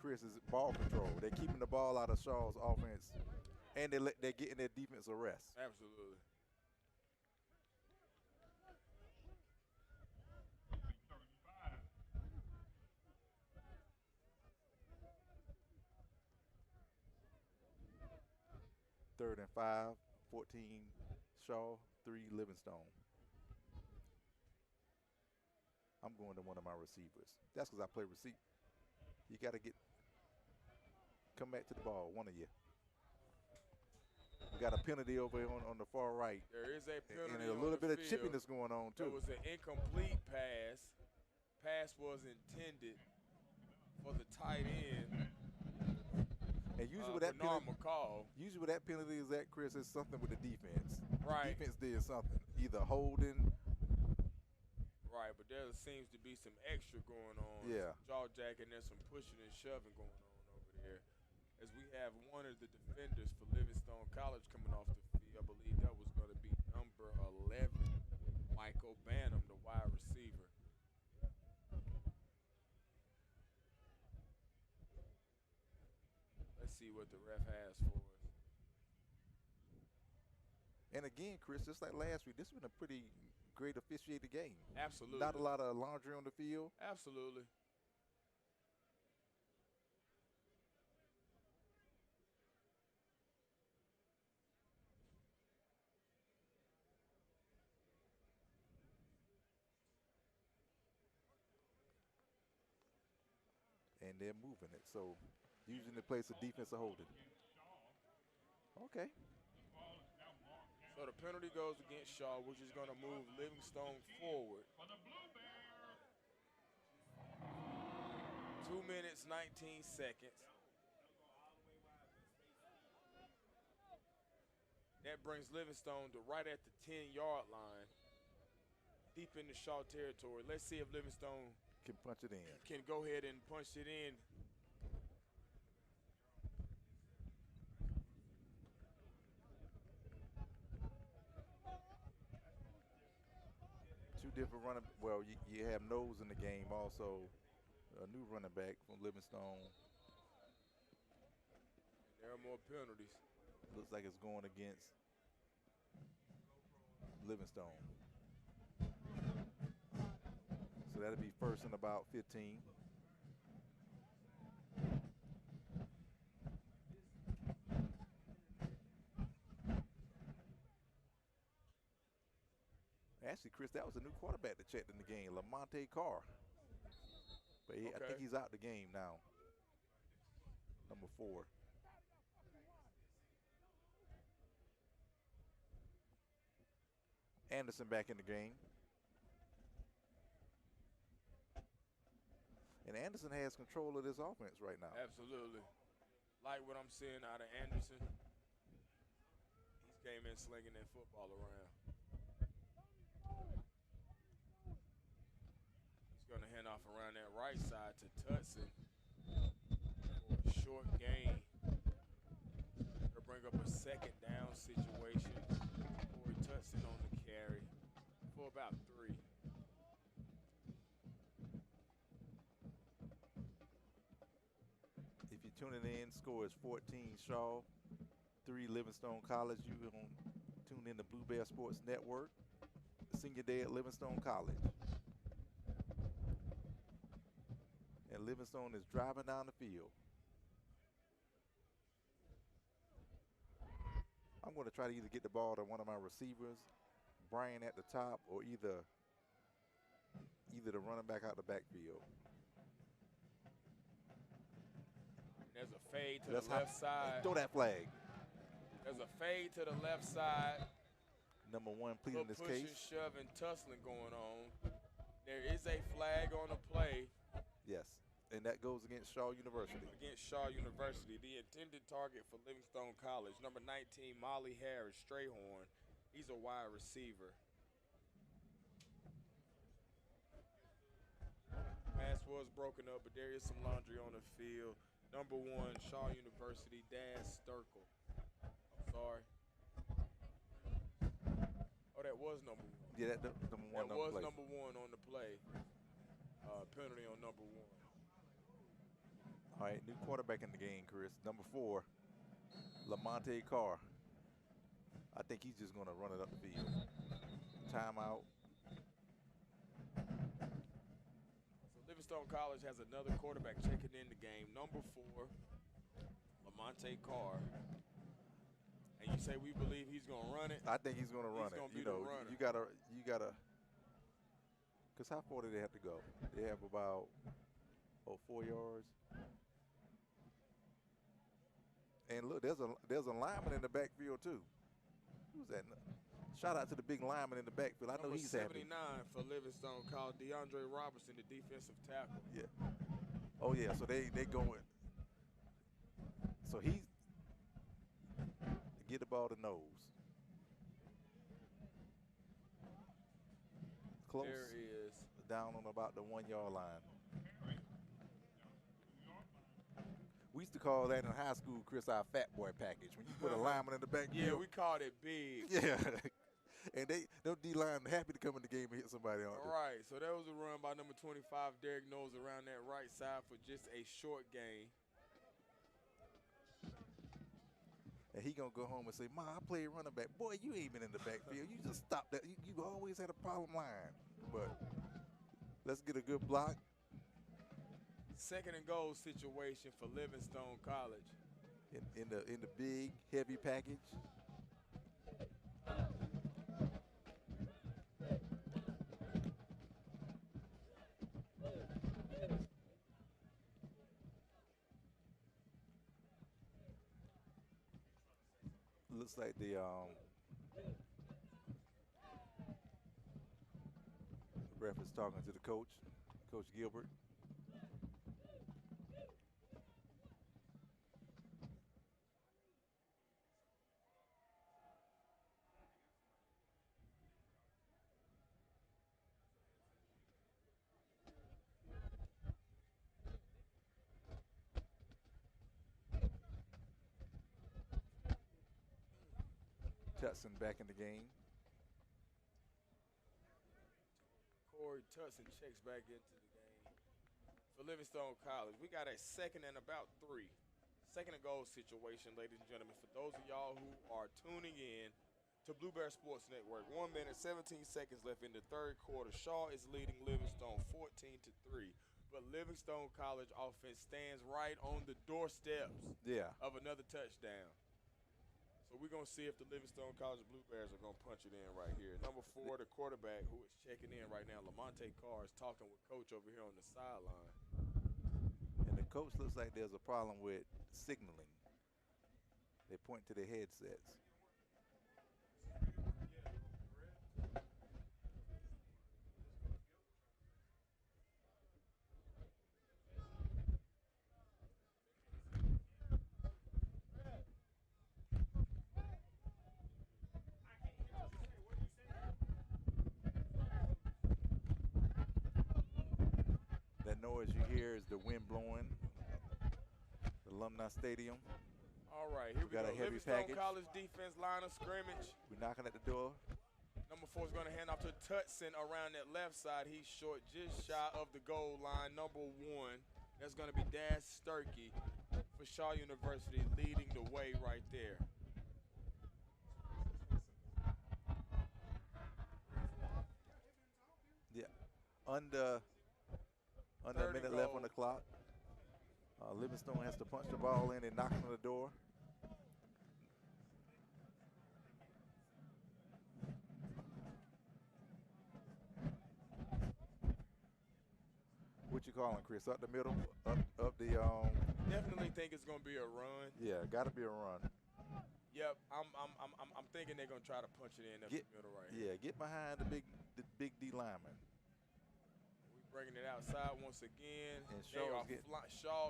Speaker 5: Chris, is ball control. They're keeping the ball out of Shaw's offense, and they're getting their defense a rest.
Speaker 2: Absolutely.
Speaker 5: Third and 5, 14 Shaw, 3 Livingstone. I'm going to one of my receivers. That's because I play receiver. You got to come back to the ball, one of you. We got a penalty over here on the far right.
Speaker 2: There is a penalty
Speaker 5: and a
Speaker 2: on
Speaker 5: little
Speaker 2: the
Speaker 5: bit of
Speaker 2: field.
Speaker 5: chippiness going on, too.
Speaker 2: It was an incomplete pass. Pass was intended for the tight end.
Speaker 5: And usually with that
Speaker 2: Bernard
Speaker 5: penalty,
Speaker 2: McCall.
Speaker 5: usually with that penalty is that, Chris, is something with the defense.
Speaker 2: Right.
Speaker 5: The defense did something, either holding.
Speaker 2: Right, but there seems to be some extra going on.
Speaker 5: Yeah.
Speaker 2: Some jaw jacking, there's some pushing and shoving going on over there. As we have one of the defenders for Livingstone College coming off the field. I believe that was going to be number 11, Michael Banham, the wide receiver. Let's see what the ref has for us.
Speaker 5: And again, Chris, just like last week, this has been a pretty great officiated game.
Speaker 2: Absolutely.
Speaker 5: Not a lot of laundry on the field.
Speaker 2: Absolutely.
Speaker 5: And they're moving it. So using the place of defensive holding. Okay.
Speaker 2: So the penalty goes against Shaw, which is going to move Livingstone forward. 2 minutes, 19 seconds. That brings Livingstone to right at the 10-yard line, deep into Shaw territory. Let's see if Livingstone
Speaker 5: can punch it in.
Speaker 2: Can go ahead and punch it in.
Speaker 5: Two different running. Well, you have Knowles in the game, also a new running back from Livingstone.
Speaker 2: There are more penalties.
Speaker 5: Looks like it's going against Livingstone. So that'll be first and about 15. Actually, Chris, that was a new quarterback that checked in the game, Lamonte Carr. But I think he's out the game now. Number 4. Anderson back in the game. And Anderson has control of this offense right now.
Speaker 2: Absolutely. Like what I'm seeing out of Anderson. He's came in slinging that football around. He's going to hand off around that right side to Tutson for a short gain. They'll bring up a second down situation. Corey Tutson on the carry for about 3.
Speaker 5: If you're tuning in, score is 14 Shaw, 3 Livingstone College. You're going to tune in to Blue Bear Sports Network. Senior day at Livingstone College. And Livingstone is driving down the field. I'm going to try to either get the ball to one of my receivers, Brian at the top, or either the running back out the backfield.
Speaker 2: There's a fade to the left side.
Speaker 5: Throw that flag.
Speaker 2: There's a fade to the left side.
Speaker 5: Number 1 pleading this
Speaker 2: pushing,
Speaker 5: case.
Speaker 2: shoving, tussling going on. There is a flag on the play.
Speaker 5: Yes, and that goes against Shaw University.
Speaker 2: Against Shaw University. The intended target for Livingstone College, number 19, Molly Harris, Strayhorn. He's a wide receiver. Pass was broken up, but there is some laundry on the field. Number 1, Shaw University, Daz Sturkle. I'm sorry. Oh, that was number 1.
Speaker 5: Yeah, that number 1.
Speaker 2: That was number 1 on the play. Penalty on number 1.
Speaker 5: All right, new quarterback in the game, Chris. Number 4, Lamonte Carr. I think he's just going to run it up the field. Timeout.
Speaker 2: Livingstone College has another quarterback checking in the game. Number 4, Lamonte Carr. And you say we believe he's going to run it?
Speaker 5: I think he's going to run it.
Speaker 2: He's going to be the runner.
Speaker 5: You gotta. Because how far do they have to go? They have about 4 yards. And look, there's a lineman in the backfield too. Who's that? Shout out to the big lineman in the backfield. I know he's happy.
Speaker 2: 79 for Livingstone called DeAndre Robertson, the defensive tackle.
Speaker 5: Yeah. Oh yeah. So they going. So he's get the ball to nose. Close.
Speaker 2: There is.
Speaker 5: Down on about the 1 yard line. We used to call that in high school, Chris, our fat boy package. When you put a lineman in the backfield.
Speaker 2: Yeah, we called it big.
Speaker 5: Yeah. And them D-line happy to come in the game and hit somebody on it.
Speaker 2: All right, so that was a run by number 25, Derek Knowles, around that right side for just a short gain.
Speaker 5: And he going to go home and say, Ma, I played running back. Boy, you ain't been in the backfield. You just stopped that. You always had a problem line. But let's get a good block.
Speaker 2: 2nd and goal situation for Livingstone College.
Speaker 5: In the big, heavy package. Looks like the ref is talking to the coach, Coach Gilbert. Tutson back in the game.
Speaker 2: Corey Tutson checks back into the game for Livingstone College. We got a 2nd and about 3. 2nd and goal situation, ladies and gentlemen. For those of y'all who are tuning in to Blue Bear Sports Network, 1 minute, 17 seconds left in the 3rd quarter. Shaw is leading Livingstone 14-3. But Livingstone College offense stands right on the doorsteps of another touchdown. So we're going to see if the Livingstone College Blue Bears are going to punch it in right here. Number 4, the quarterback who is checking in right now, Lamonte Carr, is talking with Coach over here on the sideline.
Speaker 5: And the coach looks like there's a problem with signaling. They point to their headsets. That noise you hear is the wind blowing. The Alumni Stadium.
Speaker 2: All right, here we
Speaker 5: got
Speaker 2: go.
Speaker 5: a heavy
Speaker 2: Livingstone
Speaker 5: package.
Speaker 2: College defense line of scrimmage.
Speaker 5: We're knocking at the door.
Speaker 2: Number 4 is going to hand off to Tutson around that left side. He's short, just shy of the goal line. Number 1, that's going to be Daz Sturkey for Shaw University, leading the way right there.
Speaker 5: Yeah, under a minute left on the clock. Livingstone has to punch the ball in and knock on the door. What you calling, Chris? Up the middle? Up the
Speaker 2: Definitely think it's going to be a run.
Speaker 5: Yeah, got to be a run.
Speaker 2: Yep, I'm thinking they're going to try to punch it in up the middle right here.
Speaker 5: Yeah, get behind the big D lineman.
Speaker 2: Bringing it outside once again.
Speaker 5: And
Speaker 2: Shaw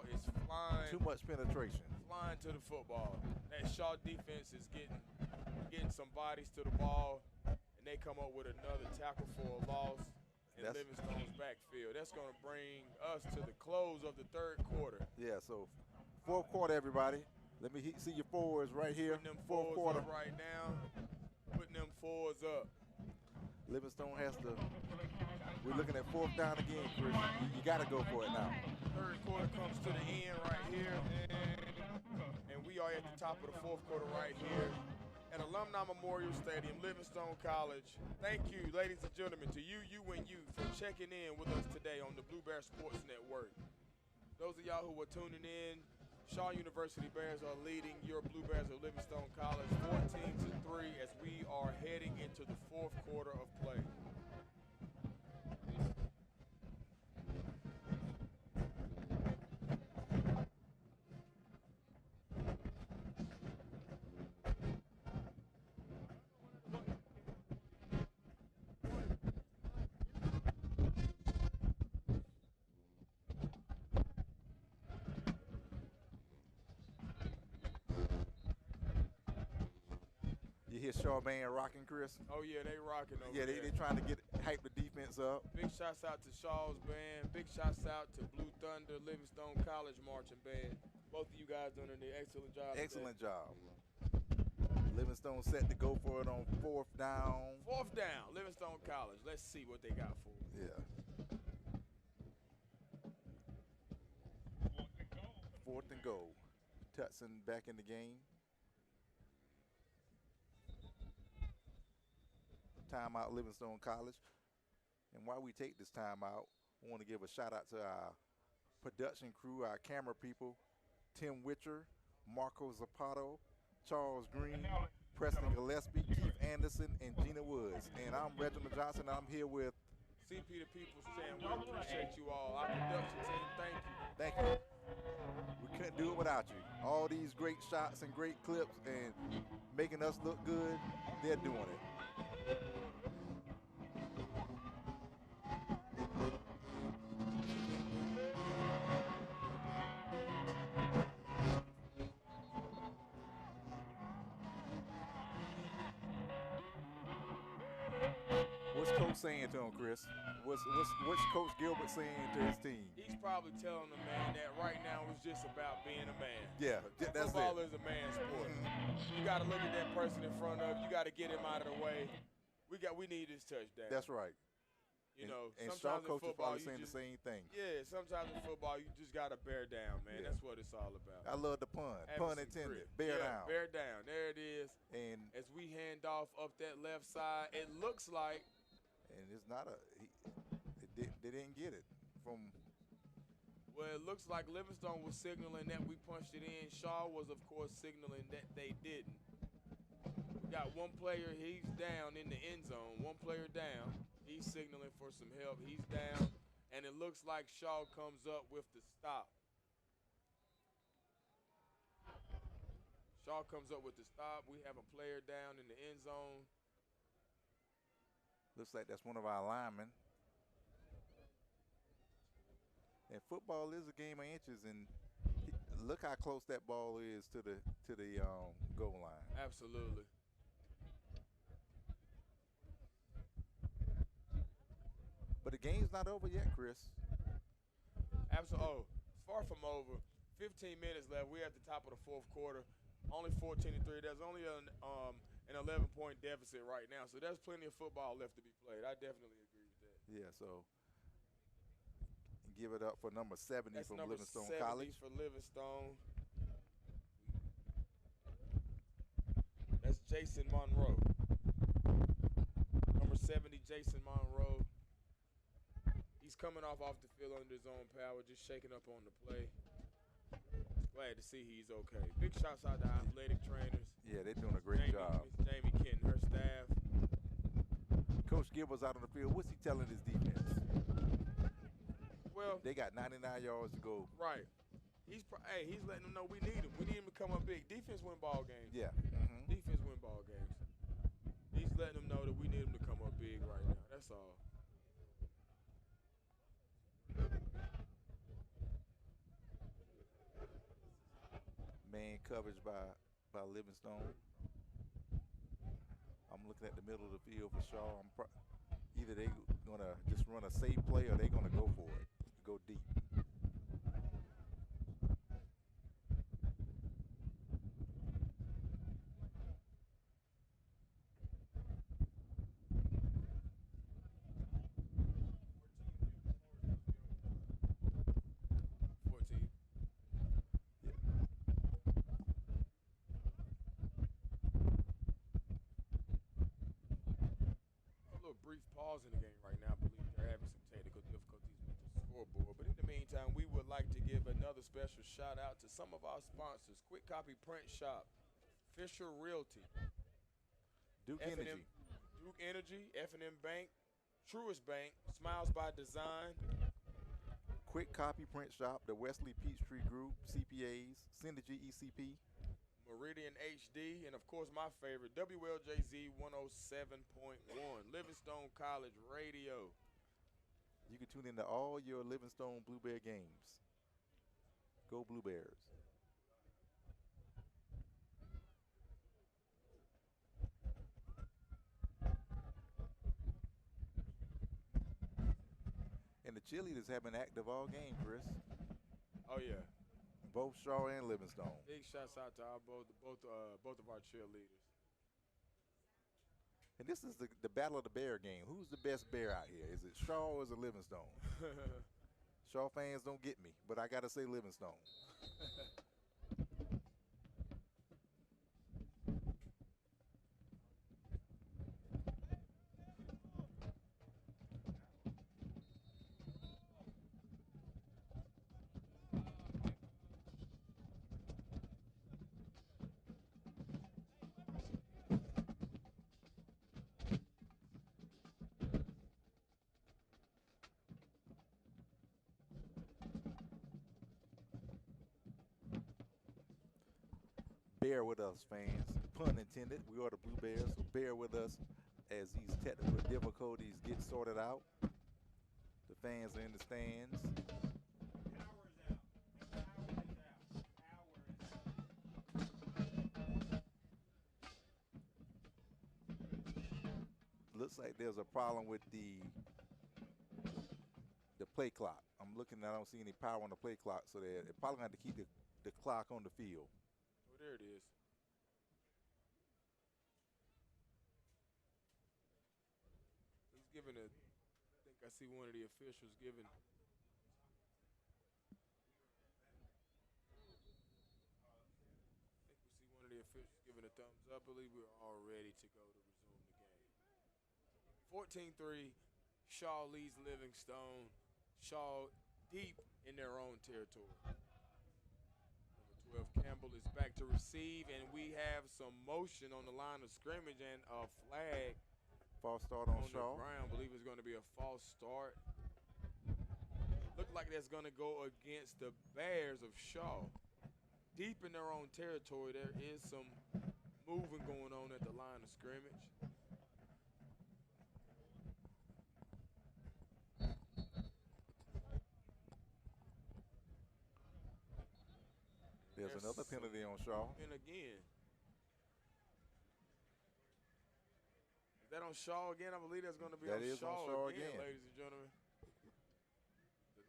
Speaker 2: is flying.
Speaker 5: Too much penetration.
Speaker 2: Flying to the football. That Shaw defense is getting some bodies to the ball, and they come up with another tackle for a loss in Livingstone's backfield. That's going to bring us to the close of the third quarter.
Speaker 5: Yeah, so fourth quarter, everybody. Let me see your forwards right here.
Speaker 2: Putting them
Speaker 5: fourth
Speaker 2: forwards
Speaker 5: quarter
Speaker 2: up right now. Putting them forwards up.
Speaker 5: Livingstone has to. We're looking at 4th down again, Chris. You got to go for it now.
Speaker 2: Third quarter comes to the end right here. And we are at the top of the 4th quarter right here at Alumni Memorial Stadium, Livingstone College. Thank you, ladies and gentlemen, to you and you for checking in with us today on the Blue Bear Sports Network. Those of y'all who are tuning in, Shaw University Bears are leading your Blue Bears of Livingstone College 14-3 as we are heading into the 4th quarter of play.
Speaker 5: You hear Shaw Band rocking, Chris?
Speaker 2: Oh, yeah, they rocking over
Speaker 5: there.
Speaker 2: there.
Speaker 5: They trying to hype the defense up.
Speaker 2: Big shouts out to Shaw's band. Big shouts out to Blue Thunder, Livingstone College marching band. Both of you guys doing an excellent job.
Speaker 5: Excellent job. Livingstone set to go for it on 4th down.
Speaker 2: 4th down, Livingstone College. Let's see what they got for us.
Speaker 5: Yeah. 4th and goal. Tutson back in the game. Timeout, Livingstone College. And while we take this timeout, I want to give a shout out to our production crew, our camera people, Tim Witcher, Marco Zapato, Charles Green, Preston Gillespie, Keith Anderson, and Gina Woods. And I'm Reginald Johnson. I'm here with
Speaker 2: CP the People's Champ. We appreciate you all. Our production team, thank you.
Speaker 5: Thank you. We couldn't do it without you. All these great shots and great clips and making us look good, they're doing it. What's Coach saying to him, Chris? What's Coach Gilbert saying to his team?
Speaker 2: He's probably telling them, man, that right now it's just about being a man.
Speaker 5: Yeah, that's
Speaker 2: Football
Speaker 5: it.
Speaker 2: is a man's sport. You got to look at that person in front of you. You got to get him out of the way. We need his touchdown.
Speaker 5: That's right.
Speaker 2: You know,
Speaker 5: and
Speaker 2: sometimes
Speaker 5: Shaw
Speaker 2: in
Speaker 5: coach is
Speaker 2: football,
Speaker 5: probably
Speaker 2: you
Speaker 5: saying
Speaker 2: just,
Speaker 5: the same thing.
Speaker 2: Yeah, sometimes in football you just got to bear down, man.
Speaker 5: Yeah.
Speaker 2: That's what it's all about.
Speaker 5: I love the pun.
Speaker 2: Having
Speaker 5: Pun
Speaker 2: some
Speaker 5: intended.
Speaker 2: grit.
Speaker 5: Bear
Speaker 2: Yeah,
Speaker 5: down.
Speaker 2: Bear down. There it is.
Speaker 5: And
Speaker 2: as we hand off up that left side, it looks like.
Speaker 5: And it's not they didn't get it from.
Speaker 2: Well, it looks like Livingstone was signaling that we punched it in. Shaw was, of course, signaling that they didn't. We got one player, he's down in the end zone. One player down. He's signaling for some help. He's down. And it looks like Shaw comes up with the stop. Shaw comes up with the stop. We have a player down in the end zone.
Speaker 5: Looks like that's one of our linemen. And football is a game of inches, and look how close that ball is to the goal line.
Speaker 2: Absolutely.
Speaker 5: But the game's not over yet, Chris.
Speaker 2: Absolutely. Oh, it's far from over. 15 minutes left. We're at the top of the fourth quarter. Only 14-3. There's only an 11-point deficit right now, so there's plenty of football left to be played. I definitely agree with that.
Speaker 5: Yeah, so give it up for number 70
Speaker 2: That's
Speaker 5: from
Speaker 2: number
Speaker 5: Livingstone
Speaker 2: 70
Speaker 5: College.
Speaker 2: for Livingstone. That's Jason Monroe. Number 70, Jason Monroe. He's coming off the field under his own power, just shaking up on the play. Glad to see he's okay. Big shouts out to athletic trainers.
Speaker 5: Yeah, they're doing a great job.
Speaker 2: Miss Jamie Kenton, her staff.
Speaker 5: Coach Gilbert's out on the field. What's he telling his defense?
Speaker 2: Well,
Speaker 5: they got 99 yards to go.
Speaker 2: Right. He's letting them know we need him. We need him to come up big. Defense win ball games.
Speaker 5: Yeah.
Speaker 2: Defense win ball games. He's letting them know that we need him to come up big right now. That's all.
Speaker 5: Man coverage by Livingstone. I'm looking at the middle of the field for Shaw. Either they gonna just run a safe play or they gonna go for it, go deep.
Speaker 2: Brief pause in the game right now. I believe they're having some technical difficulties with the scoreboard. But in the meantime, we would like to give another special shout out to some of our sponsors: Quick Copy Print Shop, Fisher Realty,
Speaker 5: Duke Energy,
Speaker 2: F&M Bank, Truist Bank, Smiles by Design,
Speaker 5: Quick Copy Print Shop, the Wesley Peachtree Group, CPAs, Synergy ECP,
Speaker 2: Meridian HD, and of course my favorite, WLJZ 107.1, Livingstone College Radio.
Speaker 5: You can tune into all your Livingstone Blue Bear games. Go Blue Bears. And the cheerleaders have been active all game, Chris.
Speaker 2: Oh yeah.
Speaker 5: Both Shaw and Livingstone.
Speaker 2: Big shouts out to our both of our cheerleaders.
Speaker 5: And this is the Battle of the Bear game. Who's the best bear out here? Is it Shaw or is it Livingstone? Shaw fans don't get me, but I got to say Livingstone. Bear with us, fans. Pun intended. We are the Blue Bears, so bear with us as these technical difficulties get sorted out. The fans are in the stands. Looks like there's a problem with the play clock. I'm looking, I don't see any power on the play clock, so they're probably going to have to keep the clock on the field.
Speaker 2: Oh, there it is. He's giving I think I see one of the officials giving. I think we see one of the officials giving a thumbs up. I believe we're all ready to go to resume the game. 14-3, Shaw leads Livingstone. Shaw deep in their own territory. 12 Campbell is back to receive, and we have some motion on the line of scrimmage and a flag.
Speaker 5: False start on Shaw.
Speaker 2: The ground. I believe it's going to be a false start. Look like that's going to go against the Bears of Shaw. Deep in their own territory, there is some moving going on at the line of scrimmage.
Speaker 5: There's another penalty on Shaw.
Speaker 2: And again. Is that on Shaw again? I believe that's going to be on Shaw again, ladies and gentlemen.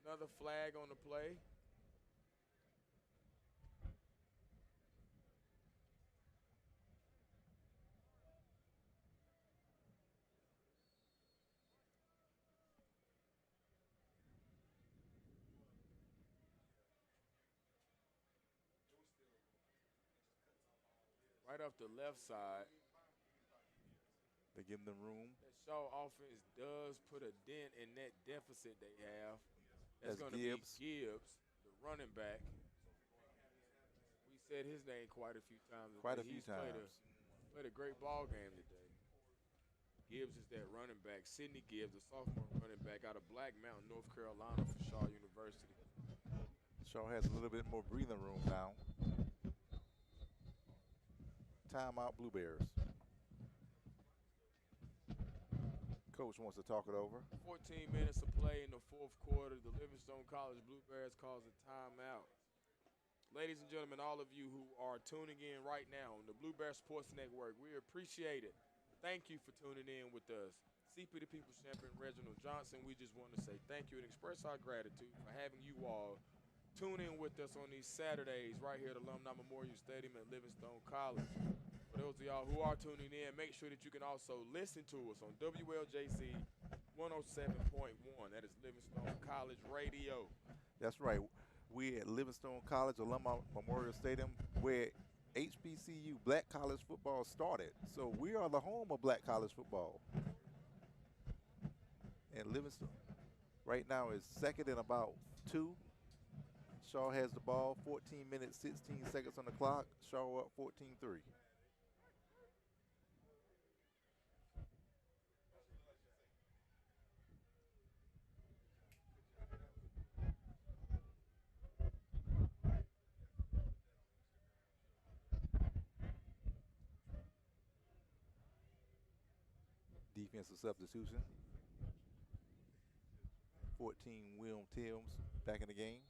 Speaker 2: Another flag on the play. Right off the left side.
Speaker 5: They give them room.
Speaker 2: That Shaw offense does put a dent in that deficit they have. That's going to be Gibbs, the running back. We said his name quite a few times today.
Speaker 5: Quite a few times.
Speaker 2: Played a great ball game today. Gibbs is that running back. Sidney Gibbs, a sophomore running back out of Black Mountain, North Carolina for Shaw University.
Speaker 5: Shaw has a little bit more breathing room now. Timeout, Blue Bears. Coach wants to talk it over.
Speaker 2: 14 minutes of play in the fourth quarter. The Livingstone College Blue Bears calls a timeout. Ladies and gentlemen, all of you who are tuning in right now on the Blue Bear Sports Network, we appreciate it. Thank you for tuning in with us. CP the People's Champion Reginald Johnson, we just want to say thank you and express our gratitude for having you all tune in with us on these Saturdays right here at Alumni Memorial Stadium at Livingstone College. For those of y'all who are tuning in, make sure that you can also listen to us on WLJZ 107.1. That is Livingstone College Radio.
Speaker 5: That's right. We at Livingstone College Alumni Memorial Stadium, where HBCU black college football started. So we are the home of black college football. And Livingstone right now is second in about 2. Shaw has the ball, 14 minutes, 16 seconds on the clock. Shaw up 14-3. Defensive substitution. 14, William Timms back in the game.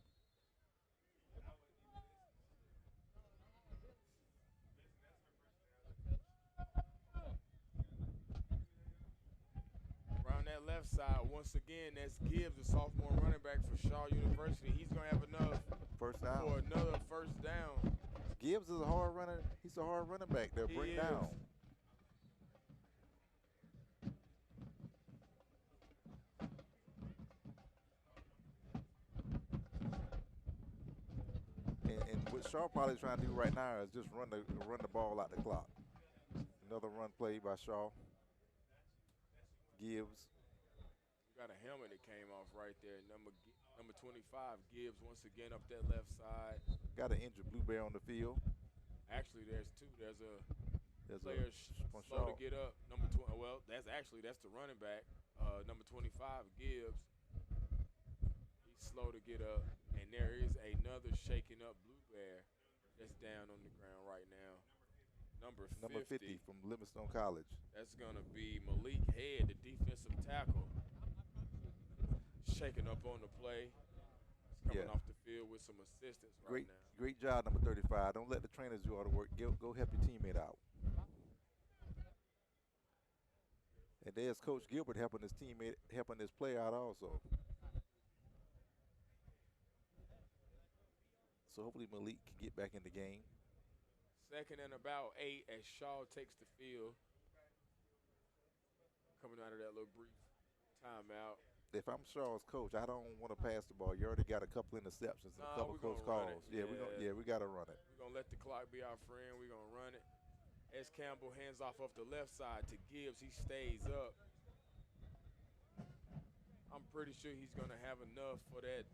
Speaker 2: Around that left side, once again, that's Gibbs, the sophomore running back for Shaw University. He's going to have enough
Speaker 5: first down
Speaker 2: for another first down.
Speaker 5: Gibbs is a hard runner. He's a hard running back there. Bring down. And what Shaw probably is trying to do right now is just run the ball out the clock. Another run play by Shaw. Gibbs.
Speaker 2: We got a helmet that came off right there. Number 25, Gibbs, once again up that left side.
Speaker 5: Got an injured Blue Bear on the field.
Speaker 2: Actually, there's 2. There's a player slow to get up. Number 20. Well, that's the running back. Number 25, Gibbs. He's slow to get up. And there is another shaking up Blue Bear that's down on the ground right now. Number 50
Speaker 5: from Livingstone College.
Speaker 2: That's going to be Malik Head, the defensive tackle. Shaking up on the play. He's coming off the field with some assistance right now.
Speaker 5: Great job, number 35. Don't let the trainers do all the work. Go help your teammate out. And there's Coach Gilbert helping his teammate, helping his player out also. So hopefully Malik can get back in the game.
Speaker 2: Second and about 8 as Shaw takes the field. Coming out of that little brief timeout.
Speaker 5: If I'm Shaw's coach, I don't want to pass the ball. You already got a couple interceptions and a couple close calls. We got to run it.
Speaker 2: We're going to let the clock be our friend. We're going to run it. S. Campbell hands off the left side to Gibbs. He stays up. I'm pretty sure he's going to have enough for that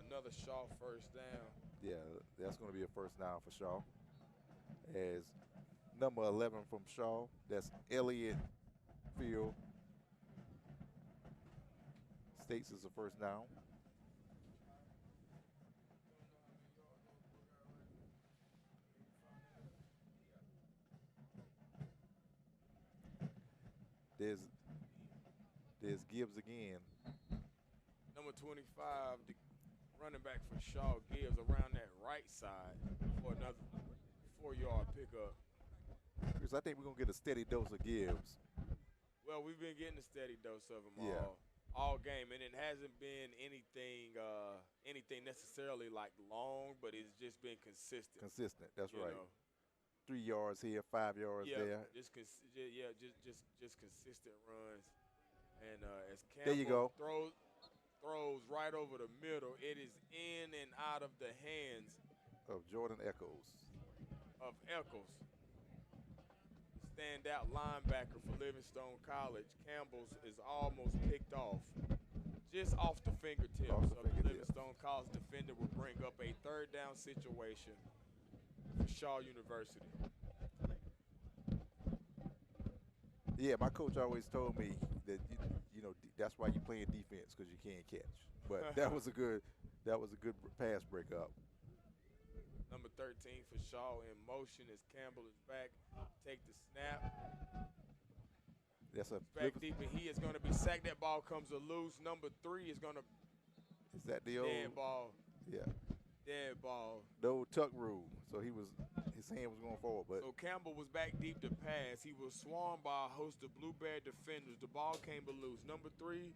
Speaker 2: another Shaw first down.
Speaker 5: Yeah, that's going to be a first down for Shaw. As number 11 from Shaw, that's Elliott Field. States is a first down. There's Gibbs again.
Speaker 2: Number 25, the running back for Shaw, Gibbs around that right side for another 4-yard pickup.
Speaker 5: Chris, I think we're going to get a steady dose of Gibbs.
Speaker 2: Well, we've been getting a steady dose of them all game, and it hasn't been anything necessarily like long, but it's just been consistent.
Speaker 5: Consistent, that's
Speaker 2: you
Speaker 5: right.
Speaker 2: know.
Speaker 5: 3 yards here, 5 yards there.
Speaker 2: Just consistent runs. And as Campbell
Speaker 5: there you go.
Speaker 2: throws right over the middle, it is in and out of the hands
Speaker 5: of Jordan Echols.
Speaker 2: Standout linebacker for Livingstone College. Campbell's is almost picked off, just off the fingertips of the Livingstone College defender. Will bring up a 3rd down situation for Shaw University.
Speaker 5: Yeah, my coach always told me that you know that's why you playing defense, because you can't catch. But that was a good pass breakup.
Speaker 2: Number 13 for Shaw in motion as Campbell is back. Take the snap.
Speaker 5: That's a
Speaker 2: back deep, and he is going to be sacked. That ball comes loose. Number 3 is going to.
Speaker 5: Is that the old
Speaker 2: dead ball?
Speaker 5: Yeah.
Speaker 2: Dead ball.
Speaker 5: The old tuck rule. So his hand was going forward, but
Speaker 2: so Campbell was back deep to pass. He was swarmed by a host of Blue Bear defenders. The ball came loose. Number 3,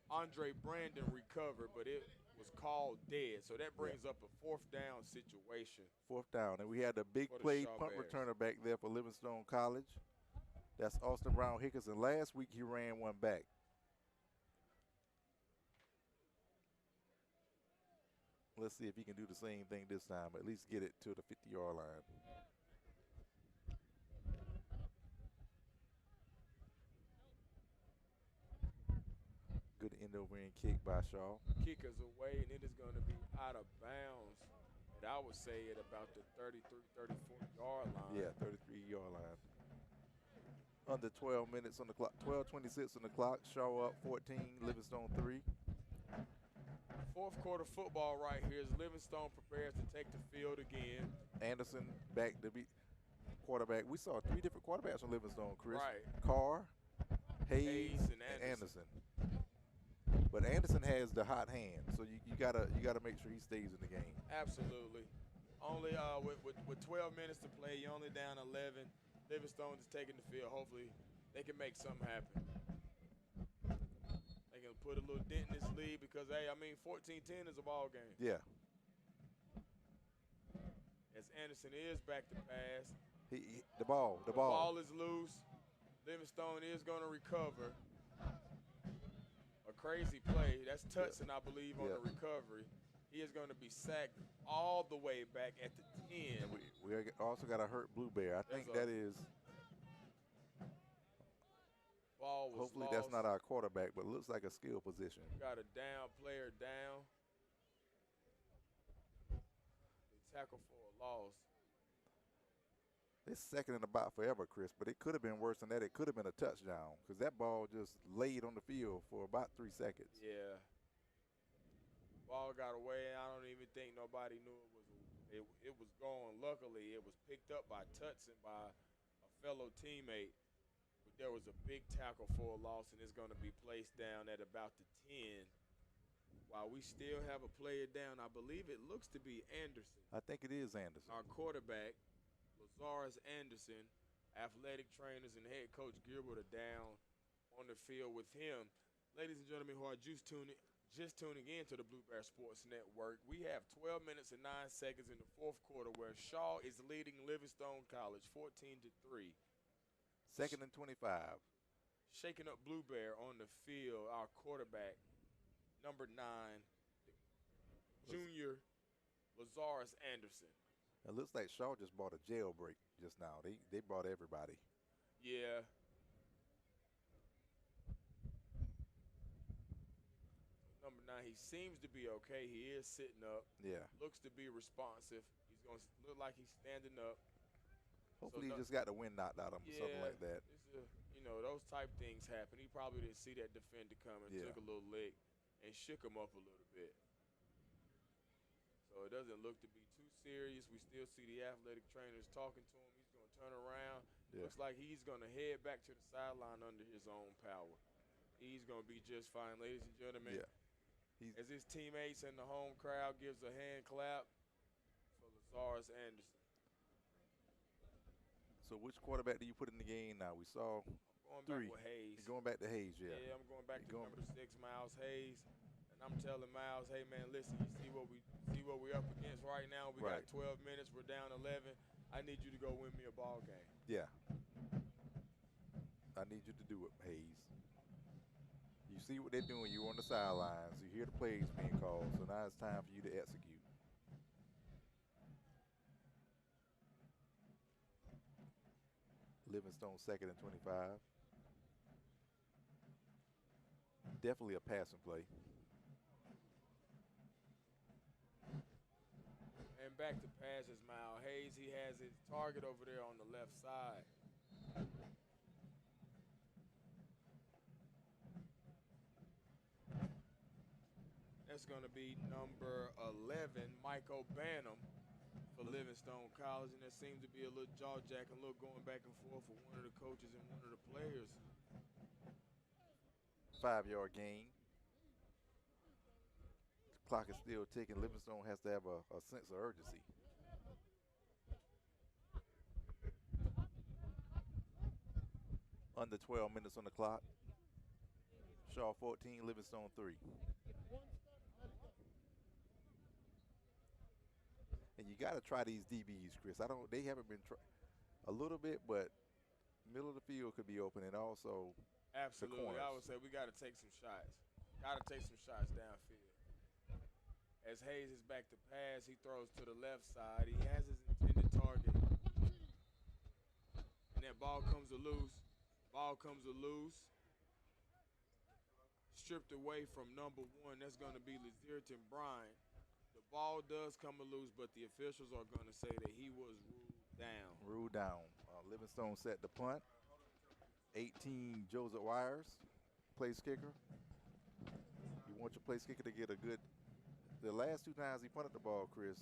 Speaker 2: Andre Brandon recovered, but it was called dead. So that brings up a 4th down situation.
Speaker 5: 4th down, and we had a big play punt returner back there for Livingstone College. That's Austin Brown Hickers, and last week he ran one back. Let's see if he can do the same thing this time, at least get it to the 50-yard line. Good end-over-end kick by Shaw.
Speaker 2: Kick is away, and it is going to be out of bounds. And I would say at about the 33, 34-yard line.
Speaker 5: Yeah, 33-yard line. Under 12 minutes on the clock, 12:26 on the clock. Shaw up 14, Livingstone 3.
Speaker 2: 4th quarter football right here as Livingstone prepares to take the field again.
Speaker 5: Anderson back to be quarterback. We saw 3 different quarterbacks from Livingstone, Chris.
Speaker 2: Right.
Speaker 5: Carr, Hayes,
Speaker 2: and
Speaker 5: Anderson. But Anderson has the hot hand, so you gotta make sure he stays in the game.
Speaker 2: Absolutely. Only with 12 minutes to play, you're only down 11. Livingstone is taking the field. Hopefully, they can make something happen. They can put a little dent in this lead because, hey, I mean, 14-10 is a ball game.
Speaker 5: Yeah.
Speaker 2: As Anderson is back to pass.
Speaker 5: The ball.
Speaker 2: The ball is loose. Livingstone is going to recover. A crazy play. That's Tutson, I believe, on the recovery. He is going to be sacked all the way back at the 10.
Speaker 5: And we also got a hurt Blue Bear. I think that is.
Speaker 2: Ball was
Speaker 5: hopefully
Speaker 2: lost.
Speaker 5: That's not our quarterback, but it looks like a skill position.
Speaker 2: Got a down player down. They tackle for a loss.
Speaker 5: It's second and about forever, Chris, but it could have been worse than that. It could have been a touchdown because that ball just laid on the field for about 3 seconds.
Speaker 2: Yeah. Ball got away. I don't even think nobody knew it was going. Luckily, it was picked up by Tutson, by a fellow teammate. But there was a big tackle for a loss, and it's going to be placed down at about the 10. While we still have a player down, I believe it looks to be Anderson.
Speaker 5: I think it is Anderson.
Speaker 2: Our quarterback, Lazarus Anderson, athletic trainers and head coach Gilbert are down on the field with him. Ladies and gentlemen who are just tuning in to the Blue Bear Sports Network, we have 12 minutes and 9 seconds in the 4th quarter where Shaw is leading Livingstone College 14-3.
Speaker 5: 2nd and 25.
Speaker 2: Shaking up Blue Bear on the field, our quarterback, number 9, junior Lazarus Anderson.
Speaker 5: It looks like Shaw just bought a jailbreak just now. They brought everybody.
Speaker 2: Yeah. Number 9, he seems to be okay. He is sitting up.
Speaker 5: Yeah.
Speaker 2: Looks to be responsive. He's going to look like he's standing up.
Speaker 5: Hopefully he just got the wind knocked out of him or something like that.
Speaker 2: Those type things happen. He probably didn't see that defender coming, took a little lick, and shook him up a little bit. So it doesn't look to be too serious. We still see the athletic trainers talking to him. He's going to turn around.
Speaker 5: Yeah.
Speaker 2: Looks like he's going to head back to the sideline under his own power. He's going to be just fine. Ladies and gentlemen, as his teammates and the home crowd gives a hand clap for Lazarus Anderson.
Speaker 5: So which quarterback do you put in the game now? We saw
Speaker 2: Going
Speaker 5: Three.
Speaker 2: back with Hayes.
Speaker 5: You're going back to Hayes, yeah.
Speaker 2: Yeah, I'm going back to number 6, Miles Hayes. And I'm telling Miles, hey, man, listen, you see what we up against right now? We got 12 minutes. We're down 11. I need you to go win me a ball game.
Speaker 5: Yeah. I need you to do it, Hayes. You see what they're doing. You're on the sidelines. You hear the plays being called. So now it's time for you to execute. Livingstone 2nd and 25. Definitely a passing play.
Speaker 2: And back to passes, Miles Hayes. He has his target over there on the left side. That's going to be number 11, Michael Banham for Livingstone College. And there seems to be a little jaw-jacking, a little going back and forth for one of the coaches and one of the players.
Speaker 5: 5-yard gain. The clock is still ticking. Livingstone has to have a sense of urgency. Under 12 minutes on the clock. Shaw 14, Livingstone 3. And you got to try these DBs, Chris. They haven't been a little bit, but middle of the field could be open, and also
Speaker 2: absolutely.
Speaker 5: The corners.
Speaker 2: I would say we got to take some shots. Got to take some shots downfield. As Hayes is back to pass, he throws to the left side. He has his intended target. And that ball comes loose. Ball comes loose. Stripped away from number 1. That's going to be Lazierton Bryant. The ball does come loose, but the officials are going to say that he was ruled down.
Speaker 5: Ruled down. Livingstone set the punt. 18, Joseph Wires, place kicker. You want your place kicker to get a good. The last 2 times he punted the ball, Chris,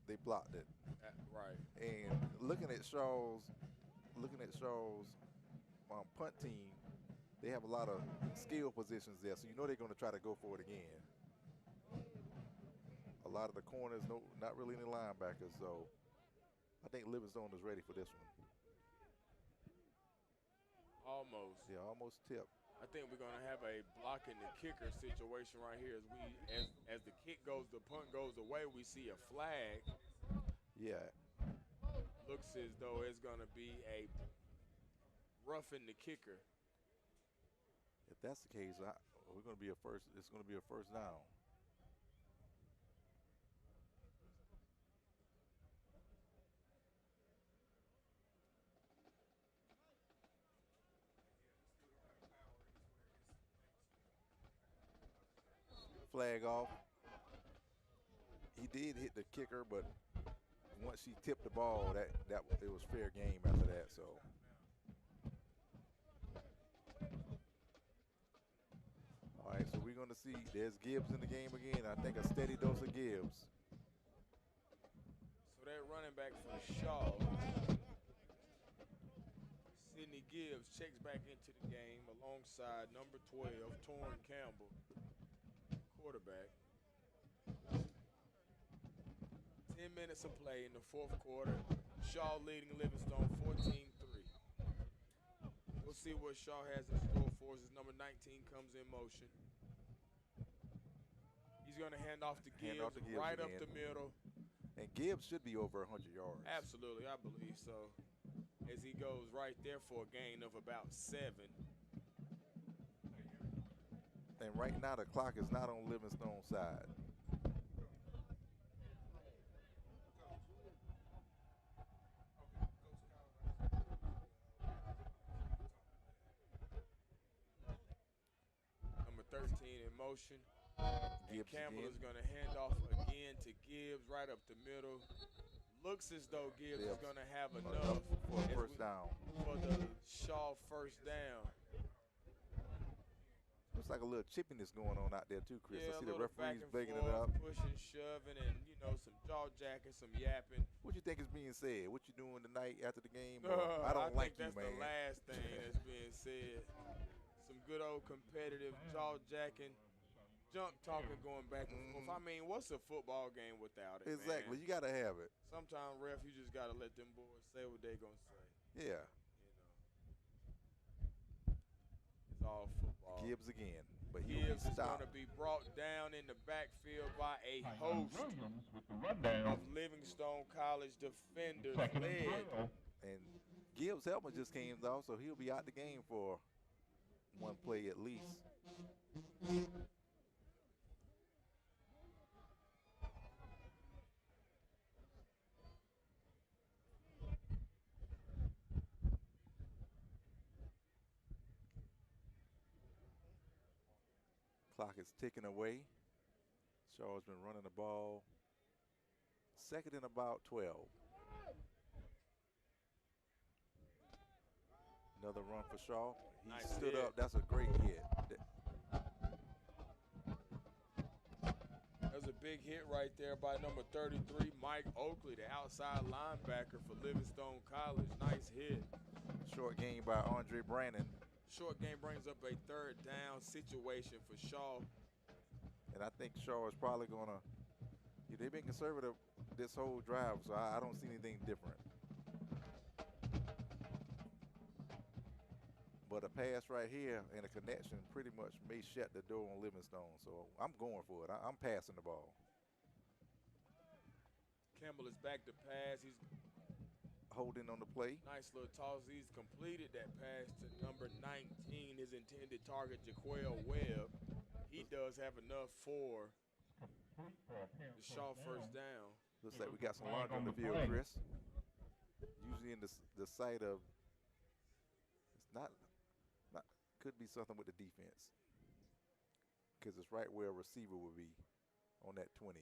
Speaker 5: they blocked it.
Speaker 2: Right.
Speaker 5: And looking at Shaw's punt team, they have a lot of skill positions there, so you know they're going to try to go for it again. A lot of the corners, not really any linebackers, so I think Livingstone is ready for this one.
Speaker 2: Almost.
Speaker 5: Yeah, almost tipped.
Speaker 2: I think we're going to have a blocking the kicker situation right here. As the kick goes, the punt goes away, we see a flag.
Speaker 5: Yeah.
Speaker 2: Looks as though it's going to be a roughing the kicker.
Speaker 5: If that's the case, we're going to be it's going to be a first down. Flag off. He did hit the kicker, but once she tipped the ball, it was fair game after that. So. All right, so we're going to see there's Gibbs in the game again. I think a steady dose of Gibbs.
Speaker 2: So that running back for Shaw, Sidney Gibbs, checks back into the game alongside number 12, Torrin Campbell, quarterback. 10 minutes of play in the 4th quarter. Shaw leading Livingstone 14-3. We'll see what Shaw has in store for us as number 19 comes in motion. He's going to hand off to Gibbs right up the middle.
Speaker 5: And Gibbs should be over 100 yards.
Speaker 2: Absolutely, I believe so. As he goes right there for a gain of about 7.
Speaker 5: And right now the clock is not on Livingstone's side.
Speaker 2: Number 13 in motion.
Speaker 5: Gibbs
Speaker 2: Campbell
Speaker 5: again.
Speaker 2: is going to hand off again to Gibbs right up the middle. Looks as though Gibbs is going to have enough
Speaker 5: for a first down.
Speaker 2: For the Shaw first down.
Speaker 5: Looks like a little chippiness going on out there too, Chris.
Speaker 2: Yeah,
Speaker 5: I see the referees begging it
Speaker 2: forth,
Speaker 5: up.
Speaker 2: Pushing, shoving, and some jaw jacking, some yapping.
Speaker 5: What you think is being said? What you doing tonight after the game? I don't like you, man.
Speaker 2: I think that's the last thing that's being said. Some good old competitive jaw jacking, junk talking going back and forth. I mean, what's a football game without it?
Speaker 5: Exactly.
Speaker 2: Man?
Speaker 5: You got to have it.
Speaker 2: Sometimes, ref, you just got to let them boys say what they gonna say.
Speaker 5: Yeah. Gibbs again, but he'll be
Speaker 2: Gibbs is going to
Speaker 5: stopped.
Speaker 2: be brought down in the backfield by a host
Speaker 1: Williams with the rundown.
Speaker 2: of Livingstone College defenders
Speaker 1: Second and
Speaker 2: led.
Speaker 1: 12.
Speaker 5: And Gibbs' helmet just came off, so he'll be out the game for one play at least. Clock is ticking away. Shaw's been running the ball. Second and about 12. Another run for Shaw. He
Speaker 2: Nice
Speaker 5: stood
Speaker 2: hit.
Speaker 5: up. That's a great hit.
Speaker 2: There's a big hit right there by number 33, Mike Oakley, the outside linebacker for Livingstone College. Nice hit.
Speaker 5: Short gain by Andre Brandon.
Speaker 2: Short game brings up a third down situation for Shaw.
Speaker 5: And I think Shaw is probably going to, they've been conservative this whole drive, so I don't see anything different. But a pass right here and a connection pretty much may shut the door on Livingstone. So I'm going for it. I'm passing the ball.
Speaker 2: Campbell is back to pass. He's
Speaker 5: holding on the play.
Speaker 2: Nice little toss. He's completed that pass to number 19, his intended target, Jaquel Webb. He does have enough for the Shaw first down.
Speaker 5: Looks like we got some laundry on the field, Chris. Usually in the site of, it's not could be something with the defense, because it's right where a receiver would be on that 20.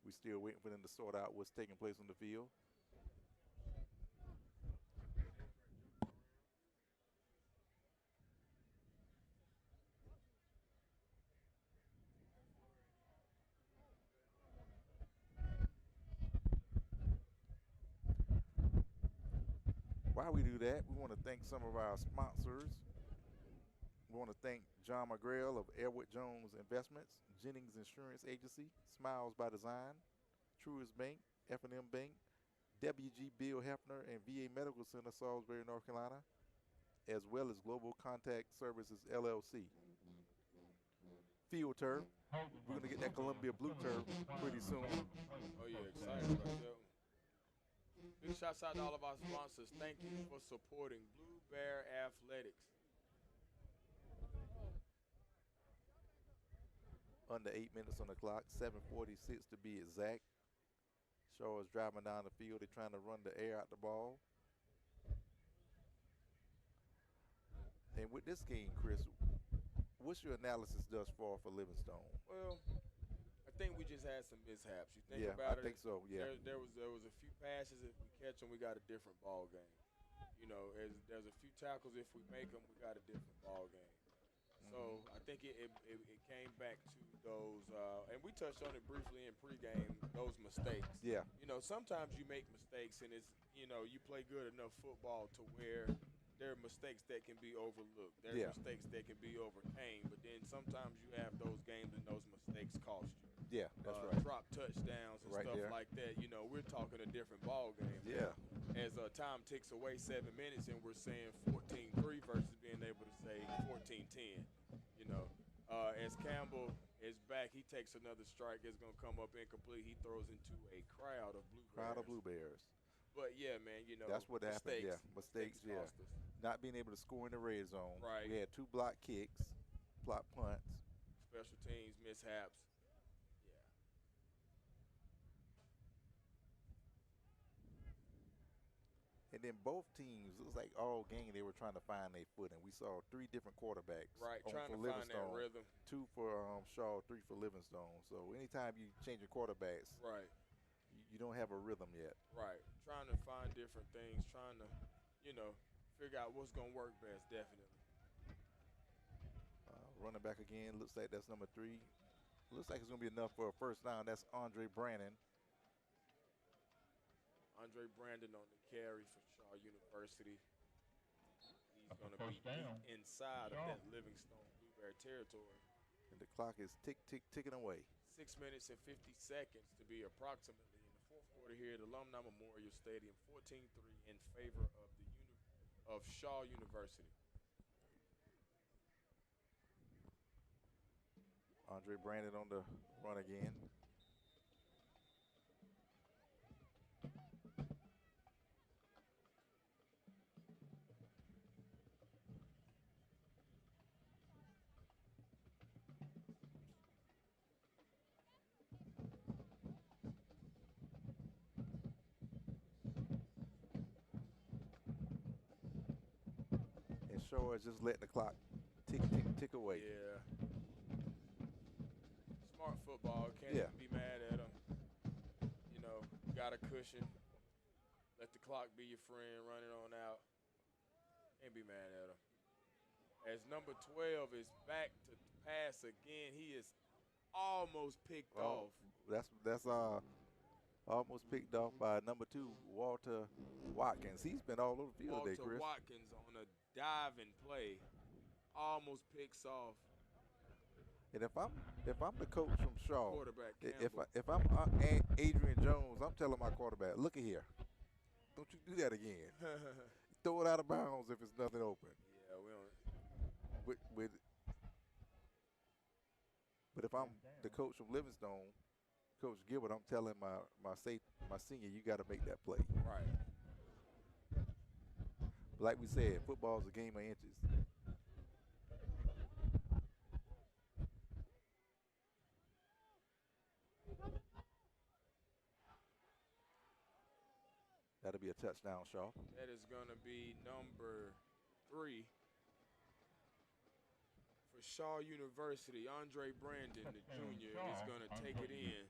Speaker 5: We still waiting for them to sort out what's taking place on the field. While we do that, we want to thank some of our sponsors. We want to thank John McGrail of Airwood Jones Investments, Jennings Insurance Agency, Smiles by Design, Truist Bank, F&M Bank, WG Bill Hefner and VA Medical Center, Salisbury, North Carolina, as well as Global Contact Services, LLC. Field turf. We're going to get that Columbia Blue turf pretty soon.
Speaker 2: Oh, yeah, excited about that one. Big shouts out to all of our sponsors. Thank you for supporting Blue Bear Athletics.
Speaker 5: Under 8 minutes on the clock, 7:46 to be exact. Shaw is driving down the field. They're trying to run the air out the ball. And with this game, Chris, what's your analysis thus far for Livingstone?
Speaker 2: Well, I think we just had some mishaps. You think about it?
Speaker 5: I think so, yeah.
Speaker 2: There was a few passes. If we catch them, we got a different ball game. You know, there's a few tackles. If we make them, we got a different ball game. So I think it came back to those, and we touched on it briefly in pregame, those mistakes.
Speaker 5: Yeah.
Speaker 2: You know, sometimes you make mistakes, and it's, you know, you play good enough football to where there are mistakes that can be overlooked. There are mistakes that can be overcame, but then sometimes you have those games and those mistakes cost you.
Speaker 5: Yeah, that's right.
Speaker 2: Drop touchdowns and stuff like that. You know, we're talking a different ball game.
Speaker 5: Yeah.
Speaker 2: As time ticks away 7 minutes and we're saying 14-3 versus being able to say 14-10. You know, as Campbell is back, he takes another strike. It's going to come up incomplete. He throws into a crowd of Blue Bears. But, yeah, man, you know.
Speaker 5: That's what happened, yeah. Mistakes, yeah.
Speaker 2: Cost us.
Speaker 5: Not being able to score in the red zone.
Speaker 2: Right.
Speaker 5: We had 2 block kicks, block punts.
Speaker 2: Special teams, mishaps. Yeah.
Speaker 5: And then both teams, it was like all game they were trying to find their footing. We saw 3 different quarterbacks.
Speaker 2: Right, trying to find that rhythm.
Speaker 5: 2 for Shaw, 3 for Livingstone. So anytime you change your quarterbacks,
Speaker 2: right,
Speaker 5: you don't have a rhythm yet.
Speaker 2: Right, trying to find different things, trying to, you know, figure out what's going to work best, definitely.
Speaker 5: Running back again, looks like that's number 3. Looks like it's going to be enough for a first down. That's Andre Brandon.
Speaker 2: Andre Brandon on the carry for Shaw University. He's He's going to be deep inside of that Livingstone Blueberry territory.
Speaker 5: And the clock is ticking away.
Speaker 2: 6 minutes and 50 seconds to be approximately in the fourth quarter here at Alumni Memorial Stadium. 14-3 in favor of Shaw University.
Speaker 5: Andre Brandon on the run again. And Shaw is just letting the clock tick away.
Speaker 2: Yeah. Smart football. Can't even be mad at him. You know, got a cushion. Let the clock be your friend. Run it on out. Can't be mad at him. As number 12 is back to pass again, he is almost picked off.
Speaker 5: That's almost picked off by number 2, Walter Watkins. He's been all over the field today, Chris.
Speaker 2: Walter Watkins on a diving play, almost picks off.
Speaker 5: And if I'm the coach from Shaw,
Speaker 2: Quarterback
Speaker 5: if I'm Adrian Jones, I'm telling my quarterback, look at here, don't you do that again. Throw it out of bounds if it's nothing open.
Speaker 2: Yeah, we don't.
Speaker 5: But if I'm the coach from Livingstone, Coach Gilbert, I'm telling my senior, you got to make that play.
Speaker 2: Right.
Speaker 5: But like we said, football is a game of inches. That'll be a touchdown, Shaw.
Speaker 2: That is going to be number 3 for Shaw University. Andre Brandon, the junior, is going to take it in.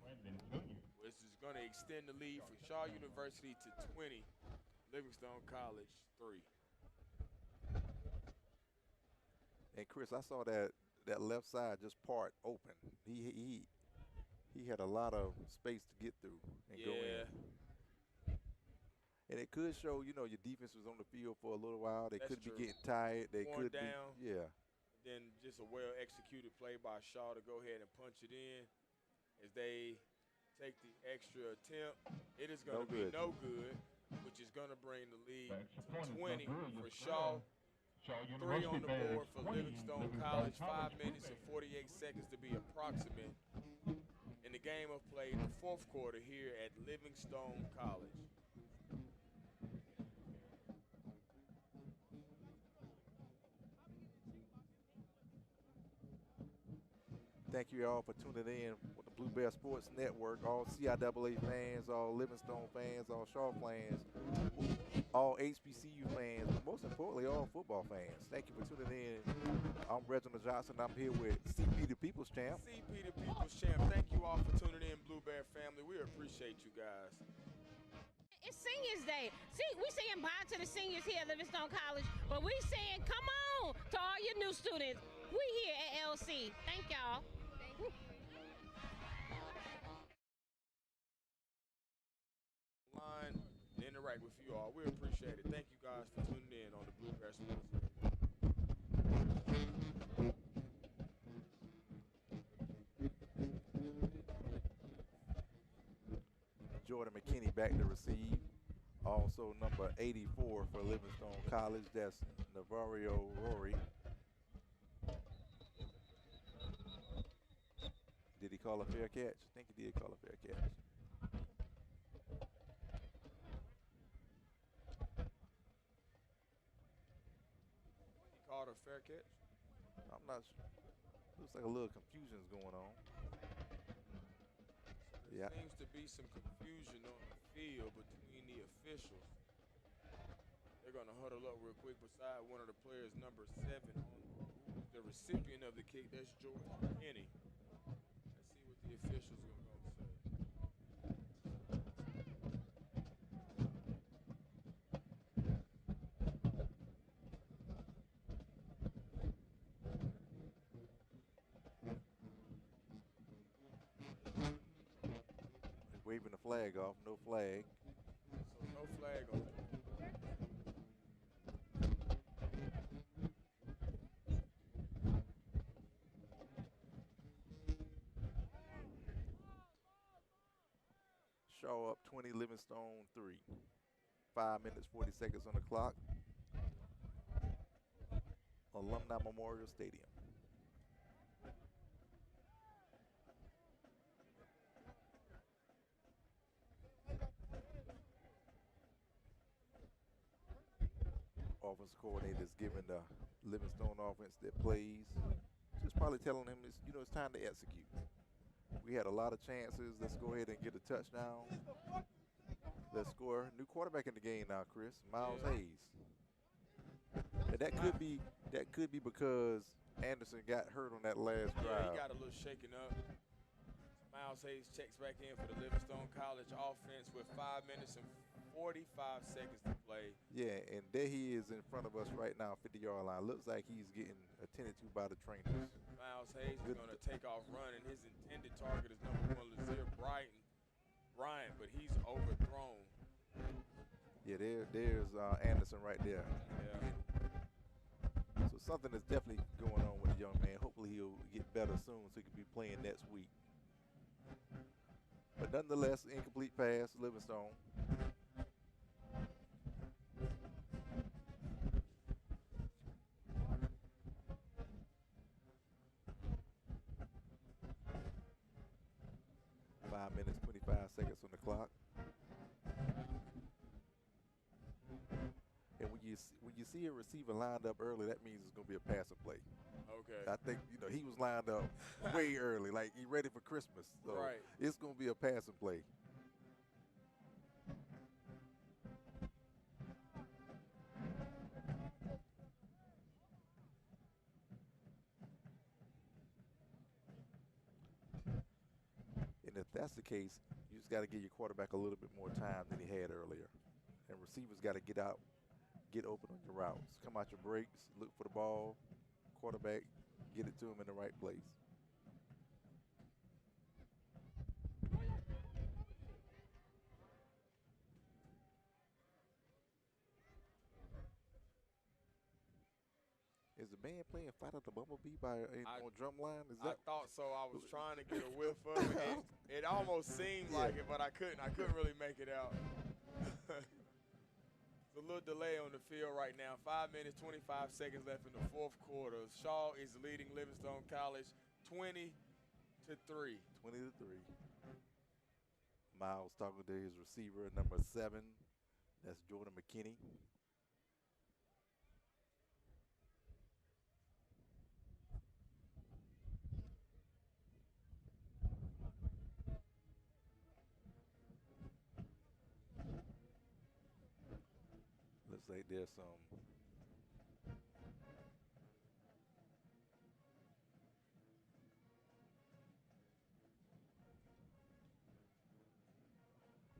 Speaker 2: This is going to extend the lead for Shaw University to 20. Livingstone College 3.
Speaker 5: And Chris, I saw that left side just part open. He had a lot of space to get through and go in. And it could show, you know, your defense was on the field for a little while. They could be getting tired. They could
Speaker 2: down.
Speaker 5: be, yeah.
Speaker 2: Then just a well-executed play by Shaw to go ahead and punch it in. As they take the extra attempt, it is going to be no good, which is going to bring the lead to 20 for Shaw. 3 on the board for Livingstone College. 5 minutes and 48 seconds to be approximate in the game of play, the fourth quarter here at Livingstone College.
Speaker 5: Thank you all for tuning in with the Blue Bear Sports Network. All CIAA fans, all Livingstone fans, all Shaw fans, all HBCU fans, but most importantly, all football fans. Thank you for tuning in. I'm Reginald Johnson. I'm here with CP the People's Champ.
Speaker 2: CP the People's Champ. Thank you all for tuning in, Blue Bear family. We appreciate you guys.
Speaker 7: It's Seniors Day. See, we saying bye to the seniors here at Livingstone College, but we saying come on to all your new students. We here at LC. Thank y'all.
Speaker 2: Line and interact with you all. We appreciate it. Thank you guys for tuning in on the Blue Bear Sports.
Speaker 5: Jordan McKinney back to receive. Also number 84 for Livingstone College. That's Navario Rory. Did he call a fair catch? I think he did call a fair catch.
Speaker 2: He called a fair catch?
Speaker 5: I'm not sure. Looks like a little confusion's going on.
Speaker 2: There seems to be some confusion on the field between the officials. They're going to huddle up real quick beside one of the players, number 7, on the recipient of the kick. That's George McKinney. Let's see what the officials are going to say.
Speaker 5: Waving the flag off, no flag.
Speaker 2: So no flag on it.
Speaker 5: Shaw up 20, Livingstone 3. 5 minutes, 40 seconds on the clock. Alumni Memorial Stadium. Offensive coordinator is giving the Livingstone offense that plays. Just probably telling him, it's time to execute. We had a lot of chances. Let's go ahead and get a touchdown. Let's score. New quarterback in the game now, Chris. Miles Hayes. And that could be because Anderson got hurt on that last drive.
Speaker 2: Yeah, he got a little shaken up. Miles Hayes checks back in for the Livingstone College offense with 5 minutes and 45 seconds to play.
Speaker 5: Yeah, and there he is in front of us right now, 50-yard line. Looks like he's getting attended to by the trainers.
Speaker 2: Miles Hayes is going to take off running. His intended target is number 1, Lazier Bryant, but he's overthrown.
Speaker 5: Yeah, there's Anderson right there.
Speaker 2: Yeah.
Speaker 5: So something is definitely going on with the young man. Hopefully he'll get better soon so he can be playing next week. But nonetheless, incomplete pass, Livingstone. Five minutes, 25 seconds on the clock. And when you see a receiver lined up early, that means it's going to be a passing play.
Speaker 2: Okay.
Speaker 5: I think, he was lined up way early, like he ready for Christmas. So
Speaker 2: right.
Speaker 5: It's going to be a passing play. And if that's the case, you just got to give your quarterback a little bit more time than he had earlier. And receivers got to get out, get open on your routes. Come out your breaks, look for the ball, quarterback, get it to him in the right place. Is the band playing Fight Out the Bumblebee on Drumline?
Speaker 2: I thought so. I was trying to get a whiff of it. It almost seemed like it, but I couldn't really make it out. There's a little delay on the field right now. 5 minutes, 25 seconds left in the fourth quarter. Shaw is leading Livingstone College 20-3.
Speaker 5: 20-3. Miles talking to his receiver, number 7. That's Jordan McKinney. Looks like there's some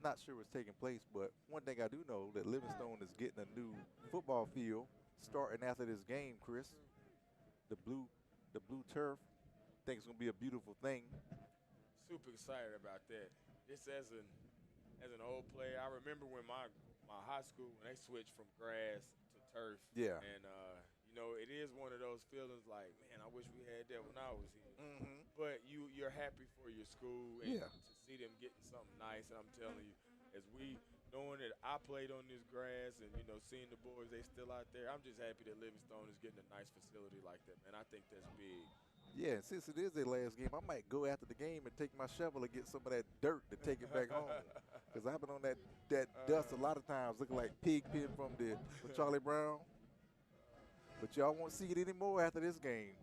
Speaker 5: not sure what's taking place, but one thing I do know that Livingstone is getting a new football field starting after this game, Chris. The blue turf. I think it's gonna be a beautiful thing.
Speaker 2: Super excited about that. Just as an old player, I remember when my high school, when they switched from grass to turf.
Speaker 5: Yeah.
Speaker 2: And, it is one of those feelings like, man, I wish we had that when I was here.
Speaker 5: Mm-hmm.
Speaker 2: But you're happy for your school and
Speaker 5: yeah.
Speaker 2: to see them getting something nice. And I'm telling you, as knowing that I played on this grass and, seeing the boys, they still out there, I'm just happy that Livingstone is getting a nice facility like that, man. I think that's big.
Speaker 5: Yeah, and since it is their last game, I might go after the game and take my shovel and get some of that dirt to take it back home. Because I've been on that dust a lot of times, looking like Pigpen from Charlie Brown. But y'all won't see it anymore after this game.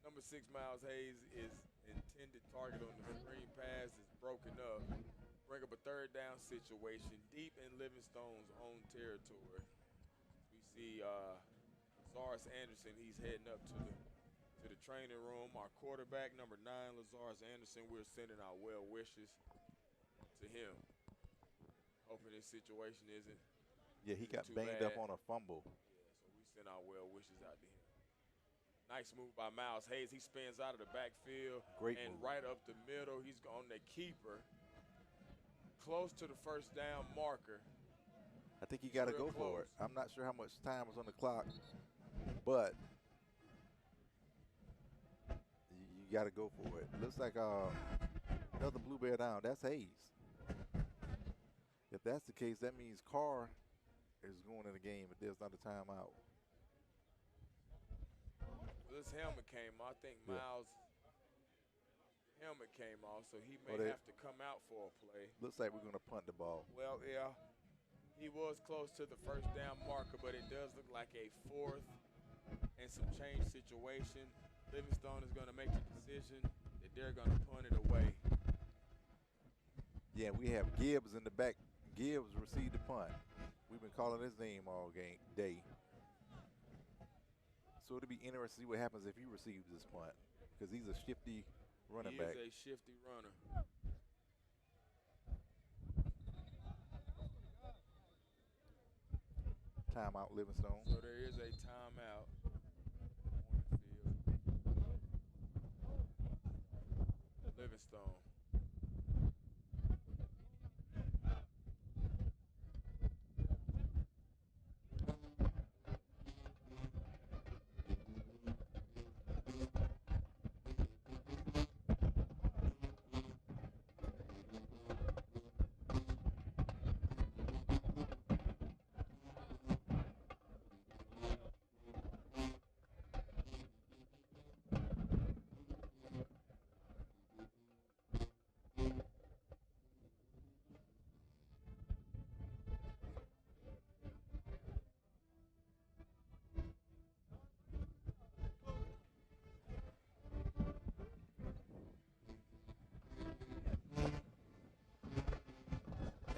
Speaker 2: Number 6, Miles Hayes, is intended target on the screen pass is broken up. Bring up a third down situation deep in Livingstone's own territory. We see Lazarus Anderson, he's heading up to the training room. Our quarterback, number 9, Lazarus Anderson, we're sending our well wishes to him. Hoping this situation isn't
Speaker 5: he got
Speaker 2: too
Speaker 5: banged
Speaker 2: bad.
Speaker 5: up on a fumble.
Speaker 2: Yeah, so we send our well wishes out to him. Nice move by Miles Hayes. He spins out of the backfield.
Speaker 5: Great
Speaker 2: and
Speaker 5: move.
Speaker 2: Right up the middle. He's on the keeper. Close to the first down marker.
Speaker 5: I think he got to go for it. I'm not sure how much time is on the clock, but you got to go for it. Looks like Another Blue Bear down. That's Hayes. If that's the case, that means Carr is going in the game if there's not a timeout.
Speaker 2: This helmet came off. I think Miles' helmet came off, so he may have to come out for a play.
Speaker 5: Looks like we're going to punt the ball.
Speaker 2: Well, yeah, he was close to the first down marker, but it does look like a 4th and some change situation. Livingstone is going to make the decision that they're going to punt it away.
Speaker 5: Yeah, we have Gibbs in the back. Gibbs received the punt. We've been calling his name all game day. So it'll be interesting to see what happens if he receives this punt, because he's a shifty running back.
Speaker 2: He is a shifty runner.
Speaker 5: Timeout, Livingstone.
Speaker 2: So there is a timeout on the field. Livingstone.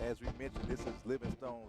Speaker 5: As we mentioned, this is Livingstone's